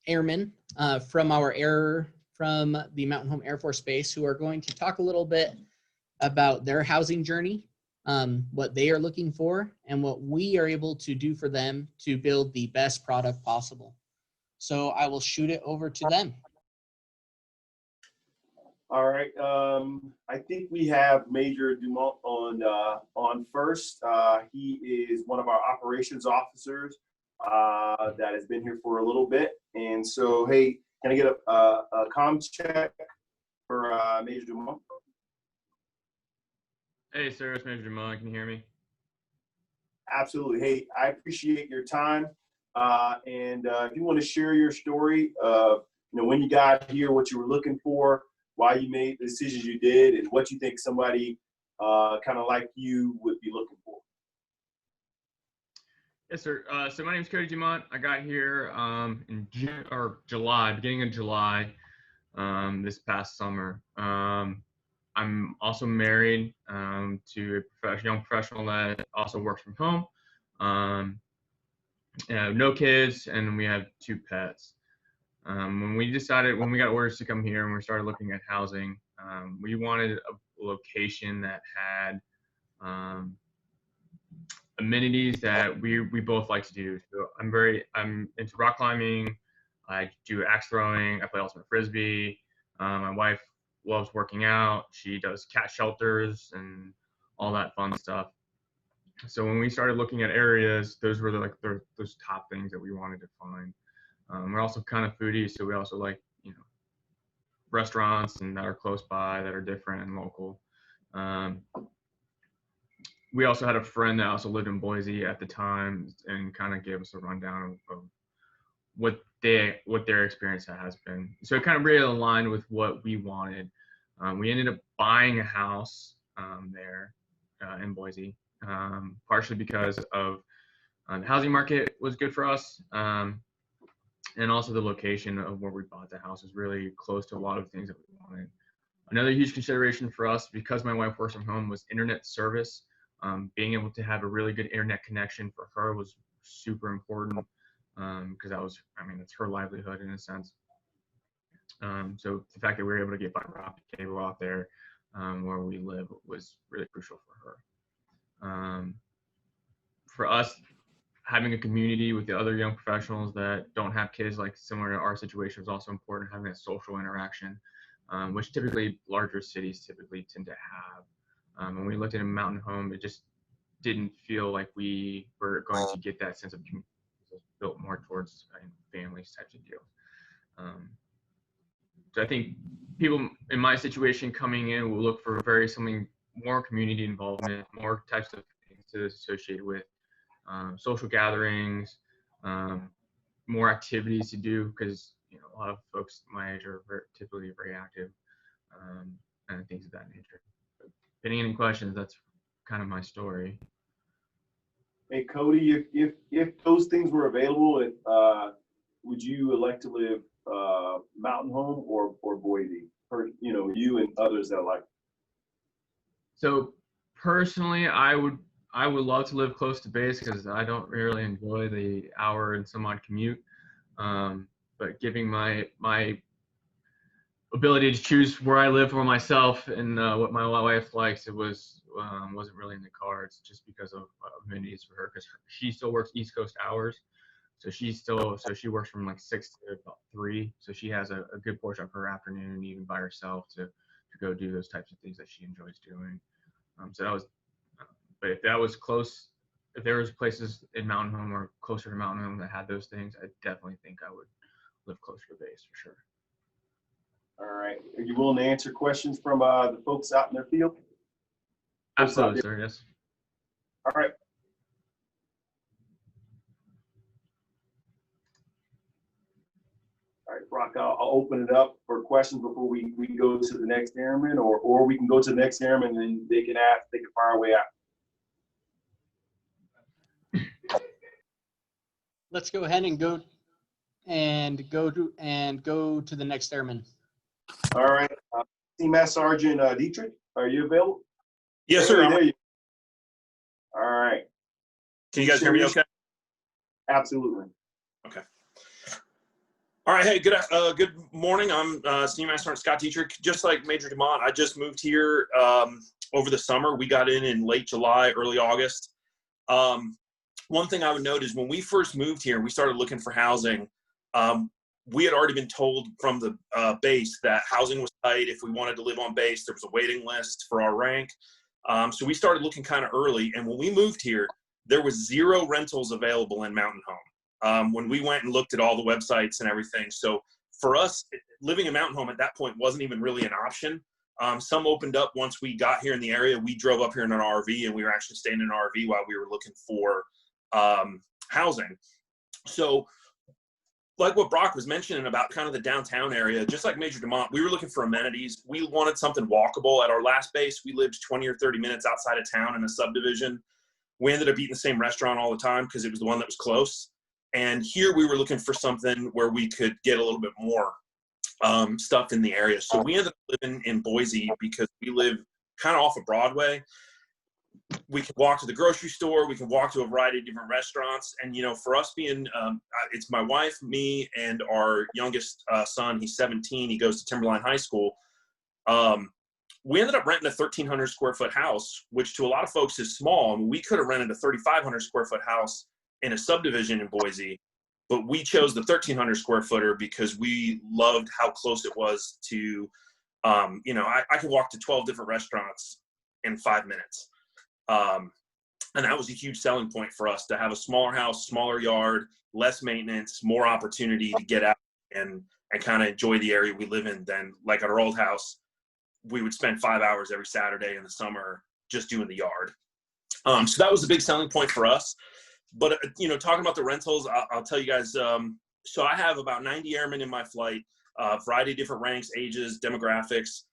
airmen from the Mountain Home Air Force Base who are going to talk a little bit about their housing journey, what they are looking for, and what we are able to do for them to build the best product possible. So I will shoot it over to them. All right. I think we have Major Dumont on first. He is one of our operations officers that has been here for a little bit. And so, hey, can I get a comm check for Major Dumont? Hey, sir, it's Major Dumont. Can you hear me? Absolutely. Hey, I appreciate your time. And if you want to share your story of when you got here, what you were looking for, why you made the decisions you did, and what you think somebody kind of like you would be looking for. Yes, sir. So my name is Cody Dumont. I got here in June or July, beginning of July, this past summer. I'm also married to a young professional that also works from home. And I have no kids, and we have 2 pets. When we got orders to come here and we started looking at housing, we wanted a location that had amenities that we both like to do. So I'm into rock climbing. I do axe throwing. I play ultimate frisbee. My wife loves working out. She does cat shelters and all that fun stuff. So when we started looking at areas, those were those top things that we wanted to find. We're also kind of foodies, so we also like restaurants and that are close by, that are different and local. We also had a friend that also lived in Boise at the time and kind of gave us a rundown of what their experience has been. So it kind of really aligned with what we wanted. We ended up buying a house there in Boise, partially because of the housing market was good for us. And also the location of where we bought the house is really close to a lot of things that we wanted. Another huge consideration for us, because my wife works from home, was internet service. Being able to have a really good internet connection for her was super important because it's her livelihood in a sense. So the fact that we were able to get fiber optic cable out there where we live was really crucial for her. For us, having a community with the other young professionals that don't have kids, like similar to our situation, is also important. Having that social interaction, which typically larger cities typically tend to have. When we looked at a mountain home, it just didn't feel like we were going to get that sense of community. It was built more towards families types of deals. So I think people in my situation coming in will look for something more community involvement, more types of things to associate with social gatherings, more activities to do, because a lot of folks my age are typically very active, and things of that nature. But if any questions, that's kind of my story. Hey Cody, if those things were available, would you elect to live mountain home or Boise? For you and others that like. So personally, I would love to live close to base because I don't really enjoy the hour and some odd commute. But giving my ability to choose where I live for myself and what my wife likes, it wasn't really in the cards, just because of amenities for her, because she still works East Coast hours. So she works from like 6 to about 3. So she has a good portion of her afternoon even by herself to go do those types of things that she enjoys doing. So that was, but if that was close, if there was places in Mountain Home or closer to Mountain Home that had those things, I definitely think I would live closer to base for sure. All right. Are you willing to answer questions from the folks out in their field? Absolutely, sir. Yes. All right. All right, Brock, I'll open it up for questions before we go to the next airman, or we can go to the next airman and they can fire away out. Let's go ahead and go to the next airman. All right, CMAS Sergeant Dietrich, are you available? Yes, sir. There you. All right. Can you guys hear me okay? Absolutely. Okay. All right. Hey, good morning. I'm Senior Master Sergeant Scott Dietrich. Just like Major DeMont, I just moved here over the summer. We got in late July, early August. One thing I would note is when we first moved here and we started looking for housing, we had already been told from the base that housing was tight. If we wanted to live on base, there was a waiting list for our rank. So we started looking kind of early. And when we moved here, there was 0 rentals available in Mountain Home. When we went and looked at all the websites and everything. So for us, living in Mountain Home at that point wasn't even really an option. Some opened up once we got here in the area. We drove up here in an RV, and we were actually staying in an RV while we were looking for housing. So like what Brock was mentioning about kind of the downtown area, just like Major DeMont, we were looking for amenities. We wanted something walkable. At our last base, we lived 20 or 30 minutes outside of town in a subdivision. We ended up eating the same restaurant all the time because it was the one that was close. And here we were looking for something where we could get a little bit more stuff in the area. So we ended up living in Boise because we live kind of off of Broadway. We can walk to the grocery store. We can walk to a variety of different restaurants. And, for us being, it's my wife, me, and our youngest son. He's 17. He goes to Timberline High School. We ended up renting a 1,300 square foot house, which to a lot of folks is small. I mean, we could have rented a 3,500 square foot house in a subdivision in Boise, but we chose the 1,300 square footer because we loved how close it was to, I could walk to 12 different restaurants in 5 minutes. And that was a huge selling point for us to have a smaller house, smaller yard, less maintenance, more opportunity to get out and kind of enjoy the area we live in than like at our old house. We would spend 5 hours every Saturday in the summer just doing the yard. So that was a big selling point for us. But, talking about the rentals, I'll tell you guys, so I have about 90 airmen in my flight, variety of different ranks, ages, demographics.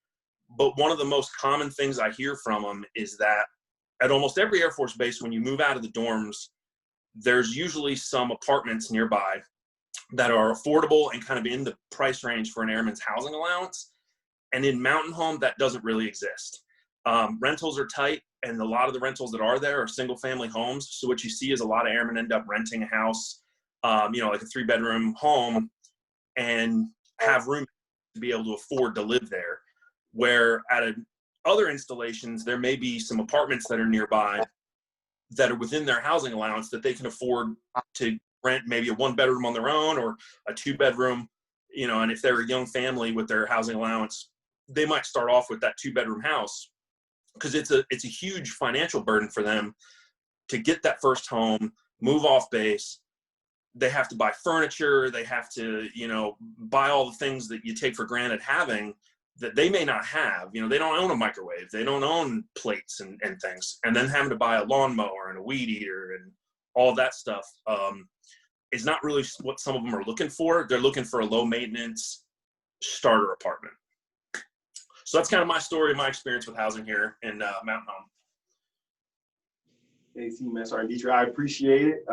But one of the most common things I hear from them is that at almost every Air Force base, when you move out of the dorms, there's usually some apartments nearby that are affordable and kind of in the price range for an airman's housing allowance. And in Mountain Home, that doesn't really exist. Rentals are tight, and a lot of the rentals that are there are single family homes. So what you see is a lot of airmen end up renting a house, like a 3-bedroom home, and have room to be able to afford to live there. Where at other installations, there may be some apartments that are nearby that are within their housing allowance that they can afford to rent maybe a 1-bedroom on their own or a 2-bedroom, you know, and if they're a young family with their housing allowance, they might start off with that 2-bedroom house because it's a huge financial burden for them to get that first home, move off base. They have to buy furniture. They have to, you know, buy all the things that you take for granted having that they may not have. You know, they don't own a microwave. They don't own plates and things. And then having to buy a lawnmower and a weed eater and all that stuff is not really what some of them are looking for. They're looking for a low maintenance starter apartment. So that's kind of my story, my experience with housing here in Mountain Home. Hey, CMSR Dietrich, I appreciate it.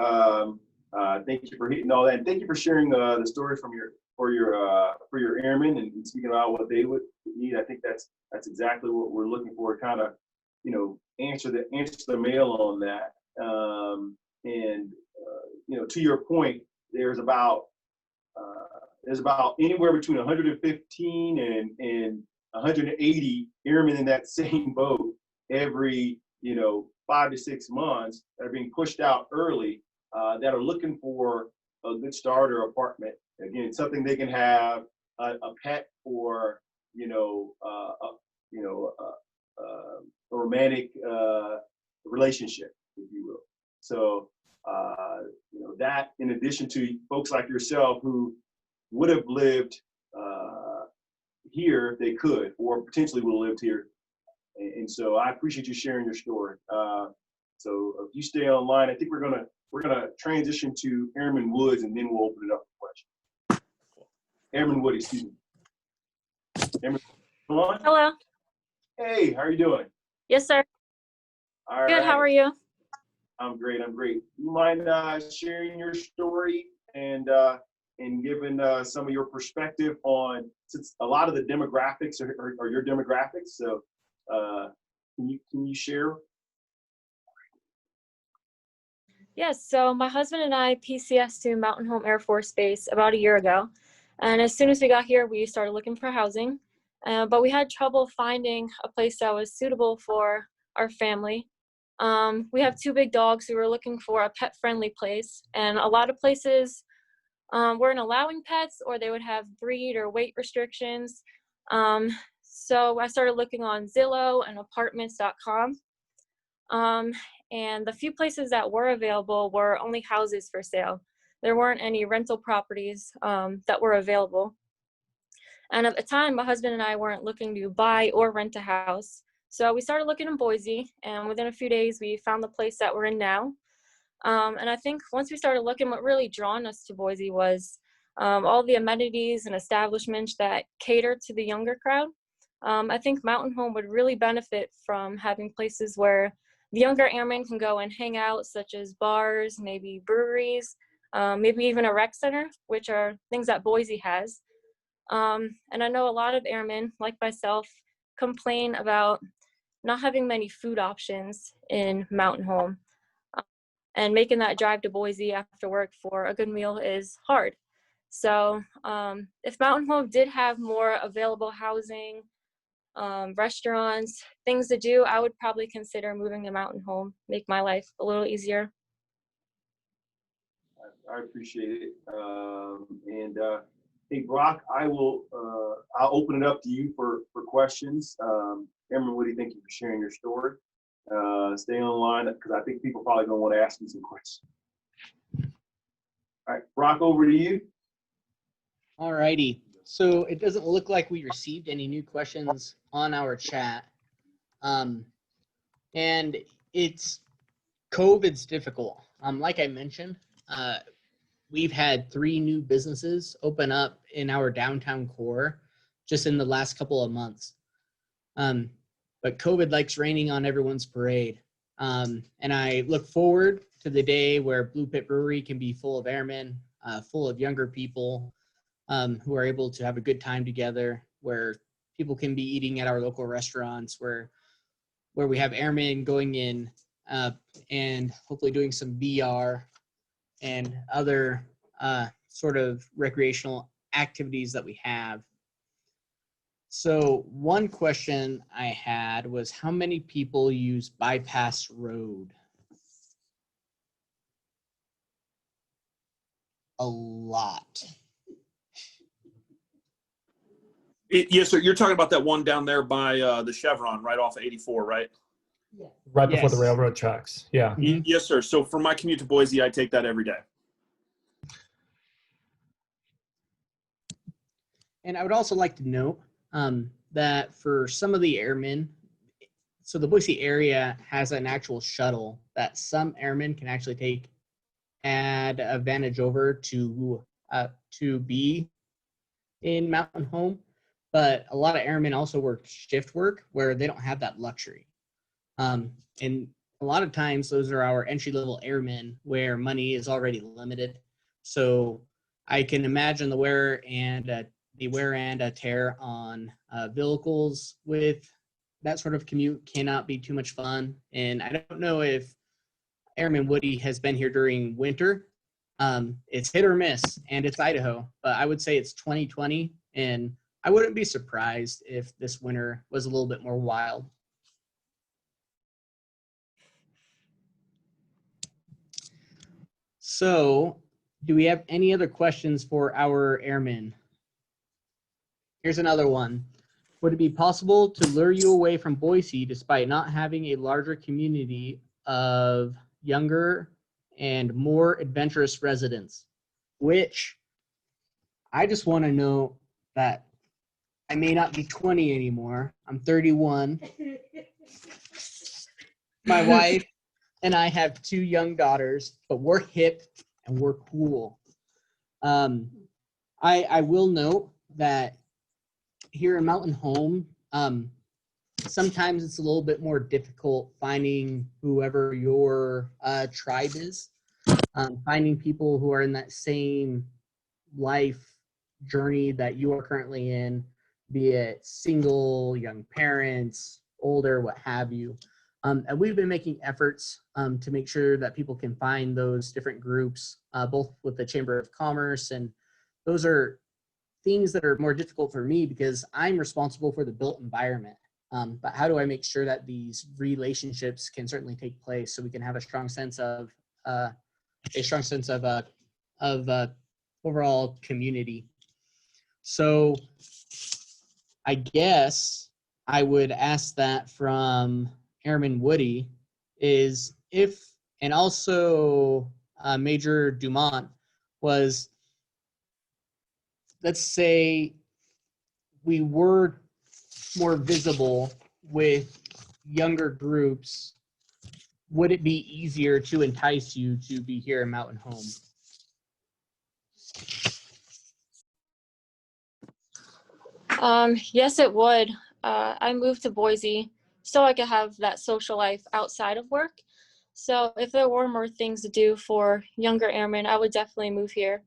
Thank you for hitting all that. And thank you for sharing the story from for your airmen and speaking about what they would need. I think that's exactly what we're looking for. Kind of, you know, answer the mail on that. You know, to your point, there's about anywhere between 115 and 180 airmen in that same boat every, you know, 5 to 6 months that are being pushed out early, that are looking for a good starter apartment. Again, something they can have a pet or, you know, a romantic relationship, if you will. So, you know, that in addition to folks like yourself who would have lived here if they could, or potentially would have lived here. And so I appreciate you sharing your story. So if you stay online, I think we're gonna transition to Airman Woods, and then we'll open it up for questions. Airman Wood, excuse me. Airman, come on. Hello. Hey, how are you doing? Yes, sir. All Good. right. How are you? I'm great. You mind sharing your story and giving some of your perspective on, since a lot of the demographics are your demographics. So can you share? Yes. So my husband and I PCS to Mountain Home Air Force Base about a year ago. And as soon as we got here, we started looking for housing. But we had trouble finding a place that was suitable for our family. We have 2 big dogs, so we were looking for a pet-friendly place. And a lot of places weren't allowing pets, or they would have breed or weight restrictions. So I started looking on Zillow and apartments.com. And the few places that were available were only houses for sale. There weren't any rental properties that were available. And at the time, my husband and I weren't looking to buy or rent a house. So we started looking in Boise, and within a few days, we found the place that we're in now. And I think once we started looking, what really drawn us to Boise was all the amenities and establishments that cater to the younger crowd. I think Mountain Home would really benefit from having places where the younger airmen can go and hang out, such as bars, maybe breweries, maybe even a rec center, which are things that Boise has. And I know a lot of airmen, like myself, complain about not having many food options in Mountain Home. And making that drive to Boise after work for a good meal is hard. So if Mountain Home did have more available housing, restaurants, things to do, I would probably consider moving to Mountain Home, make my life a little easier. I appreciate it. Hey, Brock, I'll open it up to you for questions. Airman Woody, thank you for sharing your story. Stay on the line because I think people probably gonna want to ask you some questions. All right, Brock, over to you. All righty. So it doesn't look like we received any new questions on our chat. And COVID's difficult. Like I mentioned, we've had 3 new businesses open up in our downtown core just in the last couple of months. But COVID likes raining on everyone's parade. And I look forward to the day where Blue Pit Brewery can be full of airmen, full of younger people who are able to have a good time together, where people can be eating at our local restaurants, where we have airmen going in and hopefully doing some VR and other sort of recreational activities that we have. So one question I had was, how many people use Bypass Road? a lot. Yes, sir. You're talking about that one down there by the Chevron, right off of 84, right? Right before the Yes. railroad tracks. Yeah. Yes, sir. So for my commute to Boise, I take that every day. And I would also like to note that for some of the airmen, so the Boise area has an actual shuttle that some airmen can actually take and advantage over to be in Mountain Home. But a lot of airmen also work shift work where they don't have that luxury. And a lot of times those are our entry-level airmen where money is already limited. So I can imagine the wear and tear on vehicles with that sort of commute cannot be too much fun. And I don't know if Airman Woody has been here during winter. It's hit or miss, and it's Idaho, but I would say it's 2020, and I wouldn't be surprised if this winter was a little bit more wild. So, do we have any other questions for our airmen? Here's another one. Would it be possible to lure you away from Boise despite not having a larger community of younger and more adventurous residents? Which I just want to know that I may not be 20 anymore. I'm 31. My wife and I have 2 young daughters, but we're hip and we're cool. I will note that here in Mountain Home, sometimes it's a little bit more difficult finding whoever your tribe is, finding people who are in that same life journey that you are currently in, be it single, young parents, older, what have you. And we've been making efforts to make sure that people can find those different groups, both with the Chamber of Commerce, and those are things that are more difficult for me because I'm responsible for the built environment. But how do I make sure that these relationships can certainly take place so we can have a strong sense of overall community? So I guess I would ask that from Airman Woody is if, and also Major Dumont was, let's say we were more visible with younger groups, would it be easier to entice you to be here in Mountain Home? Yes, it would. I moved to Boise so I could have that social life outside of work. So if there were more things to do for younger airmen, I would definitely move here.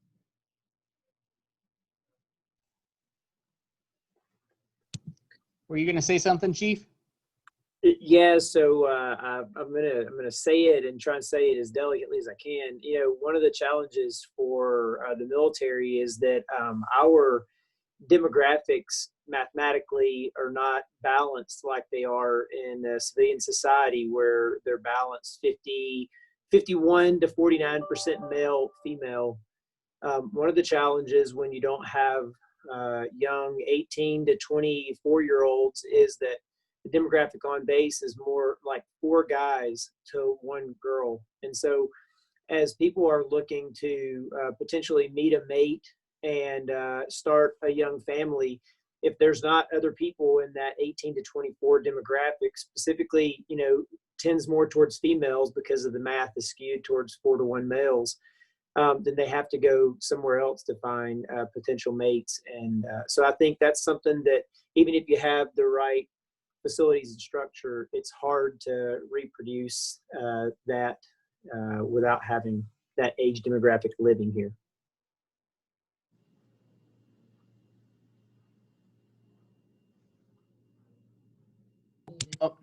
Were you going to say something, Chief? Yeah, so I'm gonna say it and try and say it as delicately as I can. You know, one of the challenges for the military is that our demographics mathematically are not balanced like they are in civilian society, where they're balanced 51 to 49% male, female. One of the challenges when you don't have young 18 to 24-year-olds is that the demographic on base is more like 4 guys to 1 girl. And so as people are looking to potentially meet a mate and start a young family, if there's not other people in that 18 to 24 demographic, specifically, you know, tends more towards females because of the math is skewed towards 4 to 1 males, then they have to go somewhere else to find potential mates. And so I think that's something that even if you have the right facilities and structure, it's hard to reproduce that without having that age demographic living here. Oh,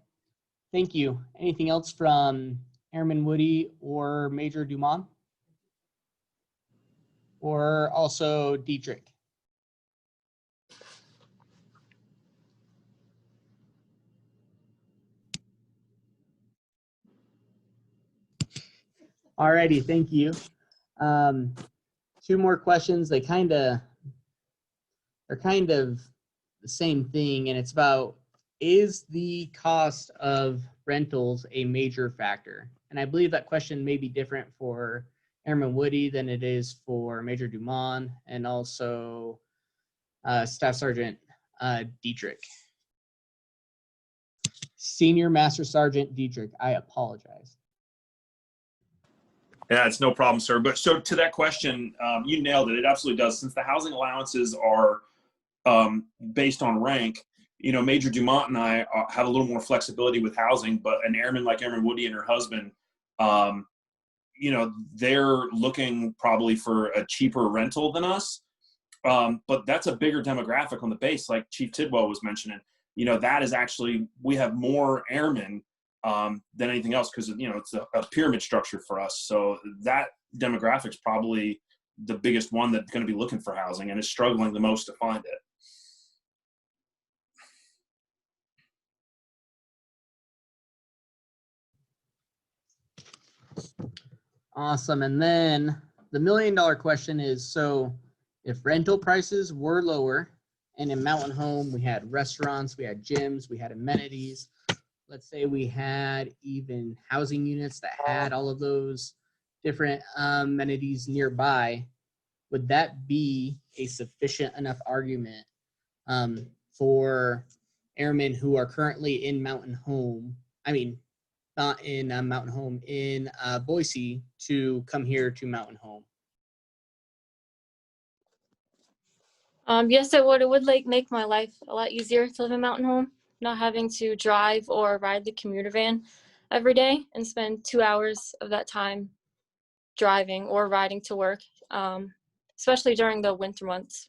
thank you. Anything else from Airman Woody or Major Dumont? Or also Dietrich? Alrighty, thank you. two more questions. They're kind of the same thing, and it's about, is the cost of rentals a major factor? And I believe that question may be different for Airman Woody than it is for Major Dumont and also Staff Sergeant Dietrich. Senior Master Sergeant Dietrich, I apologize. Yeah, it's no problem, sir. But so to that question, you nailed it. It absolutely does. Since the housing allowances are based on rank, you know, Major Dumont and I have a little more flexibility with housing, but an airman like Airman Woody and her husband, you know, they're looking probably for a cheaper rental than us. But that's a bigger demographic on the base, like Chief Tidwell was mentioning. You know, that is actually, we have more airmen than anything else because, you know, it's a pyramid structure for us. So that demographic's probably the biggest one that's going to be looking for housing and is struggling the most to find it. Awesome. And then the $1 million question is, so if rental prices were lower and in Mountain Home, we had restaurants, we had gyms, we had amenities, let's say we had even housing units that had all of those different amenities nearby, would that be a sufficient enough argument for airmen who are currently in Mountain Home, I mean, not in Mountain Home, in Boise, to come here to Mountain Home? Yes, it would. It would make my life a lot easier to live in Mountain Home, not having to drive or ride the commuter van every day and spend 2 hours of that time driving or riding to work, especially during the winter months.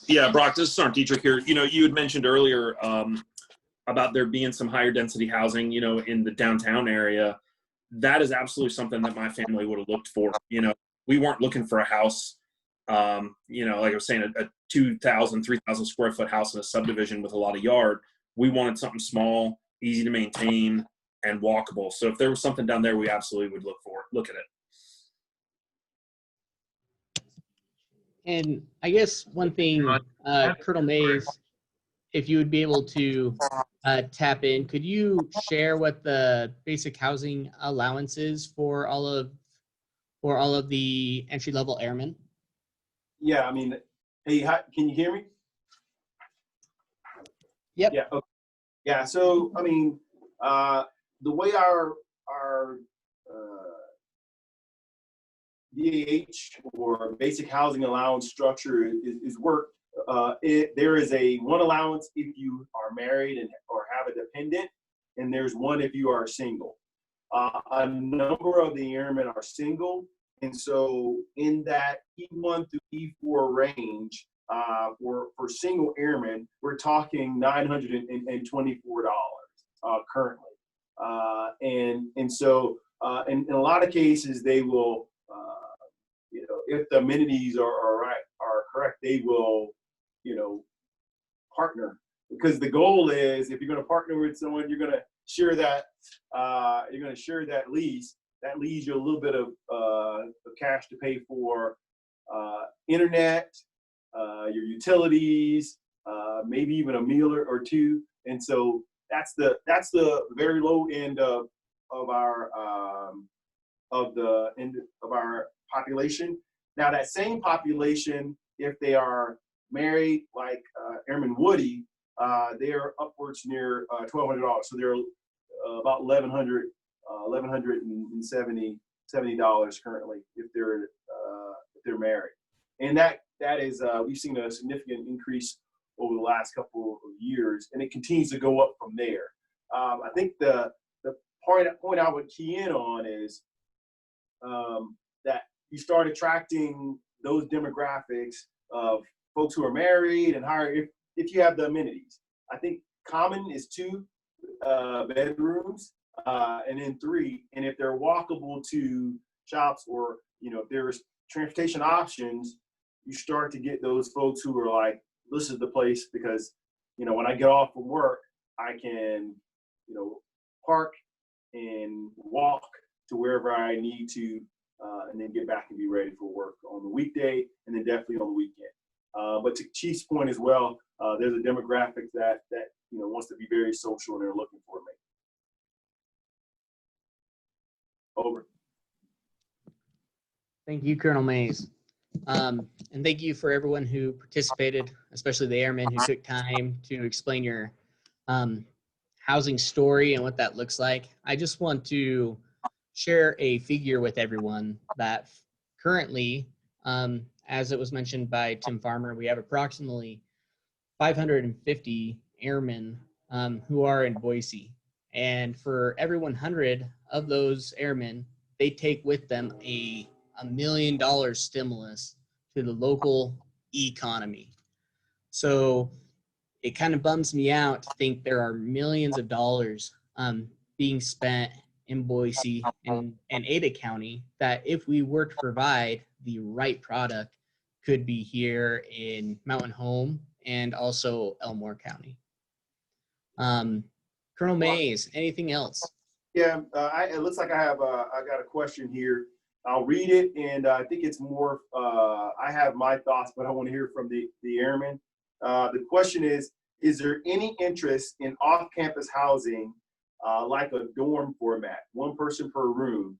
Yeah, Brock, this is Sergeant Dietrich here. You know, you had mentioned earlier about there being some higher density housing, you know, in the downtown area. That is absolutely something that my family would have looked for. You know, we weren't looking for a house, you know, like I was saying, a 2,000, 3,000 square foot house in a subdivision with a lot of yard. We wanted something small, easy to maintain, and walkable. So if there was something down there, we absolutely would look at it. And I guess one thing, Colonel Mays, if you would be able to tap in, could you share what the basic housing allowance is for all of the entry-level airmen? Yeah, I mean, hey, can you hear me? Yep. Yeah. Okay. Yeah. So, I mean, the way our BAH or basic housing allowance structure is worked. There is one allowance if you are married or have a dependent, and there's one if you are single. A number of the airmen are single, and so in that E1 through E4 range, for single airmen, we're talking $924 currently, and so in a lot of cases they will, you know, if the amenities are correct, they will, you know, partner, because the goal is, if you're going to partner with someone, you're going to share that lease. That leaves you a little bit of cash to pay for internet, your utilities, maybe even a meal or two. And so that's the very low end of our population. Now that same population, if they are married, like Airman Woody, they are upwards near $1,200. So they're about $1,170 currently if they're married. And that is we've seen a significant increase over the last couple of years, and it continues to go up from there. I think the point I would key in on is that you start attracting those demographics of folks who are married and higher if you have the amenities. I think common is 2 bedrooms and then 3, and if they're walkable to shops, or, you know, if there's transportation options, you start to get those folks who are like, this is the place, because, you know, when I get off from work, I can, park and walk to wherever I need to, and then get back and be ready for work on the weekday, and then definitely on the weekend. But to Chief's point as well, there's a demographic that wants to be very social and they're looking for a mate. Over. Thank you, Colonel Mays. And thank you for everyone who participated, especially the airmen who took time to explain your housing story and what that looks like. I just want to share a figure with everyone that currently, as it was mentioned by Tim Farmer, we have approximately 550 airmen who are in Boise. And for every 100 of those airmen, they take with them a $1 million stimulus to the local economy. So it kind of bums me out to think there are millions of dollars being spent in Boise and Ada County that if we were to provide the right product could be here in Mountain Home and also Elmore County. Colonel Mays, anything else? Yeah, it looks like I got a question here. I'll read it, and I think it's more, I have my thoughts, but I want to hear from the airmen. The question is there any interest in off-campus housing like a dorm format, one person per room?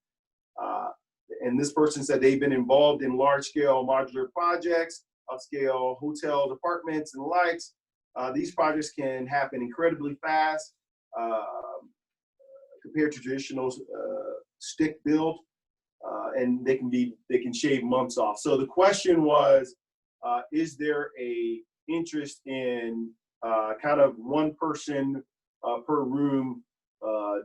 And this person said they've been involved in large-scale modular projects, upscale hotels, apartments, and the likes. These projects can happen incredibly fast compared to traditional stick build, and they can shave months off. So the question was, is there a interest in kind of one person per room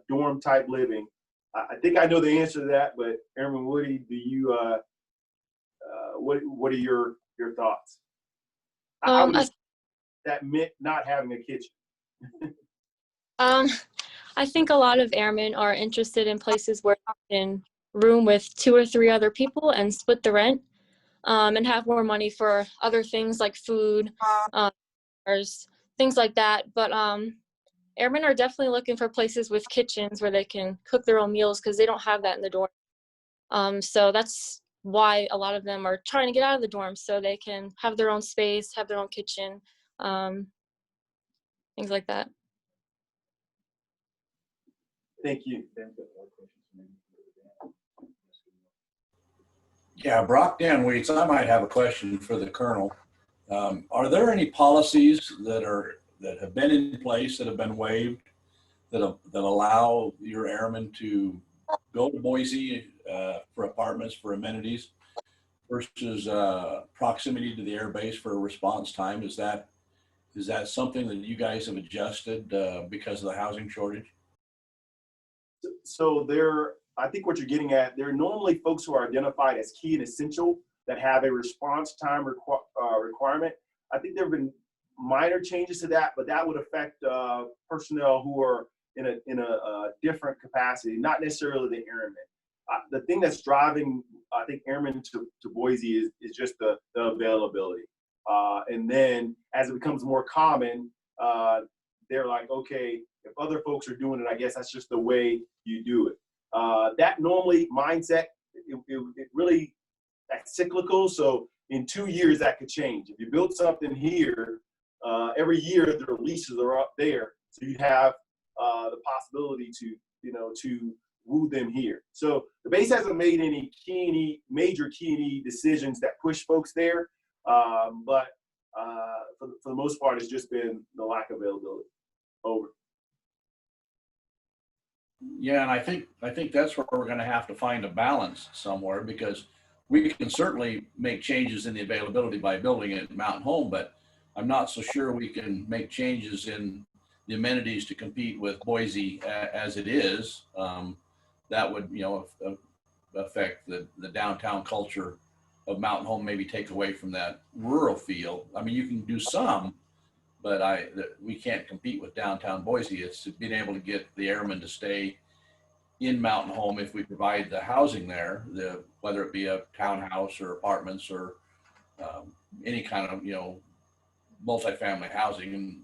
dorm type living? I think I know the answer to that, but Airman Woody, do you what are your thoughts? I would assume that meant not having a kitchen. I think a lot of airmen are interested in places where they can room with 2 or 3 other people and split the rent, and have more money for other things like food, or things like that. But airmen are definitely looking for places with kitchens where they can cook their own meals because they don't have that in the dorm. So that's why a lot of them are trying to get out of the dorm so they can have their own space, have their own kitchen, things like that. Thank you. Yeah, Brock Danweets, I might have a question for the Colonel. Are there any policies that have been in place that have been waived that allow your airmen to go to Boise for apartments, for amenities, versus proximity to the air base for a response time? Is that something that you guys have adjusted because of the housing shortage? So I think what you're getting at, there are normally folks who are identified as key and essential that have a response time requirement. I think there have been minor changes to that, but that would affect personnel who are in a different capacity, not necessarily the airmen. The thing that's driving, I think, airmen to Boise is just the availability. And then as it becomes more common, they're like, okay, if other folks are doing it, I guess that's just the way you do it. That normally mindset, it really, that's cyclical. So in 2 years, that could change. If you build something here, every year the leases are up there. So you have the possibility to woo them here. So the base hasn't made any major key decisions that push folks there. But for the most part, it's just been the lack of availability. Over. Yeah, and I think that's where we're going to have to find a balance somewhere, because we can certainly make changes in the availability by building it at Mountain Home, but I'm not so sure we can make changes in the amenities to compete with Boise as it is. That would, affect the downtown culture of Mountain Home, maybe take away from that rural feel. I mean, you can do some, but we can't compete with downtown Boise. It's being able to get the airmen to stay in Mountain Home if we provide the housing there, whether it be a townhouse or apartments or any kind of multifamily housing. And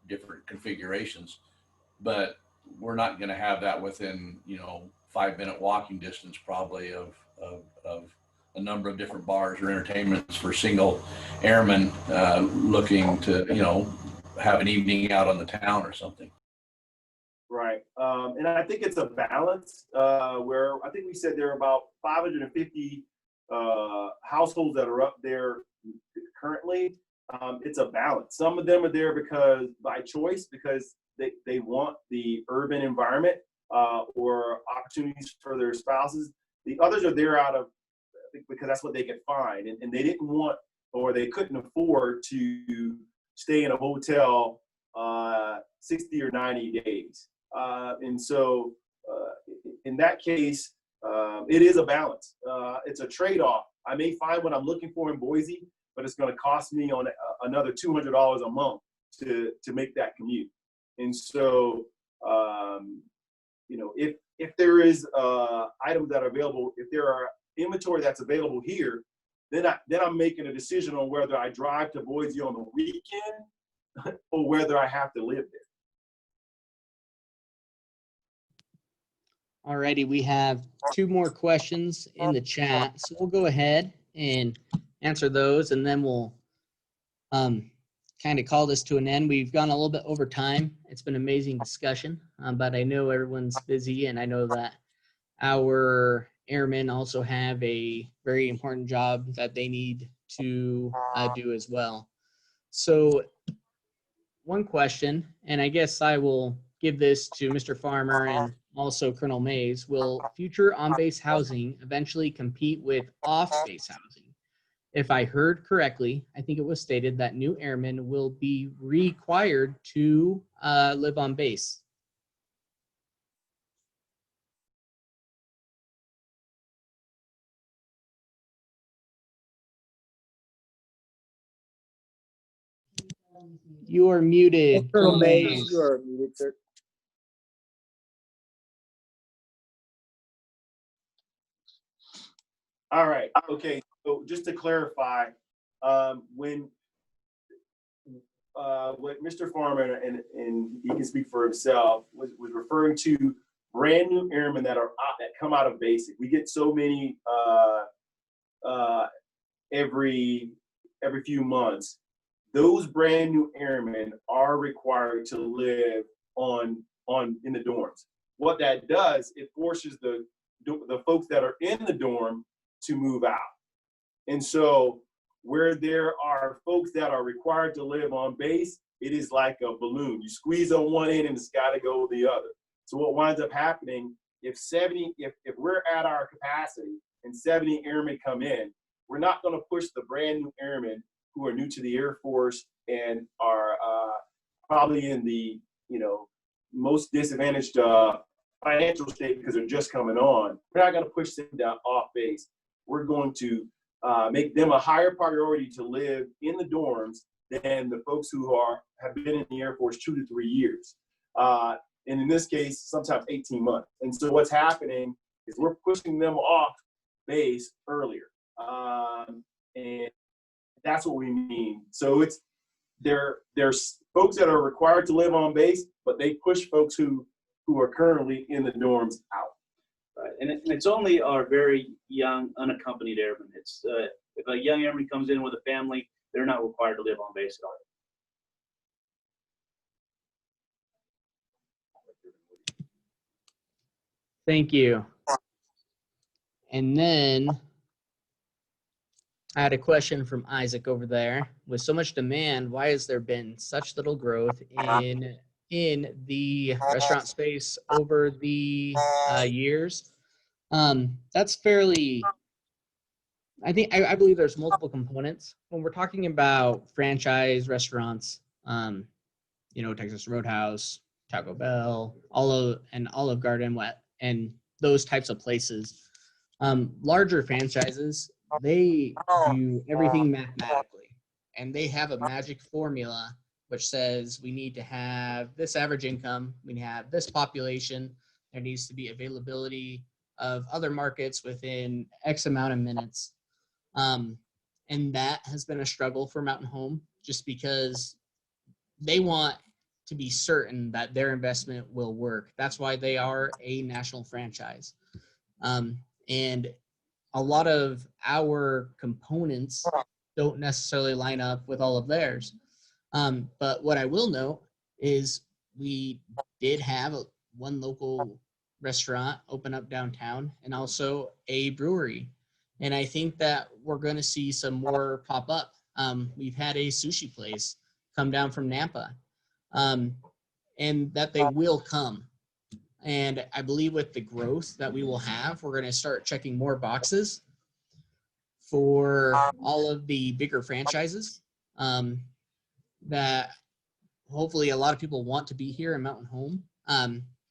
different configurations. But we're not going to have that within, 5-minute walking distance probably of a number of different bars or entertainments for single airmen looking to, have an evening out on the town or something. Right. And I think it's a balance where I think we said there are about 550 households that are up there currently. It's a balance. Some of them are there because by choice, because they want the urban environment or opportunities for their spouses. The others are there out of, because that's what they could find. And they didn't want, or they couldn't afford to stay in a hotel 60 or 90 days. And so in that case, it is a balance. It's a trade-off. I may find what I'm looking for in Boise, but it's going to cost me on another $200 a month to make that commute. And so, if there is items that are available, if there are inventory that's available here, then I'm making a decision on whether I drive to Boise on the weekend or whether I have to live there. Alrighty, we have 2 more questions in the chat, so we'll go ahead and answer those, and then we'll kind of call this to an end. We've gone a little bit over time. It's been an amazing discussion, but I know everyone's busy, and I know that our airmen also have a very important job that they need to do as well. So one question, and I guess I will give this to Mr. Farmer and also Colonel Mays. Will future on-base housing eventually compete with off-base housing? If I heard correctly, I think it was stated that new airmen will be required to live on base. You are muted, Colonel Colonel Mays, Mays. you are muted, sir. All right. Okay. So just to clarify, when what Mr. Farmer, and he can speak for himself, was referring to brand new airmen that come out of basic. We get so many every few months. Those brand new airmen are required to live in the dorms. What that does, it forces the folks that are in the dorm to move out. And so where there are folks that are required to live on base, it is like a balloon. You squeeze on one end and it's got to go the other. So what winds up happening, if we're at our capacity and 70 airmen come in, we're not going to push the brand new airmen who are new to the Air Force and are probably in the most disadvantaged financial state because they're just coming on. We're not going to push them down off base. We're going to make them a higher priority to live in the dorms than the folks who have been in the Air Force 2 to 3 years. And in this case, sometimes 18 months. And so what's happening is we're pushing them off base earlier. And that's what we mean. So there's folks that are required to live on base, but they push folks who are currently in the dorms out. Right. And it's only our very young, unaccompanied airmen. It's if a young airman comes in with a family, they're not required to live on base at all. Thank you. And then I had a question from Isaac over there. With so much demand, why has there been such little growth in the restaurant space over the years? That's fairly, I believe there's multiple components. When we're talking about franchise restaurants, Texas Roadhouse, Taco Bell, Olive Garden, and those types of places, larger franchises, they do everything mathematically, and they have a magic formula which says we need to have this average income, we have this population, there needs to be availability of other markets within X amount of minutes. And that has been a struggle for Mountain Home, just because they want to be certain that their investment will work. That's why they are a national franchise. And a lot of our components don't necessarily line up with all of theirs. But what I will note is we did have one local restaurant open up downtown and also a brewery. And I think that we're going to see some more pop up. We've had a sushi place come down from Nampa, and that they will come. And I believe with the growth that we will have, we're going to start checking more boxes for all of the bigger franchises that hopefully a lot of people want to be here in Mountain Home.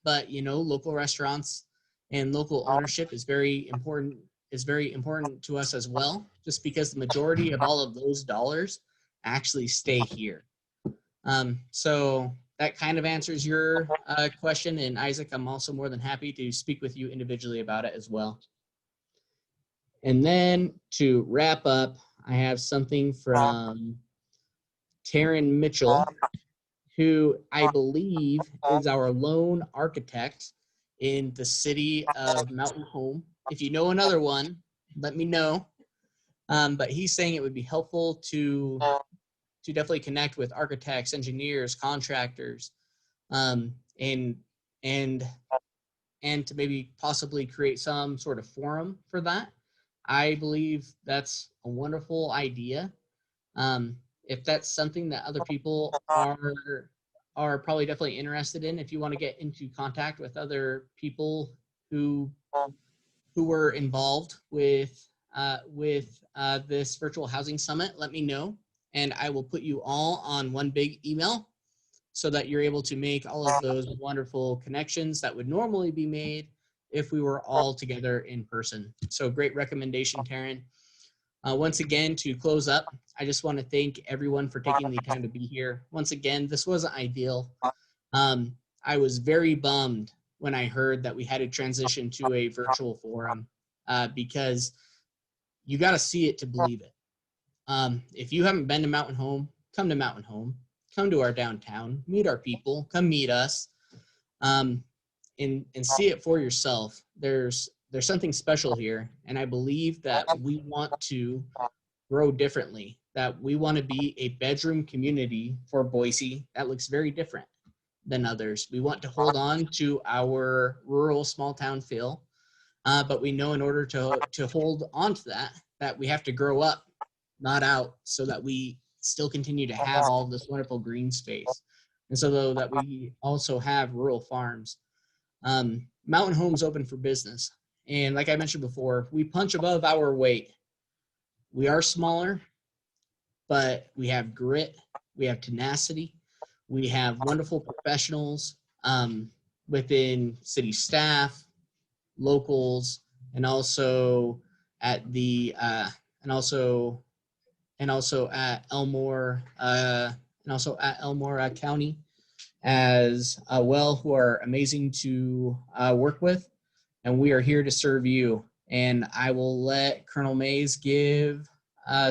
But you know, local restaurants and local ownership is very important to us as well, just because the majority of all of those dollars actually stay here. So that kind of answers your question. And Isaac, I'm also more than happy to speak with you individually about it as well. And then to wrap up, I have something from Taryn Mitchell, who I believe is our lone architect in the city of Mountain Home. If you know another one, let me know. But he's saying it would be helpful to definitely connect with architects, engineers, contractors, and to maybe possibly create some sort of forum for that. I believe that's a wonderful idea. If that's something that other people are probably definitely interested in, if you want to get into contact with other people who were involved with this virtual housing summit, let me know, and I will put you all on one big email so that you're able to make all of those wonderful connections that would normally be made if we were all together in person. So great recommendation, Taryn. Once again, to close up, I just want to thank everyone for taking the time to be here. Once again, this wasn't ideal. I was very bummed when I heard that we had to transition to a virtual forum because you got to see it to believe it. If you haven't been to Mountain Home, come to Mountain Home. Come to our downtown, meet our people, come meet us, and see it for yourself. There's something special here, and I believe that we want to grow differently, that we want to be a bedroom community for Boise that looks very different than others. We want to hold on to our rural small town feel, but we know in order to hold on to that we have to grow up, not out, so that we still continue to have all this wonderful green space. And so that we also have rural farms. Mountain Home's open for business. And like I mentioned before, we punch above our weight. We are smaller, but we have grit, we have tenacity, we have wonderful professionals within city staff, locals, and also at Elmore County as well, who are amazing to work with, and we are here to serve you. And I will let Colonel Mays give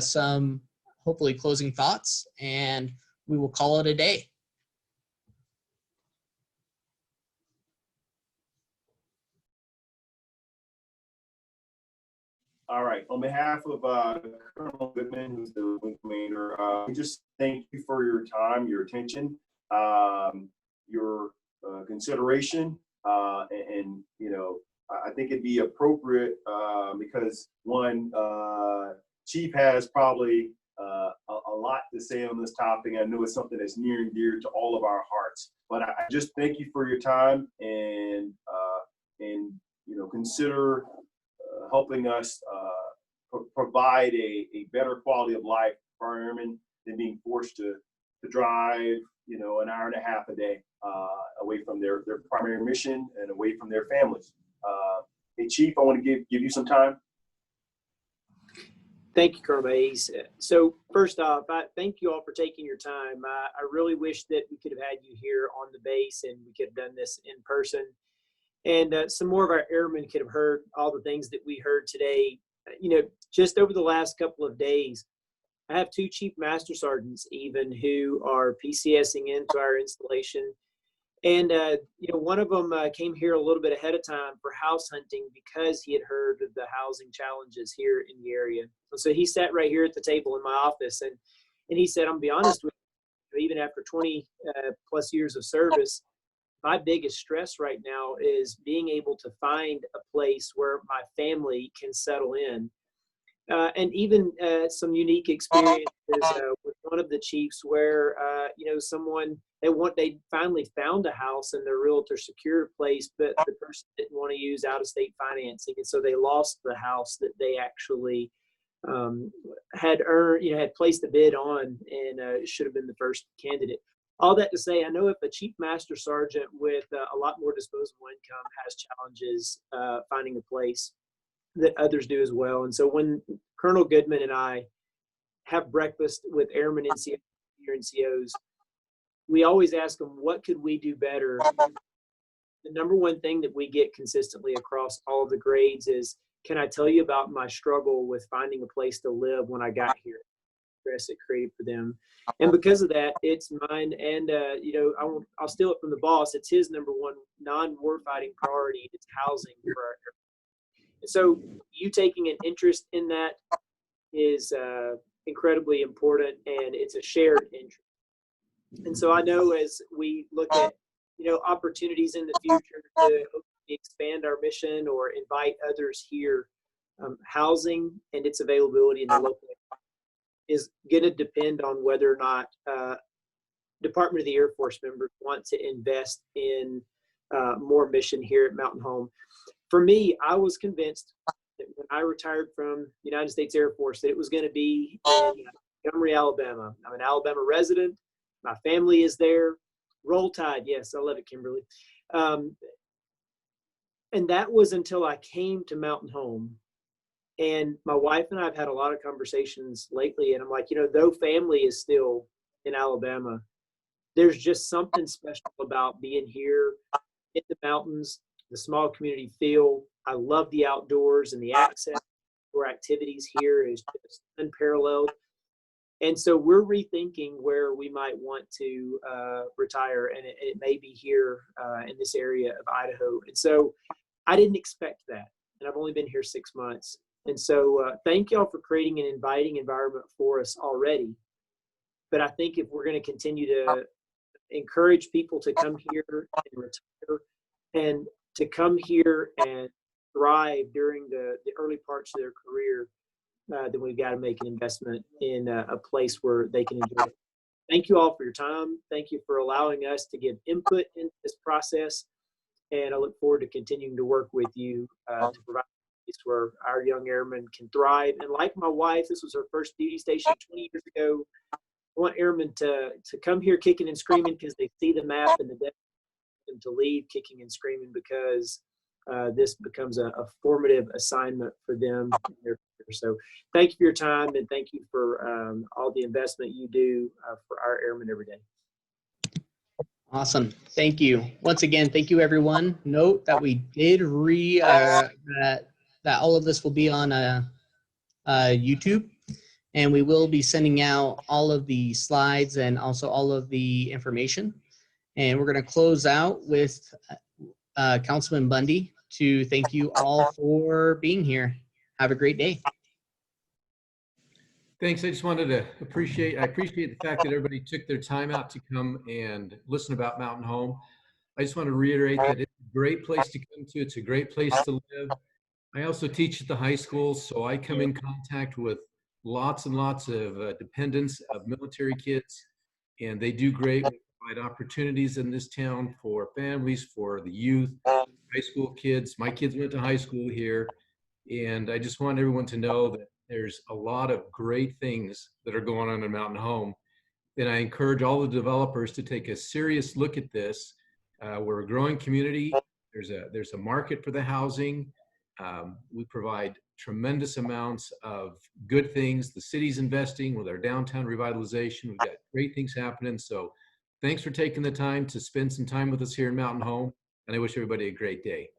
some hopefully closing thoughts, and we will call it a day. All right. On behalf of Colonel Goodman, who's the wing commander, we just thank you for your time, your attention, your consideration, and you know, I think it'd be appropriate because one, Chief has probably a lot to say on this topic. I know it's something that's near and dear to all of our hearts. But I just thank you for your time and you know, consider helping us provide a better quality of life for our airmen than being forced to drive, you know, an hour and a half a day away from their primary mission and away from their families. Hey, Chief, I want to give you some time. Thank you, Colonel Mays. So first off, I thank you all for taking your time. I really wish that we could have had you here on the base and we could have done this in person. And some more of our airmen could have heard all the things that we heard today. You know, just over the last couple of days, I have 2 chief master sergeants even who are PCSing into our installation. And, one of them came here a little bit ahead of time for house hunting because he had heard of the housing challenges here in the area. And so he sat right here at the table in my office, and he said, I'm gonna be honest with you, even after 20 plus years of service, my biggest stress right now is being able to find a place where my family can settle in. And even some unique experiences with one of the chiefs where, they finally found a house and their realtor secured a place, but the person didn't want to use out-of-state financing. And so they lost the house that they actually had placed a bid on, and should have been the first candidate. All that to say, I know if a chief master sergeant with a lot more disposable income has challenges finding a place, that others do as well. And so when Colonel Goodman and I have breakfast with airmen and NCOs, we always ask them, what could we do better? The number one thing that we get consistently across all of the grades is, can I tell you about my struggle with finding a place to live when I got here? Stress it created for them. And because of that, it's mine. And, I'll steal it from the boss. It's his number one non-warfighting priority. It's housing for our airmen. And so you taking an interest in that is incredibly important, and it's a shared interest. And so I know as we look at, opportunities in the future to hopefully expand our mission or invite others here, housing and its availability in the local area is going to depend on whether or not Department of the Air Force members want to invest in more mission here at Mountain Home. For me, I was convinced that when I retired from the United States Air Force that it was going to be in Montgomery, Alabama. I'm an Alabama resident. My family is there. Roll Tide. Yes, I love it, Kimberly. And that was until I came to Mountain Home. And my wife and I have had a lot of conversations lately. And I'm like, though family is still in Alabama, there's just something special about being here in the mountains, the small community feel. I love the outdoors, and the access for activities here is just unparalleled. And so we're rethinking where we might want to retire, and it may be here in this area of Idaho. And so I didn't expect that, and I've only been here 6 months. And so thank y'all for creating an inviting environment for us already. But I think if we're going to continue to encourage people to come here and retire, and to come here and thrive during the early parts of their career, then we've got to make an investment in a place where they can enjoy it. Thank you all for your time. Thank you for allowing us to give input in this process. And I look forward to continuing to work with you to provide a place where our young airmen can thrive. And like my wife, this was her first duty station 20 years ago. I want airmen to come here kicking and screaming because they see the map and the depth, and to leave kicking and screaming because this becomes a formative assignment for them in their career. So thank you for your time, and thank you for all the investment you do for our airmen every day. Awesome. Thank you. Once again, thank you, everyone. Note that we did that all of this will be on YouTube, and we will be sending out all of the slides and also all of the information. And we're going to close out with Councilman Bundy to thank you all for being here. Have a great day. Thanks. I just wanted to appreciate the fact that everybody took their time out to come and listen about Mountain Home. I just want to reiterate that it's a great place to come to. It's a great place to live. I also teach at the high school, so I come in contact with lots and lots of dependents of military kids, and they do great. We provide opportunities in this town for families, for the youth, high school kids. My kids went to high school here, and I just want everyone to know that there's a lot of great things that are going on in Mountain Home. And I encourage all the developers to take a serious look at this. We're a growing community. There's a market for the housing. We provide tremendous amounts of good things. The city's investing with our downtown revitalization. We've got great things happening. So thanks for taking the time to spend some time with us here in Mountain Home. And I wish everybody a great day.